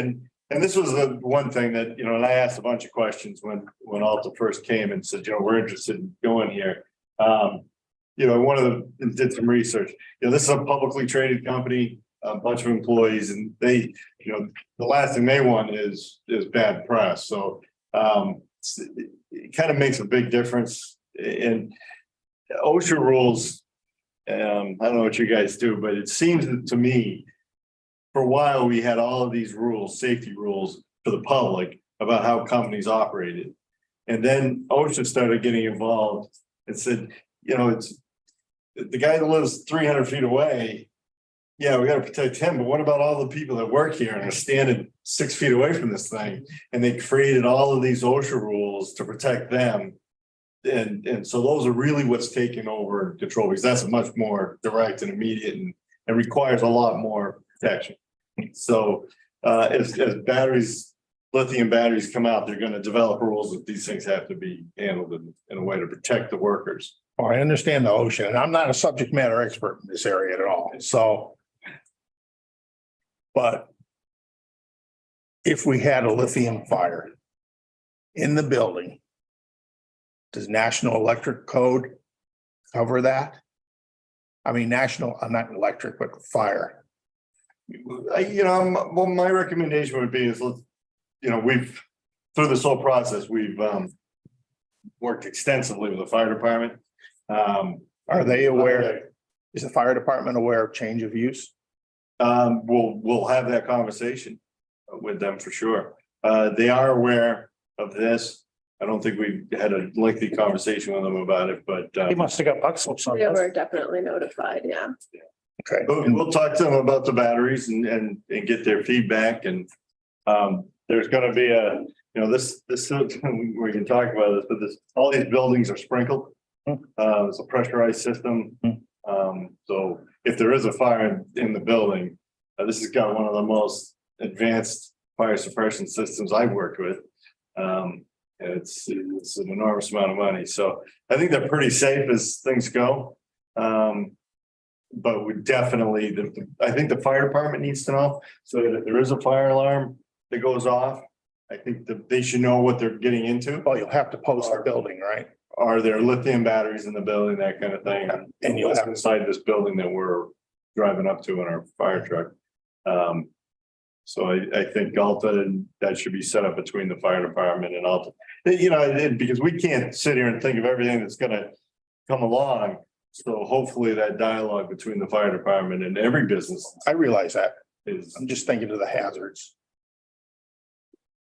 and this was the one thing that, you know, and I asked a bunch of questions when Alta first came and said, you know, we're interested in going here. You know, one of them did some research, you know, this is a publicly traded company, a bunch of employees, and they, you know, the last thing they want is bad press, so, it kind of makes a big difference in OSHA rules. I don't know what you guys do, but it seems to me, for a while, we had all of these rules, safety rules for the public about how companies operated. And then OSHA started getting involved and said, you know, it's the guy that lives 300 feet away. Yeah, we got to protect him, but what about all the people that work here and are standing 6 feet away from this thing? And they created all of these OSHA rules to protect them. And so those are really what's taking over control, because that's much more direct and immediate and requires a lot more protection. So as batteries, lithium batteries come out, they're going to develop rules that these things have to be handled in a way to protect the workers. Well, I understand the ocean, and I'm not a subject matter expert in this area at all, so. But if we had a lithium fire in the building, does National Electric Code cover that? I mean, not electric, but fire. You know, well, my recommendation would be is, let's, you know, through this whole process, we've worked extensively with the fire department. Are they aware? Is the fire department aware of change of use? We'll have that conversation with them for sure. They are aware of this. I don't think we had a lengthy conversation with them about it, but He must have got bucks or They something. were definitely notified, yeah. Okay. we'll talk to them about the batteries and get their feedback, and there's gonna be you know, this, we can talk about this, but all these buildings are sprinkled. It's a pressurized system. So if there is a fire in the building, this has got one of the most advanced fire suppression systems I've worked with. It's an enormous amount of money, so I think they're pretty safe as things go. But we definitely, I think the fire department needs to know, so that if there is a fire alarm that goes off, I think that they should know what they're getting into. Well, you'll have to post the building, right? Are there lithium batteries in the building, that kind of thing? And you'll have inside this building that we're driving up to in our fire truck. So I think Alta, that should be set up between the fire department and Alta. You know, because we can't sit here and think of everything that's gonna come along. So hopefully that dialogue between the fire department and every business I realize that. is. I'm just thinking of the hazards.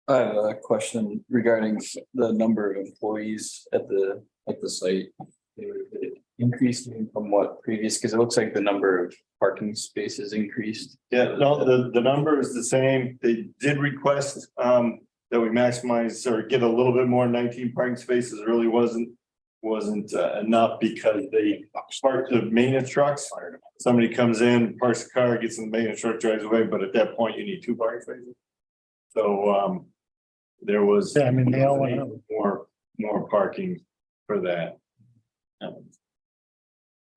I have a question regarding the number of employees at the site. Increasing from what previous, because it looks like the number of parking spaces increased. Yeah, no, the number is the same. They did request that we maximize or get a little bit more. 19 parking spaces. It really wasn't enough, because they park the maintenance trucks. Somebody comes in, parks the car, gets in the maintenance truck, drives away, but at that point you need 2 parking spaces. So, there was. Yeah, I mean, they all went up. More parking for that.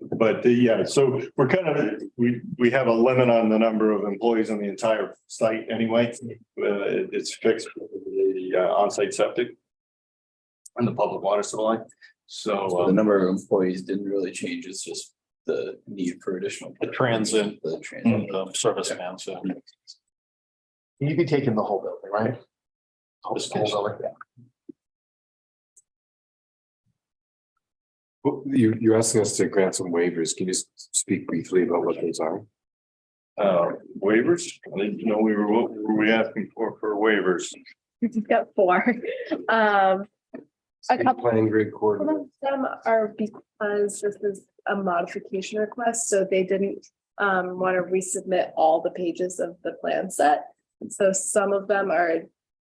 But yeah, so we're kind of, we have a limit on the number of employees on the entire site anyway. It's fixed with the on-site septic and the public water supply. So the number of employees didn't really change. It's just the need for additional. The transit, The transit. service man, so. You'd be taking the whole building, right? This case. Well, you're asking us to grant some waivers. Can you just speak briefly about what those are? Waivers, I didn't know what were we asking for waivers? We've got 4. A couple Plan grid coordinate. of them are because this is a modification request, so they didn't want to resubmit all the pages of the plan set. So some of them are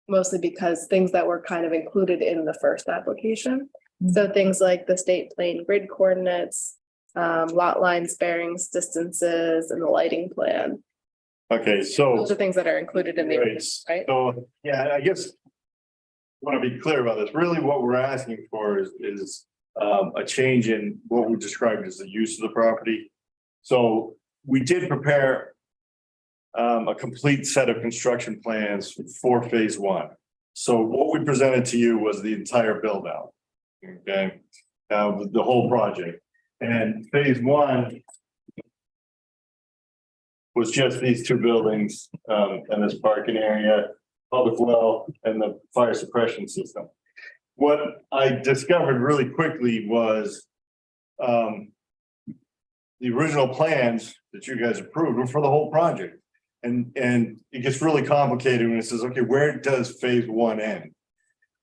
mostly because things that were kind of included in the first application. So things like the state plane grid coordinates, lot lines, bearings, distances, and the lighting plan. Okay, so. Those are things that are included in the, right? So, yeah, I guess. Want to be clear about this. Really, what we're asking for is a change in what we described as the use of the property. So we did prepare a complete set of construction plans for phase 1. So what we presented to you was the entire build out. Okay, the whole project. And phase 1 was just these 2 buildings and this parking area, public well, and the fire suppression system. What I discovered really quickly was the original plans that you guys approved were for the whole project. And it gets really complicated when it says, okay, where does phase 1 end?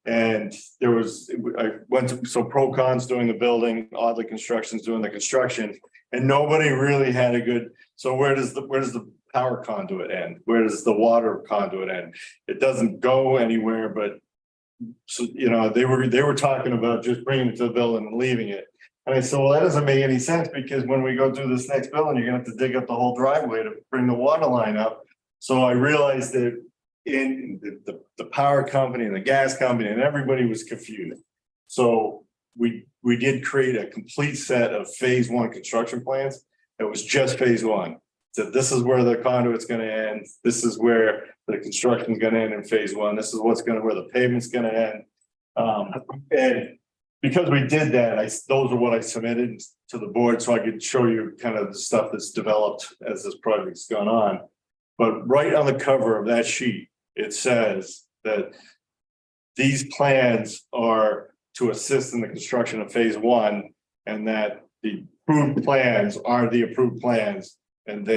And there was, I went to, so Procon's doing the building, Audley Construction's doing the construction, and nobody really had a good, so where does the power conduit end? Where does the water conduit end? It doesn't go anywhere, but so, you know, they were talking about just bringing it to the building and leaving it. And I said, well, that doesn't make any sense because when we go do this next building, you're gonna have to dig up the whole driveway to bring the water line up. So I realized that in the power company and the gas company and everybody was confused. So we did create a complete set of phase 1 construction plans. It was just phase 1. So this is where the conduit's gonna end. This is where the construction's gonna end in phase 1. This is where the pavement's gonna end. And because we did that, those are what I submitted to the board so I could show you kind of the stuff that's developed as this project's gone on. But right on the cover of that sheet, it says that these plans are to assist in the construction of phase 1 and that the approved plans are the approved plans and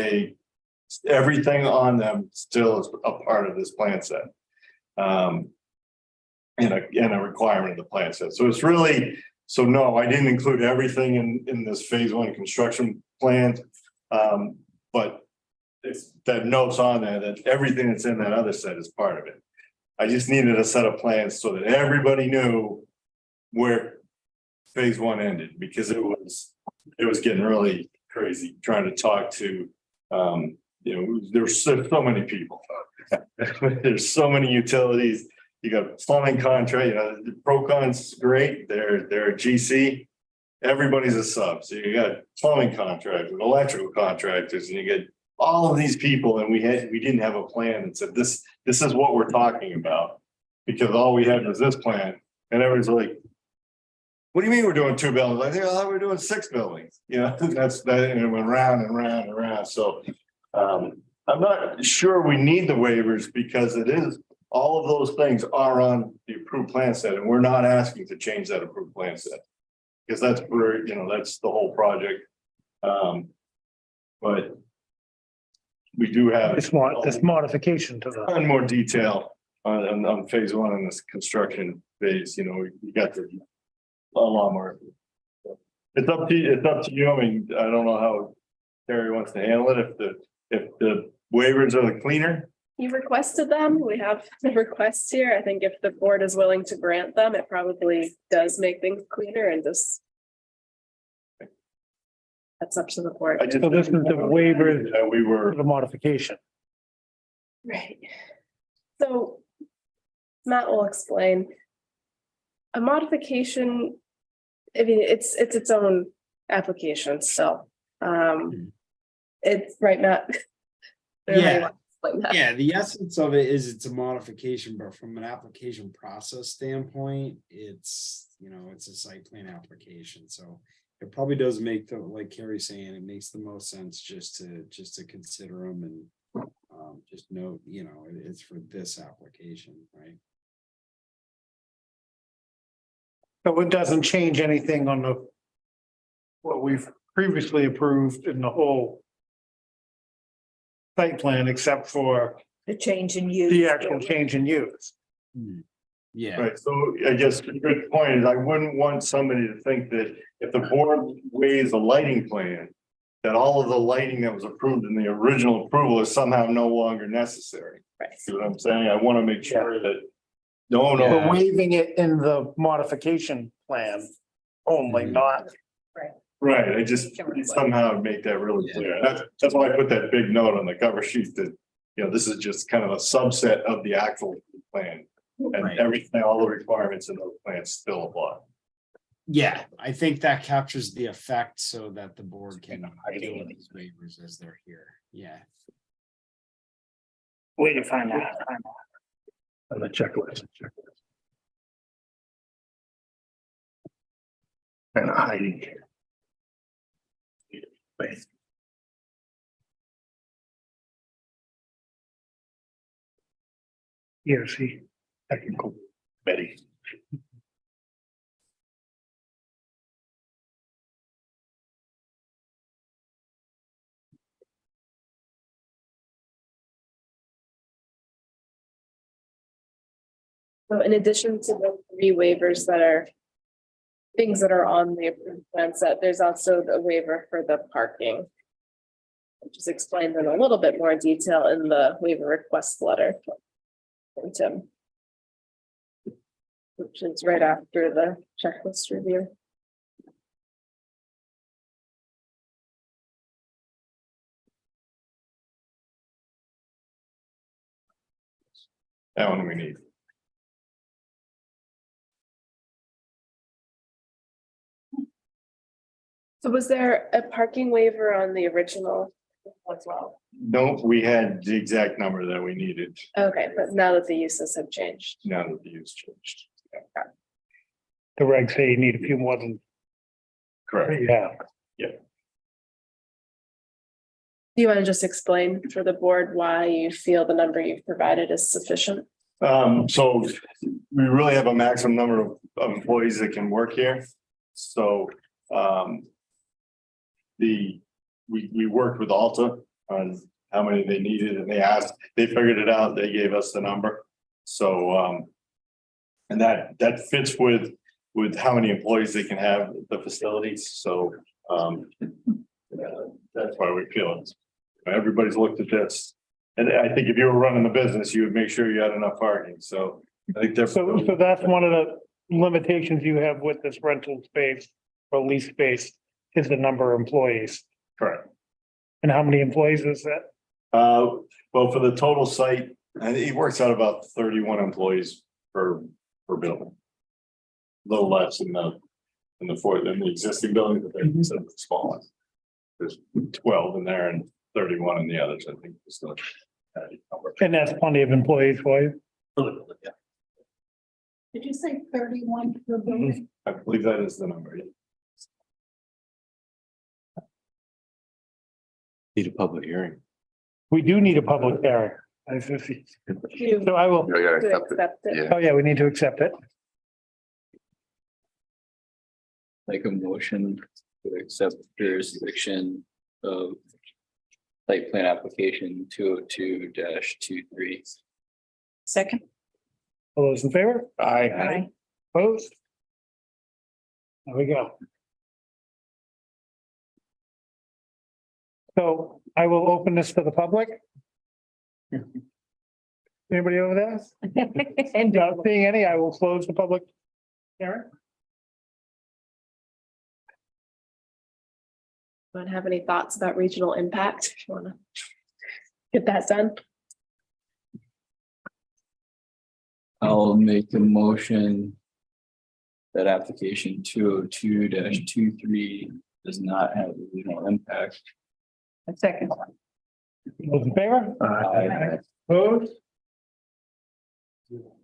everything on them still is a part of this plan set. And a requirement of the plan set. So it's really, so no, I didn't include everything in this phase 1 construction plan. But it's that notes on there that everything that's in that other set is part of it. I just needed a set of plans so that everybody knew where phase 1 ended because it was getting really crazy trying to talk to, there's so many people. There's so many utilities. You got plumbing contract, Procon's great. They're a GC. Everybody's a sub. So you got plumbing contractors, electrical contractors, and you get all of these people. And we didn't have a plan that said this is what we're talking about because all we had was this plan. And everyone's like, what do you mean we're doing 2 buildings? I think we're doing 6 buildings. That's that, and it went round and round and round. So I'm not sure we need the waivers because it is. All of those things are on the approved plan set, and we're not asking to change that approved plan set. Because that's where, that's the whole project. But we do have. This modification to the. And more detail on phase 1 in this construction phase, we got a lot more. It's up to you. I mean, I don't know how Terry wants to handle it. If the waivers are the cleaner. You requested them. We have the requests here. I think if the board is willing to grant them, it probably does make things cleaner and just. That's up to the board. So this is the waiver, we were the modification. Right. So Matt will explain. A modification, I mean, it's its own application, so, it's right, Matt. Yeah. Like that. Yeah, the essence of it is it's a modification, but from an application process standpoint, it's, you know, it's a site plan application, so. It probably does make the, like Carrie's saying, it makes the most sense just to consider them and. Just note, you know, it's for this application, right? So it doesn't change anything on the what we've previously approved in the whole site plan, except for The change in use. the actual change in use. Yeah, Right, so I guess a good point is I wouldn't want somebody to think that if the board weighs a lighting plan. That all of the lighting that was approved in the original approval is somehow no longer necessary. Right. See what I'm saying? I want to make sure that. No, Yeah. We're no, waiving it in the modification plan only, Mhm. not. right, I just somehow make that really clear. That's why I put that big note on the cover sheet that, you know, this is just kind of a subset of the actual plan. And Right. everything, all the requirements in those plans still apply. yeah, I think that captures the effect so that the board can deal with these waivers as they're here, yeah. Way to find out. On the checklist. And hiding. Wait. Yeah, see, technical, Betty. So in addition to the 3 waivers that are. Things that are on the approved plan set, there's also the waiver for the parking. Which is explained in a little bit more detail in the waiver request letter. From Tim. Which is right after the checklist review. That one we need. So was there a parking waiver on the original as well? No, we had the exact number that we needed Okay, but now that the uses have changed. now that the use changed. The regs say you need a few more than. Correct. Yeah. Do you want to just explain for the board why you feel the number you've provided is sufficient? So we really have a maximum number of employees that can work here. So, we worked with Alta on how many they needed and they figured it out, they gave us the number. So, and that fits with how many employees they can have at the facilities, so, that's why we feel it. Everybody's looked at this, and I think if you were running the business, you would make sure you had enough parking, so I think that's. So that's one of the limitations you have with this rental space or lease space is the number of employees. Correct. And how many employees is that? Well, for the total site, I think it works out about 31 employees per building. A little less in the existing building, but they're the smallest. There's 12 in there and 31 in the others, I think. Still. And that's plenty of employees for you. Yeah, Did you say 31 per building? I believe that is the number. Yeah. Need a public hearing. We do need a public hearing. So I will, You gotta To accept it. accept it. Yeah. oh yeah, we need to accept it. Like a motion to accept jurisdiction of. Site plan application 202-23. Second. All those in favor? Aye. Opposed? There we go. So I will open this to the public. Anybody over there? Not seeing any, I will close the public hearing. Want to have any thoughts about regional impact? If you want to get that done. I'll make a motion. That application 202-23 does not have a regional impact. A second. Those in favor? Aye. Opposed?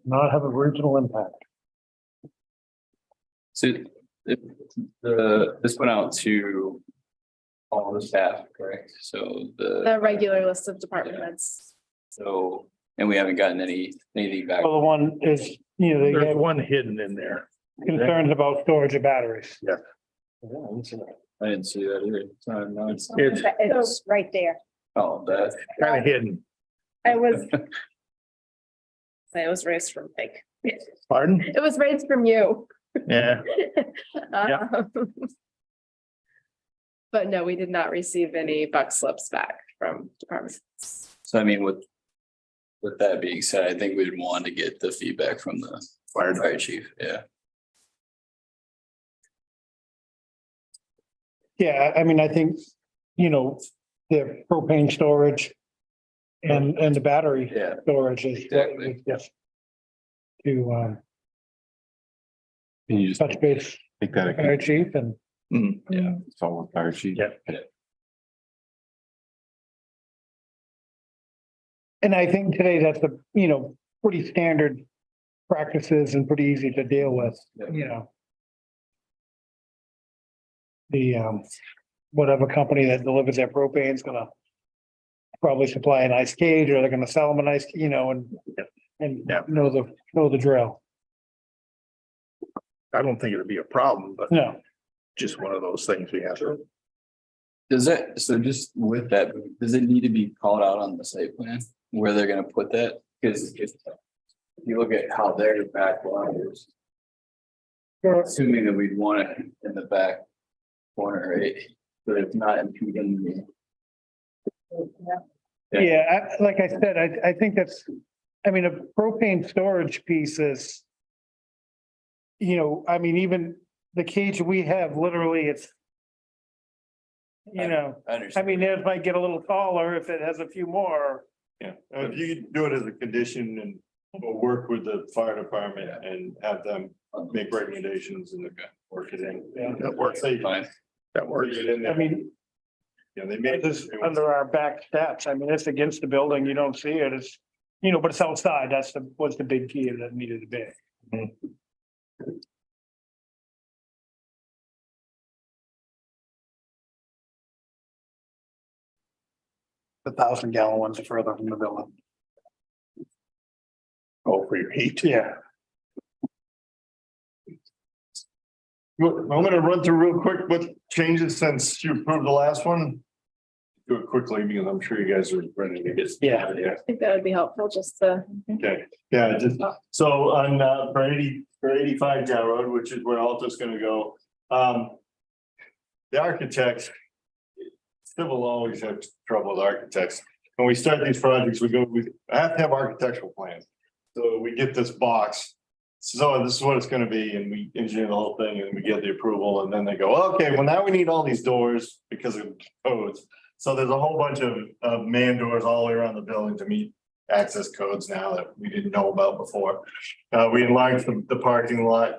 Not have a regional impact. So this went out to all the staff, correct? So The regular list of department heads. so, and we haven't gotten anything back. Well, the one is, you know, they There's have one hidden in there. concerns about storage of batteries. I didn't see that either. Sorry, no, it's, It's right there. oh, that, Kind of hidden. I was. It was raised from Peg. Pardon? It was raised from you. Yeah. Yeah. But no, we did not receive any buck slips back from departments. so I mean, with that being said, I think we'd want to get the feedback from the fire chief, yeah. Yeah, I mean, I think, you know, the propane storage and the battery Yeah. storage is. Exactly. Yes. To Can you just touch base, take that? fire chief and. Yeah. It's all with fire chief. Yeah. And I think today that's a, you know, pretty standard practices and pretty easy to deal with, you know. The whatever company that delivers their propane is gonna probably supply an ice cage, or they're gonna sell them an ice, you know, and Yeah. know the drill. I don't think it'd be a problem, but No, just one of those things we have to. Does that, so just with that, does it need to be called out on the site plan where they're gonna put that? Because if you look at how their back line is. Assuming that we'd want it in the back corner, right? But it's not impeding the. yeah, like I said, I think that's, I mean, a propane storage piece is. You know, I mean, even the cage we have, literally, it's. You know, I I understand. mean, it might get a little taller if it has a few more. Yeah, if you could do it as a condition and we'll work with the fire department and have them make recommendations and work it in. Yeah. That works. Fine. That works. I mean, Yeah, they made this under our back steps. I mean, it's against the building. You don't see it. It's, you know, but it's outside. That's was the big key that needed to be. The 1,000-gallon ones are further from the building. Oh, for your heat. Yeah. I'm gonna run through real quick what changes since you approved the last one. Do it quickly because I'm sure you guys are ready to get. Yeah. I think that would be helpful just to. Okay, yeah, just, so on, for 85 Dow Road, which is where Alta's gonna go, the architects. Civil always have trouble with architects. When we start these projects, I have to have architectural plans. So we get this box. So this is what it's gonna be, and we engineer the whole thing, and we get the approval, and then they go, okay, well, now we need all these doors because of codes. So there's a whole bunch of man doors all the way around the building to meet access codes now that we didn't know about before. We enlarged the parking lot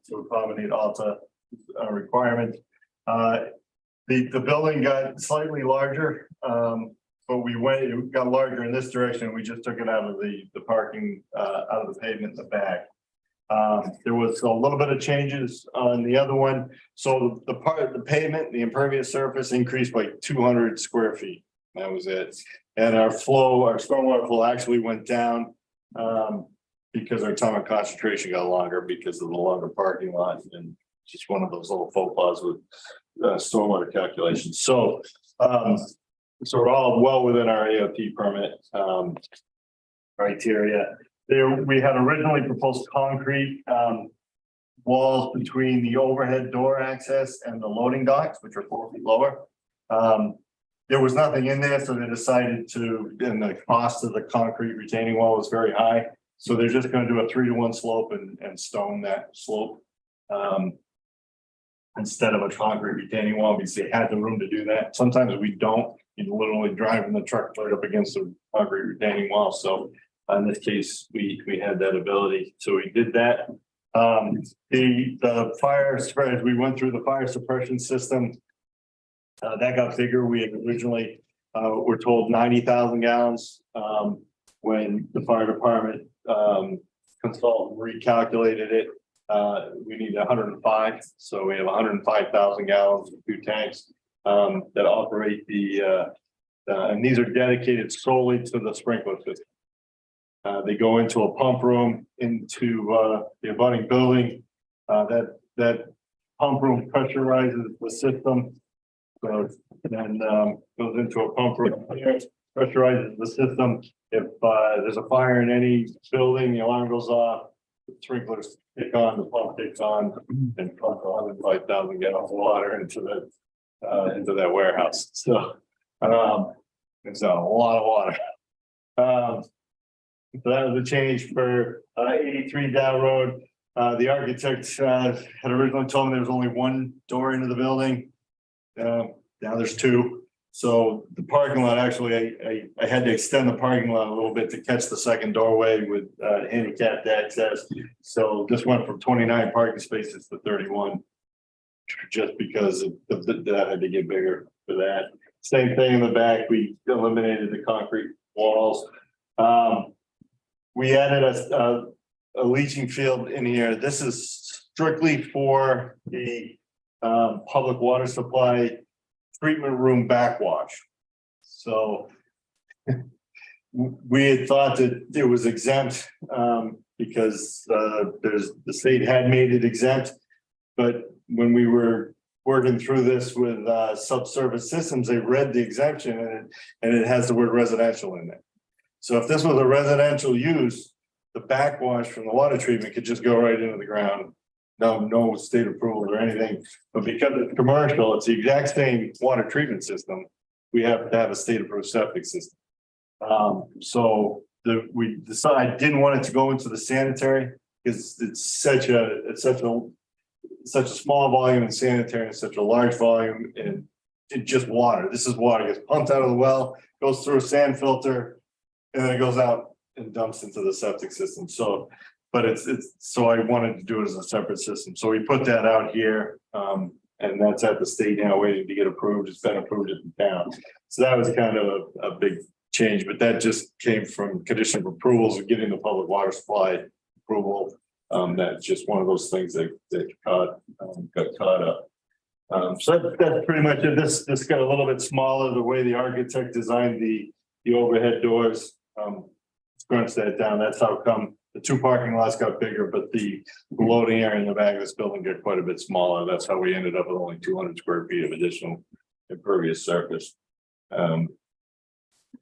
to accommodate Alta requirements. The building got slightly larger, but it got larger in this direction. We just took it out of the parking, out of the pavement in the back. There was a little bit of changes on the other one. So the pavement, the impervious surface increased by 200 square feet. That was it. And our stormwater flow actually went down because our time of concentration got longer because of the longer parking lot, and just one of those little faux pas with stormwater calculations. So we're all well within our AOT permit criteria. We had originally proposed concrete walls between the overhead door access and the loading docks, which are 4 feet lower. There was nothing in there, so they decided to, and the cost of the concrete retaining wall was very high. So they're just gonna do a 3-to-1 slope and stone that slope. Instead of a concrete retaining wall, because they had the room to do that. Sometimes we don't, you literally driving the truck right up against the concrete retaining wall. So In this case, we had that ability, so we did that. The fire spread, we went through the fire suppression system. That got bigger. We had originally, were told 90,000 gallons. When the fire department, consultant recalculated it, we need 105. So we have 105,000 gallons of 2 tanks, that operate and these are dedicated solely to the sprinkler system. They go into a pump room into, the abutting building. That pump room pressurizes the system. So then, goes into a pump room, pressurizes the system. If, there's a fire in any building, the alarm goes off, the sprinklers kick on, the pump kicks on, and pump 105,000 gallons of water into that warehouse. So, it's a lot of water. So that was a change for 83 Dow Road. The architect had originally told me there was only 1 door into the building. Now there's 2. So the parking lot, actually, I had to extend the parking lot a little bit to catch the second doorway with handicapped access. So this went from 29 parking spaces to 31. Just because that had to get bigger for that. Same thing in the back, we eliminated the concrete walls. We added a leaching field in here. This is strictly for the public water supply treatment room backwash. So we had thought that it was exempt because the state had made it exempt. But when we were working through this with subsurface systems, they read the exemption and it has the word residential in it. So if this was a residential use, the backwash from the water treatment could just go right into the ground. No state approval or anything, but because it's commercial, it's the exact same water treatment system. We have to have a state approved septic system. So we decided I didn't want it to go into the sanitary because it's such a small volume in sanitary and such a large volume in just water. This is water gets pumped out of the well, goes through a sand filter, and then it goes out and dumps into the septic system. So, but so I wanted to do it as a separate system. So we put that out here, and that's at the state now waiting to get approved. It's been approved at the town. So that was kind of a big change, but that just came from condition of approvals of getting the public water supply approval. That's just one of those things that got caught up. So that's pretty much it. This got a little bit smaller the way the architect designed the overhead doors. Scrunched that down. That's how come the 2 parking lots got bigger, but the loading area in the back of this building got quite a bit smaller. That's how we ended up with only 200 square feet of additional impervious surface. And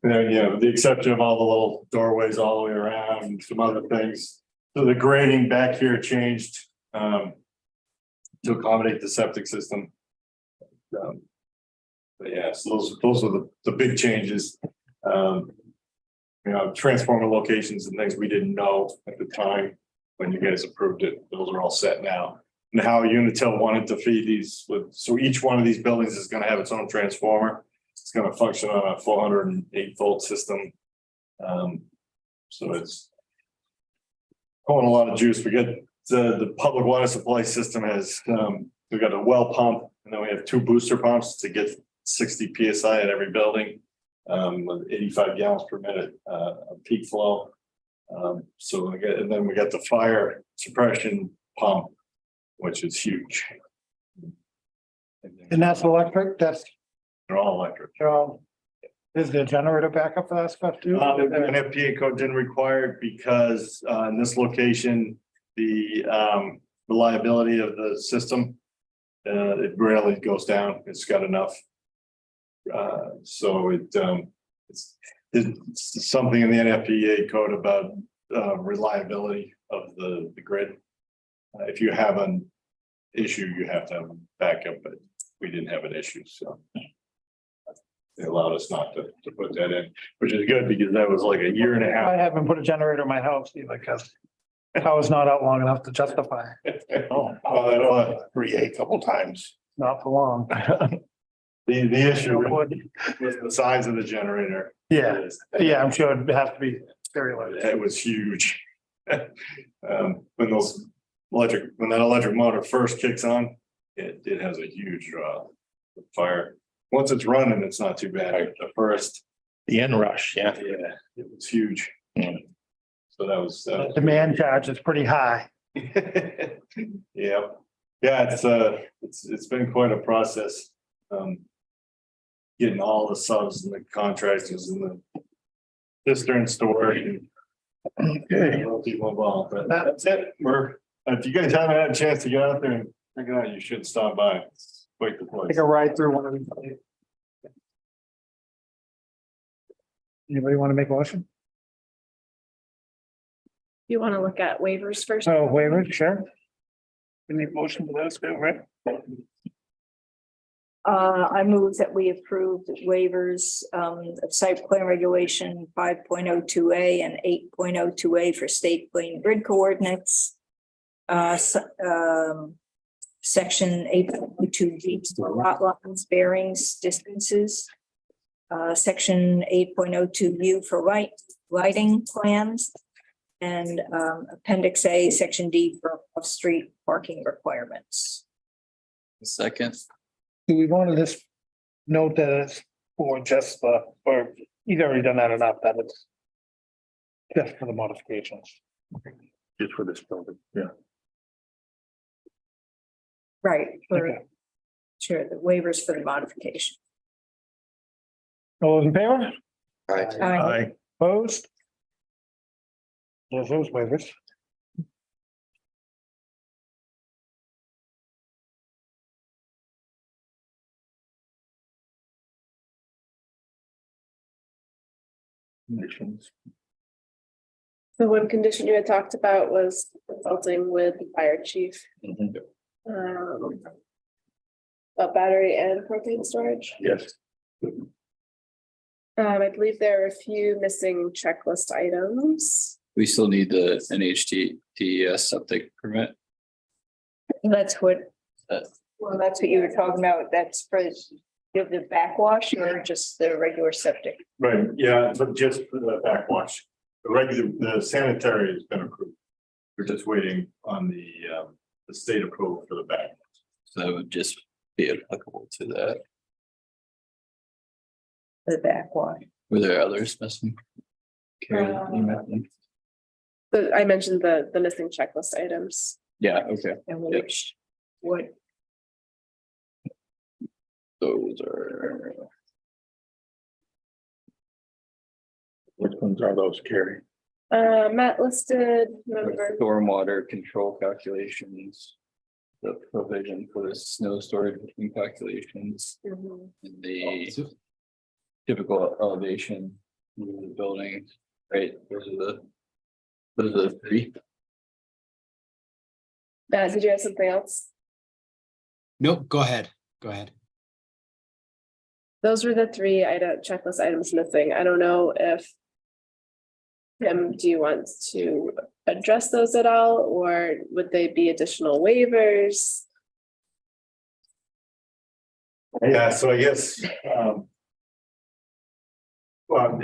then, the exception of all the little doorways all the way around and some other things. So the grading back here changed to accommodate the septic system. But yeah, so those are the big changes. Transformer locations and things we didn't know at the time when you guys approved it. Those are all set now. And how Unitil wanted to feed these so each one of these buildings is going to have its own transformer. It's going to function on a 408 volt system. So it's pulling a lot of juice. We got the public water supply system has, we got a well pump and then we have 2 booster pumps to get 60 PSI at every building. With 85 gallons per minute of peak flow. So and then we got the fire suppression pump, which is huge. And that's electric, They're all electric. is the generator backup for that stuff too? An FPA code didn't require it because in this location, the reliability of the system, it rarely goes down. It's got enough. So it's something in the NFPA code about reliability of the grid. If you have an issue, you have to have a backup, but we didn't have an issue, so they allowed us not to put that in, which is good because that was like a year and a half. I haven't put a generator in my house either because I was not out long enough to justify. A couple times. Not for long. The issue was the size of the generator. Yeah, I'm sure it'd have to be Very large. It was huge. When that electric motor first kicks on, it has a huge fire. Once it's running, it's not too bad. The first, The end rush, yeah. yeah, it was huge. So that was. Demand charge is pretty high. Yeah, it's been quite a process. Getting all the subs and the contractors and the cistern storage. Okay. People involved, but that's it. If you guys haven't had a chance to get out there and check it out, you should stop by. It's quite the place. Take a ride through one of these. Anybody want to make a motion? You want to look at waivers first? Oh, waiver, sure. We need motion for those, too, right? I move that we approve the waivers of site plan regulation 5.02A and 8.02A for state plane grid coordinates. Section 8.02G for lot lines, bearings, distances. Section 8.02U for lighting plans. And Appendix A, Section D for off-street parking requirements. Second, Do we want to just note that it's for just or he's already done that enough, that it's just for the modifications. Just for this building, yeah. Right, for, Okay. sure, the waivers for the modification. All those in favor? Aye. Opposed? There's those waivers. Conditions. The one condition you had talked about was consulting with the fire chief. Mhm. About battery and propane storage. Yes. I believe there are a few missing checklist items. we still need the NHTS septic permit. That's what, That- well, that's what you were talking about. That's for the backwash or just the regular septic? Right, yeah, but just for the backwash. The sanitary has been approved. We're just waiting on the state approval for the back. So that would just be applicable to that. The backwash. Were there others missing? Carrie, you mentioned? But I mentioned the missing checklist items. Yeah, okay, And Yep. which, what, those are, Which ones are those, Carrie? Matt listed number, stormwater control calculations. The provision for the snow storage between calculations, Mhm. and the typical elevation of the building, right? Those are the three. Matt, did you have something else? Nope, go ahead. Go ahead. Those were the three checklist items missing. I don't know if. Tim, do you want to address those at all, or would they be additional waivers? Yeah, so I guess, well,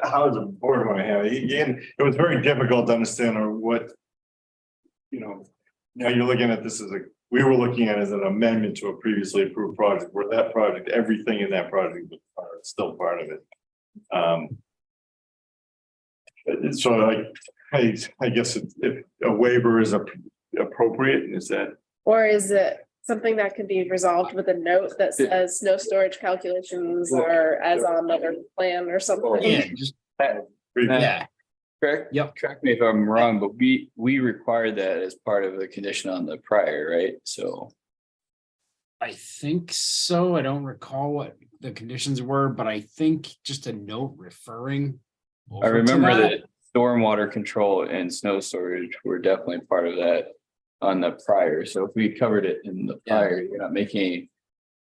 how does the board want to have it? Again, it was very difficult to understand or what. Now you're looking at this we were looking at it as an amendment to a previously approved project, where that project, everything in that project was still part of it. So I guess if a waiver is appropriate, is that? Or is it something that can be resolved with a note that says no storage calculations are as on another plan or something? Yeah, just, yeah, Correct? Yep. Correct me if I'm wrong, but we required that as part of the condition on the prior, right? So. I think so. I don't recall what the conditions were, but I think just a note referring. I over to remember that stormwater control and snow storage were definitely part of that on the prior. So if we covered it in the prior, you're not making.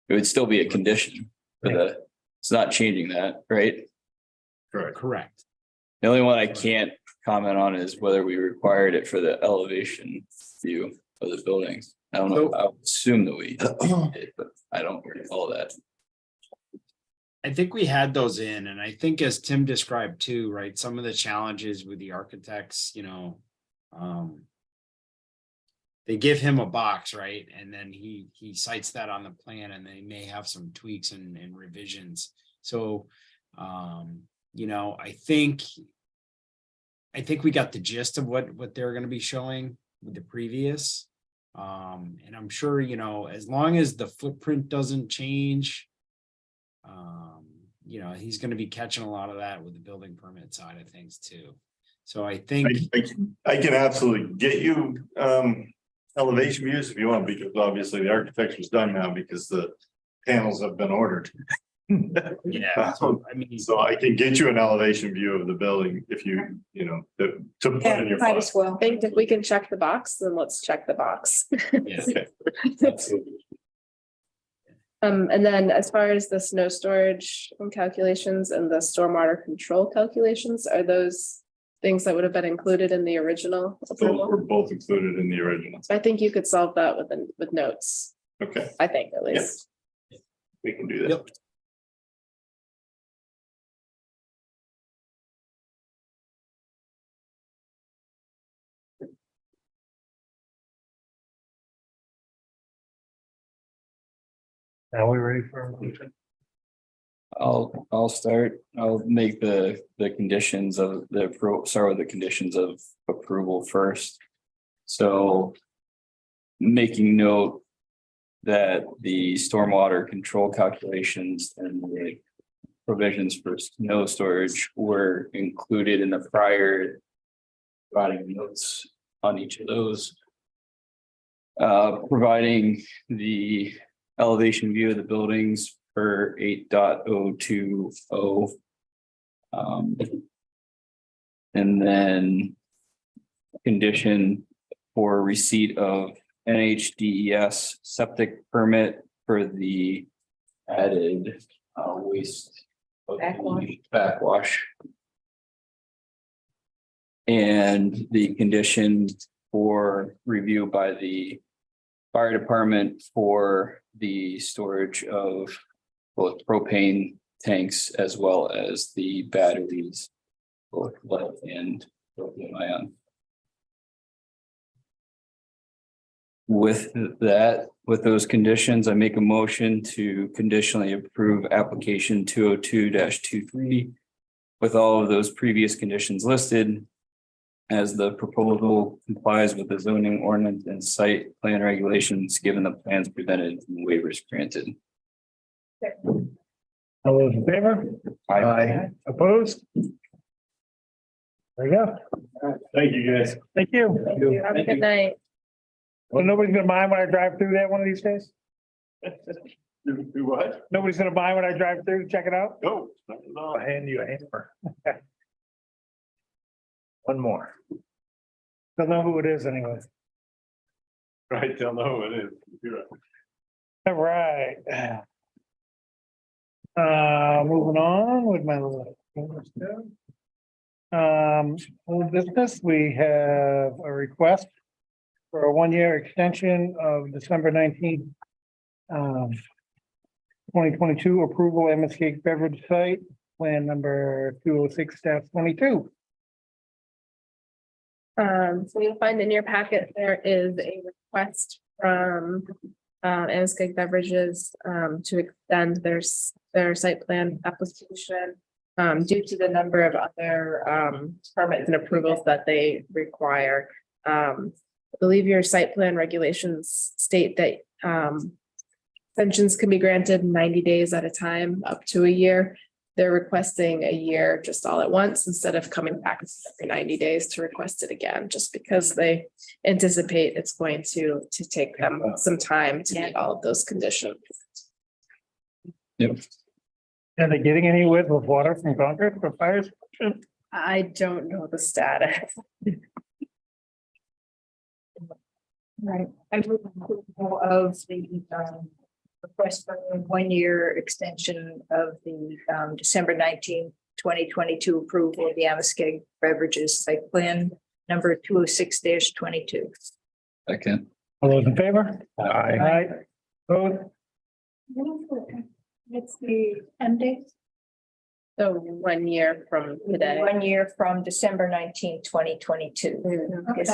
It would still be a condition for it's not changing that, right? Correct. The only one I can't comment on is whether we required it for the elevation view of the buildings. I don't know, I would assume that we did, but I don't recall that. I think we had those in, and I think as Tim described too, right, some of the challenges with the architects, they give him a box, right? And then he cites that on the plan, and they may have some tweaks and revisions. So, I think we got the gist of what they're gonna be showing with the previous. And I'm sure, as long as the footprint doesn't change, he's gonna be catching a lot of that with the building permit side of things too. So I think, I can absolutely get you elevation views if you want, because obviously the architecture's done now because the panels have been ordered. yeah, so, I mean, So I can get you an elevation view of the building if to put Yeah, in your might file. as well. I think if we can check the box, then let's check the box. yeah. Absolutely. And then as far as the snow storage calculations and the stormwater control calculations, are those things that would have been included in the original Those approval? were both included in the original. I think you could solve that with notes, Okay, I think at least. we can do that. Yep. Now we ready for a motion? I'll start. I'll make the conditions of start with the conditions of approval first. So making note that the stormwater control calculations and the provisions for snow storage were included in the prior providing notes on each of those. Providing the elevation view of the buildings for 8.020. And then condition for receipt of NHDES septic permit for the added waste of the backwash. And the condition for review by the fire department for the storage of both propane tanks as well as the batteries, both lead and lithium ion. With with those conditions, I make a motion to conditionally approve application 202-23 with all of those previous conditions listed, as the proposal complies with the zoning ordinance and site plan regulations, given the plans presented and waivers granted. All those in favor? Aye. Opposed? There you go. Thank you, guys. Thank you. Have a good night. Well, nobody's gonna mind when I drive through there one of these days? Do what? Nobody's gonna mind when I drive through, check it out? No. I'll hand you a hammer. One more. Don't know who it is anyway. Right, they'll know who it is. You're right. All right. Moving on with my little. Old business, we have a request for a one-year extension of December 19th. 2022 approval MSK beverage site, plan number 206-22. So you'll find in your packet, there is a request from Amoskeag Beverages to extend their site plan application due to the number of other permits and approvals that they require. I believe your site plan regulations state that extensions can be granted 90 days at a time, up to a year. They're requesting a year just all at once instead of coming back every 90 days to request it again, just because they anticipate it's going to take them some time to meet all of those conditions. Yep. Are they getting anywhere with water from Concord for fires? I don't know the status. Right. I move approval of the request for a one-year extension of the December 19th, 2022 approval of the Amoskeag Beverages site plan number 206-22. Second. All those in favor? Aye. Aye. Opposed? It's the end date. So 1 year from today. 1 year from December 19, 2022. Okay.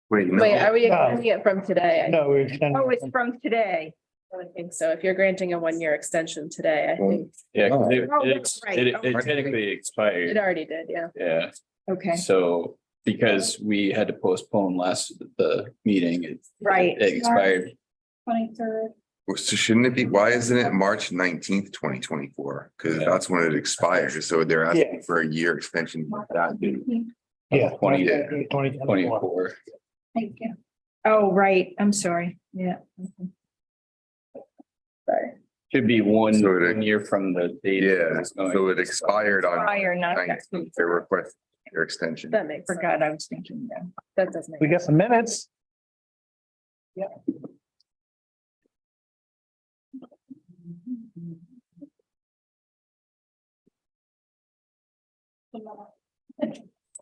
Wait, no. Wait, are we No. extending it from today? No, we're extending. Oh, it's from today. I don't think so. If you're granting a 1 year extension today, I think Yeah, 'cause Oh, it, that's right. it Okay. technically it expired, already did, yeah. yeah, Okay, so because we had to postpone the meeting, right. it expired. 23rd. So shouldn't it be, why isn't it March 19th, 2024? Because Yeah. that's when it expires. So they're asking for a year extension. That Yeah. 24. 24. Thank you. Oh, right. I'm sorry. Yeah. Should be one So it- 1 year from the date. Yeah, it's going. so it expired on Prior, not. 19th. They request their extension. That makes, Forgot I was thinking that. that does make. We got some minutes.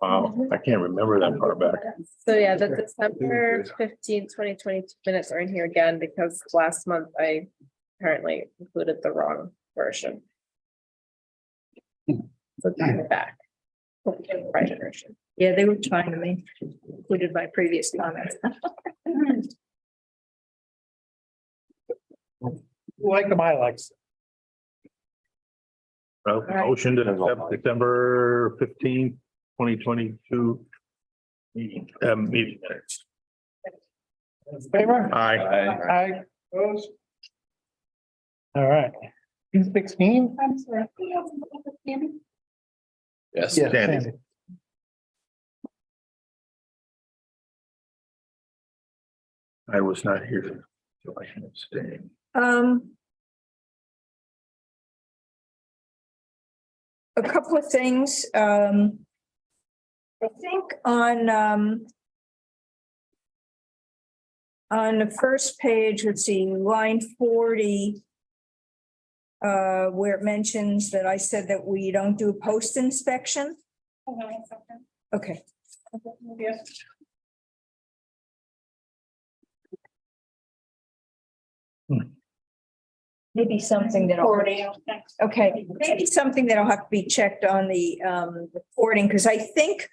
Wow, I can't remember that far back. So yeah, the December 15, 2022 minutes are in here again because last month I apparently included the wrong version. So take it back. Right version. Yeah, they were trying to make, included my previous comments. Like them, I like. Well, motion to accept December 15th, 2022. Meeting minutes. Favor? Aye. Aye. Opposed? All right. 16? I'm sorry. Yes. Yes. Sandy. Sandy. I was not here, so I can abstain. A couple of things, I think on the first page, let's see, line 40. Where it mentions that I said that we don't do a post inspection. Hold on a second. Okay, Yes. maybe something that. 40. Okay, maybe something that'll have to be checked on the reporting, because I think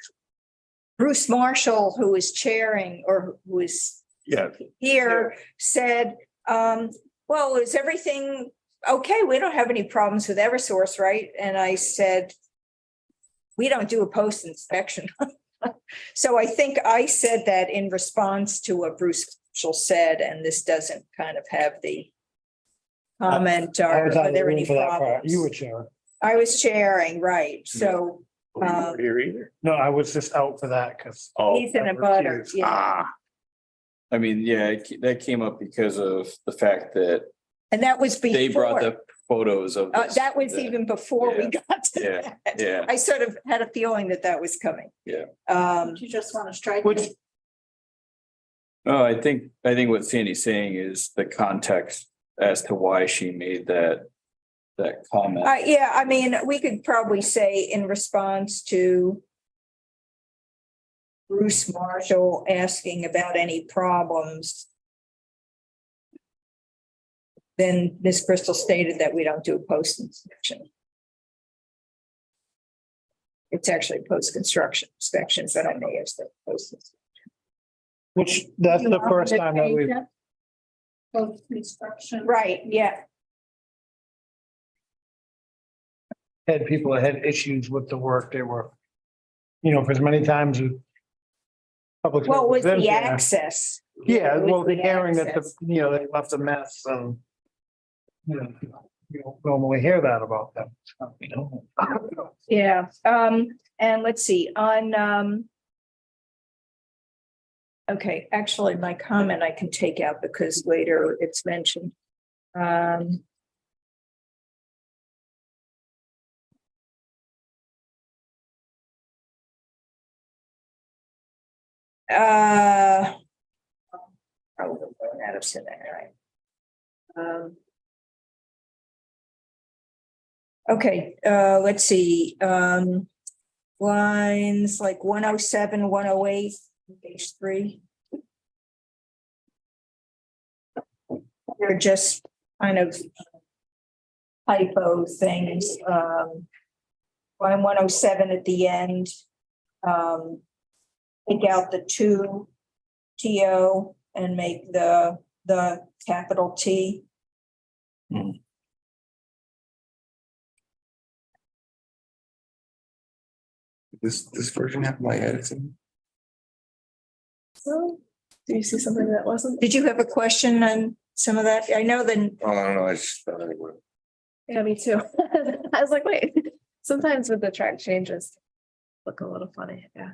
Bruce Marshall, who is chairing or who is Yeah, here, said, well, is everything okay? We don't have any problems with Eversource, right? And I said, we don't do a post inspection. So I think I said that in response to what Bruce Marshall said, and this doesn't kind of have the comment I or was out are of the there room any for that part. problems? You were chair. I was chairing, right, so you weren't here either. No, I was just out for that because. Oh, he's in a butter, yeah. ah, I mean, yeah, that came up because of the fact that And that was they brought before, the photos of. this- that was even before we Yeah, got to yeah, that. yeah. I sort of had a feeling that that was coming. Yeah. You just want to strike. Which, it. Oh, I think what Sandy's saying is the context as to why she made that comment. Yeah, I mean, we could probably say in response to Bruce Marshall asking about any problems. Then Ms. Crystal stated that we don't do a post inspection. It's actually post-construction inspection, but I may have said post. which, that's You the want first me to time that change we, it? Post construction. Right, yeah, had people that had issues with the work they were, for as many times as public. well, it was works the in there. access. Yeah, It was well, the the hearing that access. they left a mess and. You don't normally hear that about them. Yeah, and let's see, on, okay, actually, my comment I can take out because later it's mentioned. Probably going out of scenario. Okay, let's see, lines like 107, 108, page 3. They're just kind of typo things. Line 107 at the end. Take out the two TO and make the capital T. This version have my edits in? So, do you see something that wasn't? Did you have a question on some of that? I know that Oh, I don't know, I just thought it would. Yeah, me too. I was like, wait, sometimes with the track changes, look a little funny, yeah.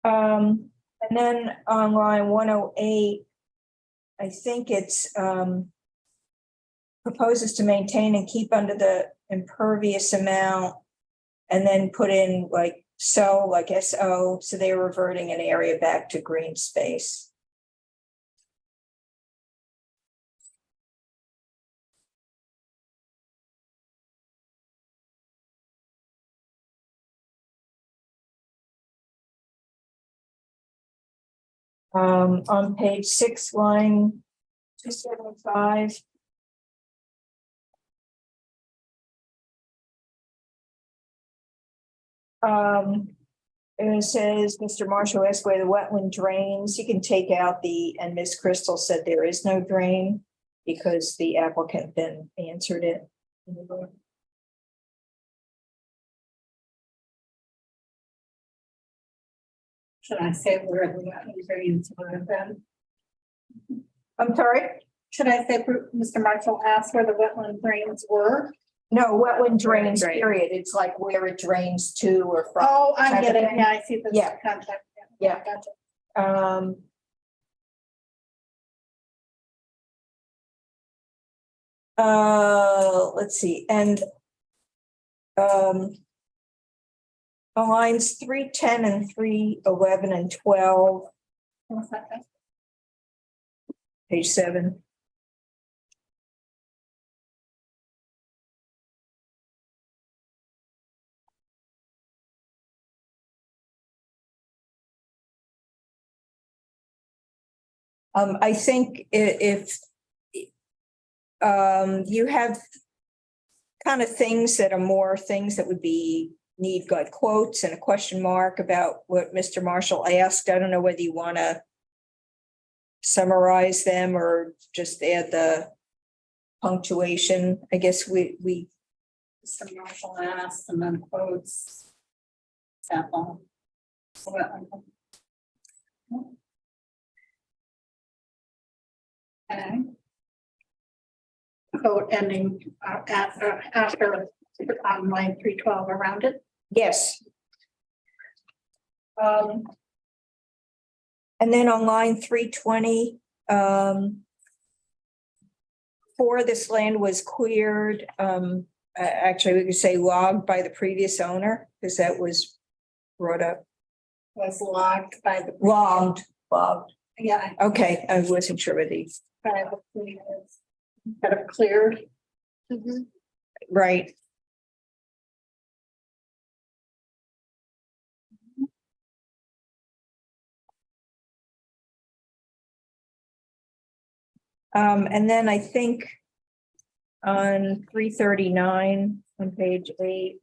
And then on line 108, I think it's proposes to maintain and keep under the impervious amount. And then put in like SO, so they're reverting an area back to green space. On page 6, line 275. And it says, Mr. Marshall asked where the wetland drains. You can take out and Miss Crystal said there is no drain because the applicant then answered it. Should I say where the wetland drains were then? I'm sorry? Should I say Mr. Marshall asked where the wetland drains were? No, wetland drains, period. It's like where it drains to or from. Oh, I type get of it. thing. Yeah, I see this Yeah. contact. Yeah. Gotcha. Let's see, and on lines 310 and 311 and 12, One second. page 7. I think if you have kind of things that are more things that would need like quotes and a question mark about what Mr. Marshall asked. I don't know whether you want to summarize them or just add the punctuation. I guess we Mr. Marshall asked and then quotes. Sample. Okay. Quote ending after on line 312 around it. yes. And then on line 320, before this land was cleared, actually, we could say logged by the previous owner, because that was brought up. Was logged by the. Logged. Yeah. Okay, I wasn't sure whether these, Kind of cleared. right. And then I think on 339 on page 8.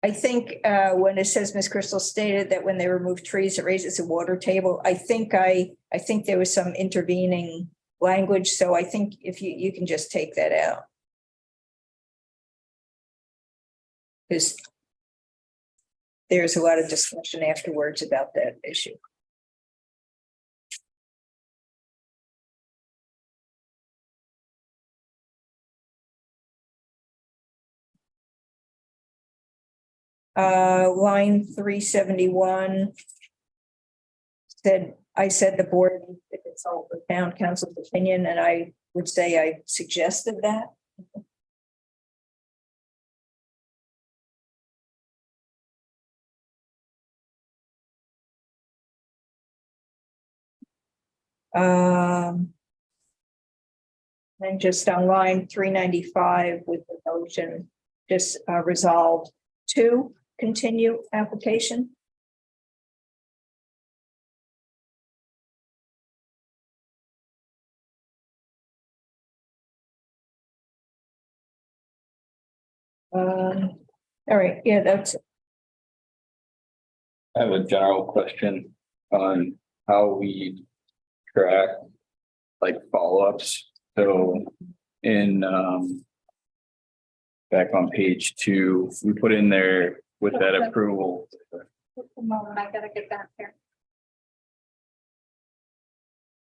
I think when it says Ms. Crystal stated that when they remove trees, it raises the water table. I think there was some intervening language, so I think if you can just take that out. Because there's a lot of discussion afterwards about that issue. Line 371. I said the board needs to consult with town council's opinion, and I would say I suggested that. And just on line 395 with the motion, just resolve to continue application. All right, yeah, that's, I have a general question on how we track like follow-ups. So in back on page 2, we put in there with that approval. Just a moment, I gotta get back here.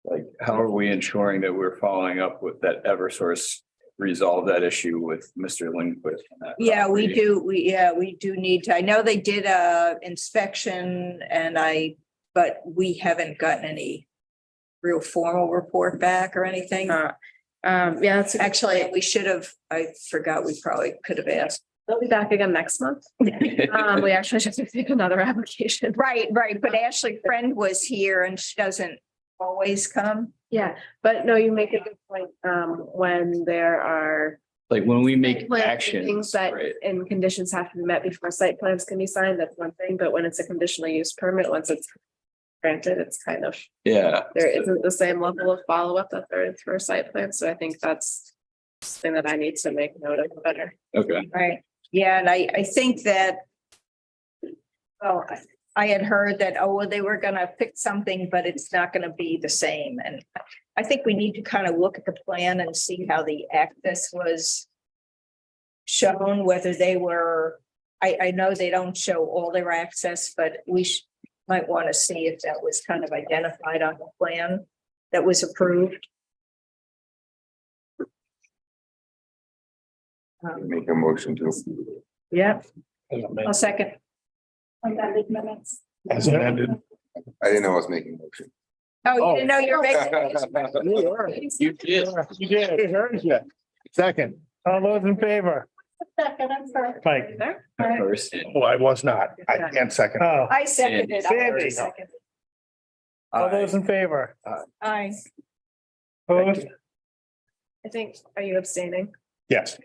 Like, how are we ensuring that we're following up with that Eversource resolve that issue with Mr. Lindquist? on that yeah, we property? do, we do need to, I know they did a inspection but we haven't gotten any real formal report back or anything. Yeah, that's Actually, we should have, I forgot, we probably could have asked. they'll be back again next month. We actually just received another application. Right, but Ashley Friend was here and she doesn't always come. Yeah, but no, you make a good point. When there are Like when we make site plans and actions, things that right? and conditions have to be met before site plans can be signed, that's one thing, but when it's a conditional use permit, once it's granted, it's kind of, Yeah. there isn't the same level of follow-up that there is for a site plan, so I think that's something that I need to make note of better. Okay. Right, yeah, and I think that. Well, I had heard that, well, they were gonna fix something, but it's not gonna be the same, and I think we need to kind of look at the plan and see how the access was. Shown, whether they were, I know they don't show all their access, but we might want to see if that was kind of identified on the plan that was approved. Make a motion to. Yeah, I'll second. Amended minutes. As amended. I didn't know I was making a motion. Oh, you didn't know you're making. You did. You did. Second, all those in favor? Second, I'm sorry. Mike. There? First. Oh, I was not. I can't second. Oh, I seconded. I already Sandy. seconded. all those in favor? Aye. Opposed? I think, are you abstaining? Yes.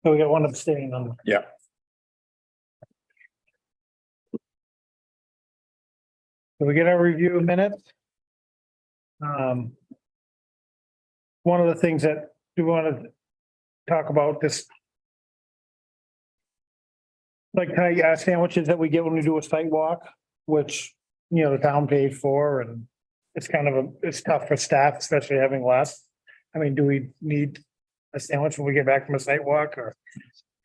So we got one abstaining on. Yeah. So we get our review of minutes. One of the things that we want to talk about this. Like sandwiches that we get when we do a site walk, which, you know, the town paid for, and it's kind of it's tough for staff, especially having less. I mean, do we need a sandwich when we get back from a site walk, or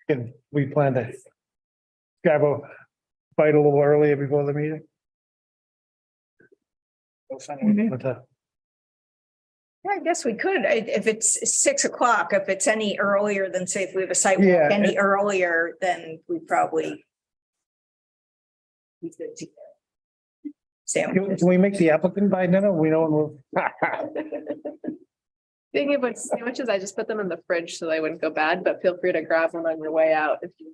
can we plan to grab a bite a little earlier before the meeting? Yeah, I guess we could, if it's 6 o'clock, if it's any earlier than, say, if we have a site walk Yeah. any earlier, then we probably. Sandwiches. Can we make the applicant buy dinner? We know when Thinking about sandwiches, I just put them in the fridge so they wouldn't go bad, but feel free to grab one on your way out if you.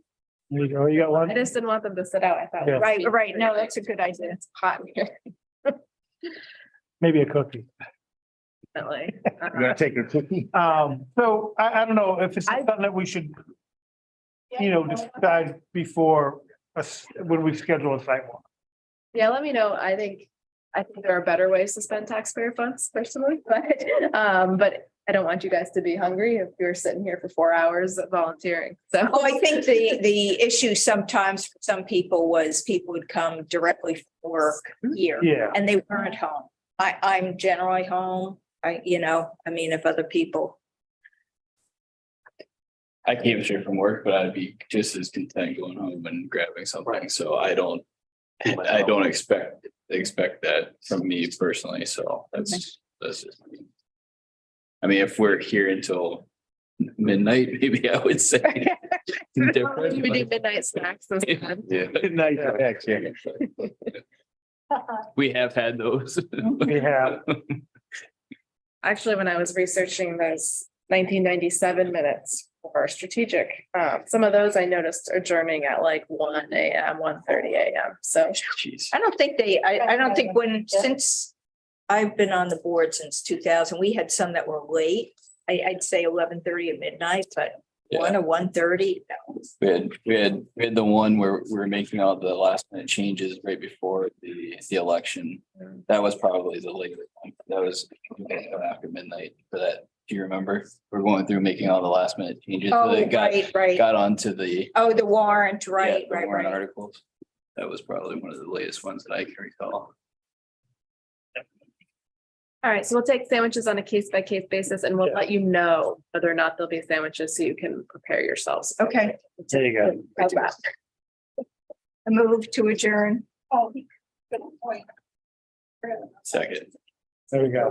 you got I one? just didn't want them to sit out. I thought. Yeah. Right, no, that's a good idea. It's hot in here. Maybe a cookie. Definitely. take a cookie? So I don't know if it's something that we should, you know, decide before us, when we schedule a site walk. Yeah, let me know. I think there are better ways to spend taxpayer funds personally, but I don't want you guys to be hungry if you're sitting here for 4 hours volunteering. So. Oh, I think the issue sometimes for some people was people would come directly from work here. Yeah. And they weren't home. I'm generally home. If other people. I came straight from work, but I'd be just as content going home and grabbing something. So I don't expect that from me personally. So that's just me. I mean, if we're here until midnight, maybe I would say. different, You would do but- midnight snacks. Yeah. Midnight snacks, yeah. We have had those. We have. Actually, when I was researching those 1997 minutes for strategic, some of those I noticed adjourning at like 1 a.m., 1:30 a.m. So. Jeez. I don't think since I've been on the board since 2000, we had some that were late. I'd say 11:30 at midnight, but 1 or 1:30. We had the one where we were making all the last minute changes right before the election. That was probably the latest one. That was after midnight for that. Do you remember? We're going through making all the last minute changes. So Oh, they right. got onto the Oh, the warrant, yeah, right, the right, warrant right. articles. That was probably one of the latest ones that I can recall. All right, so we'll take sandwiches on a case by case basis and we'll let you know whether or not there'll be sandwiches so you can prepare yourselves. Okay. There you go. How's that? I move to adjourn. Oh, good point. Second. There we go.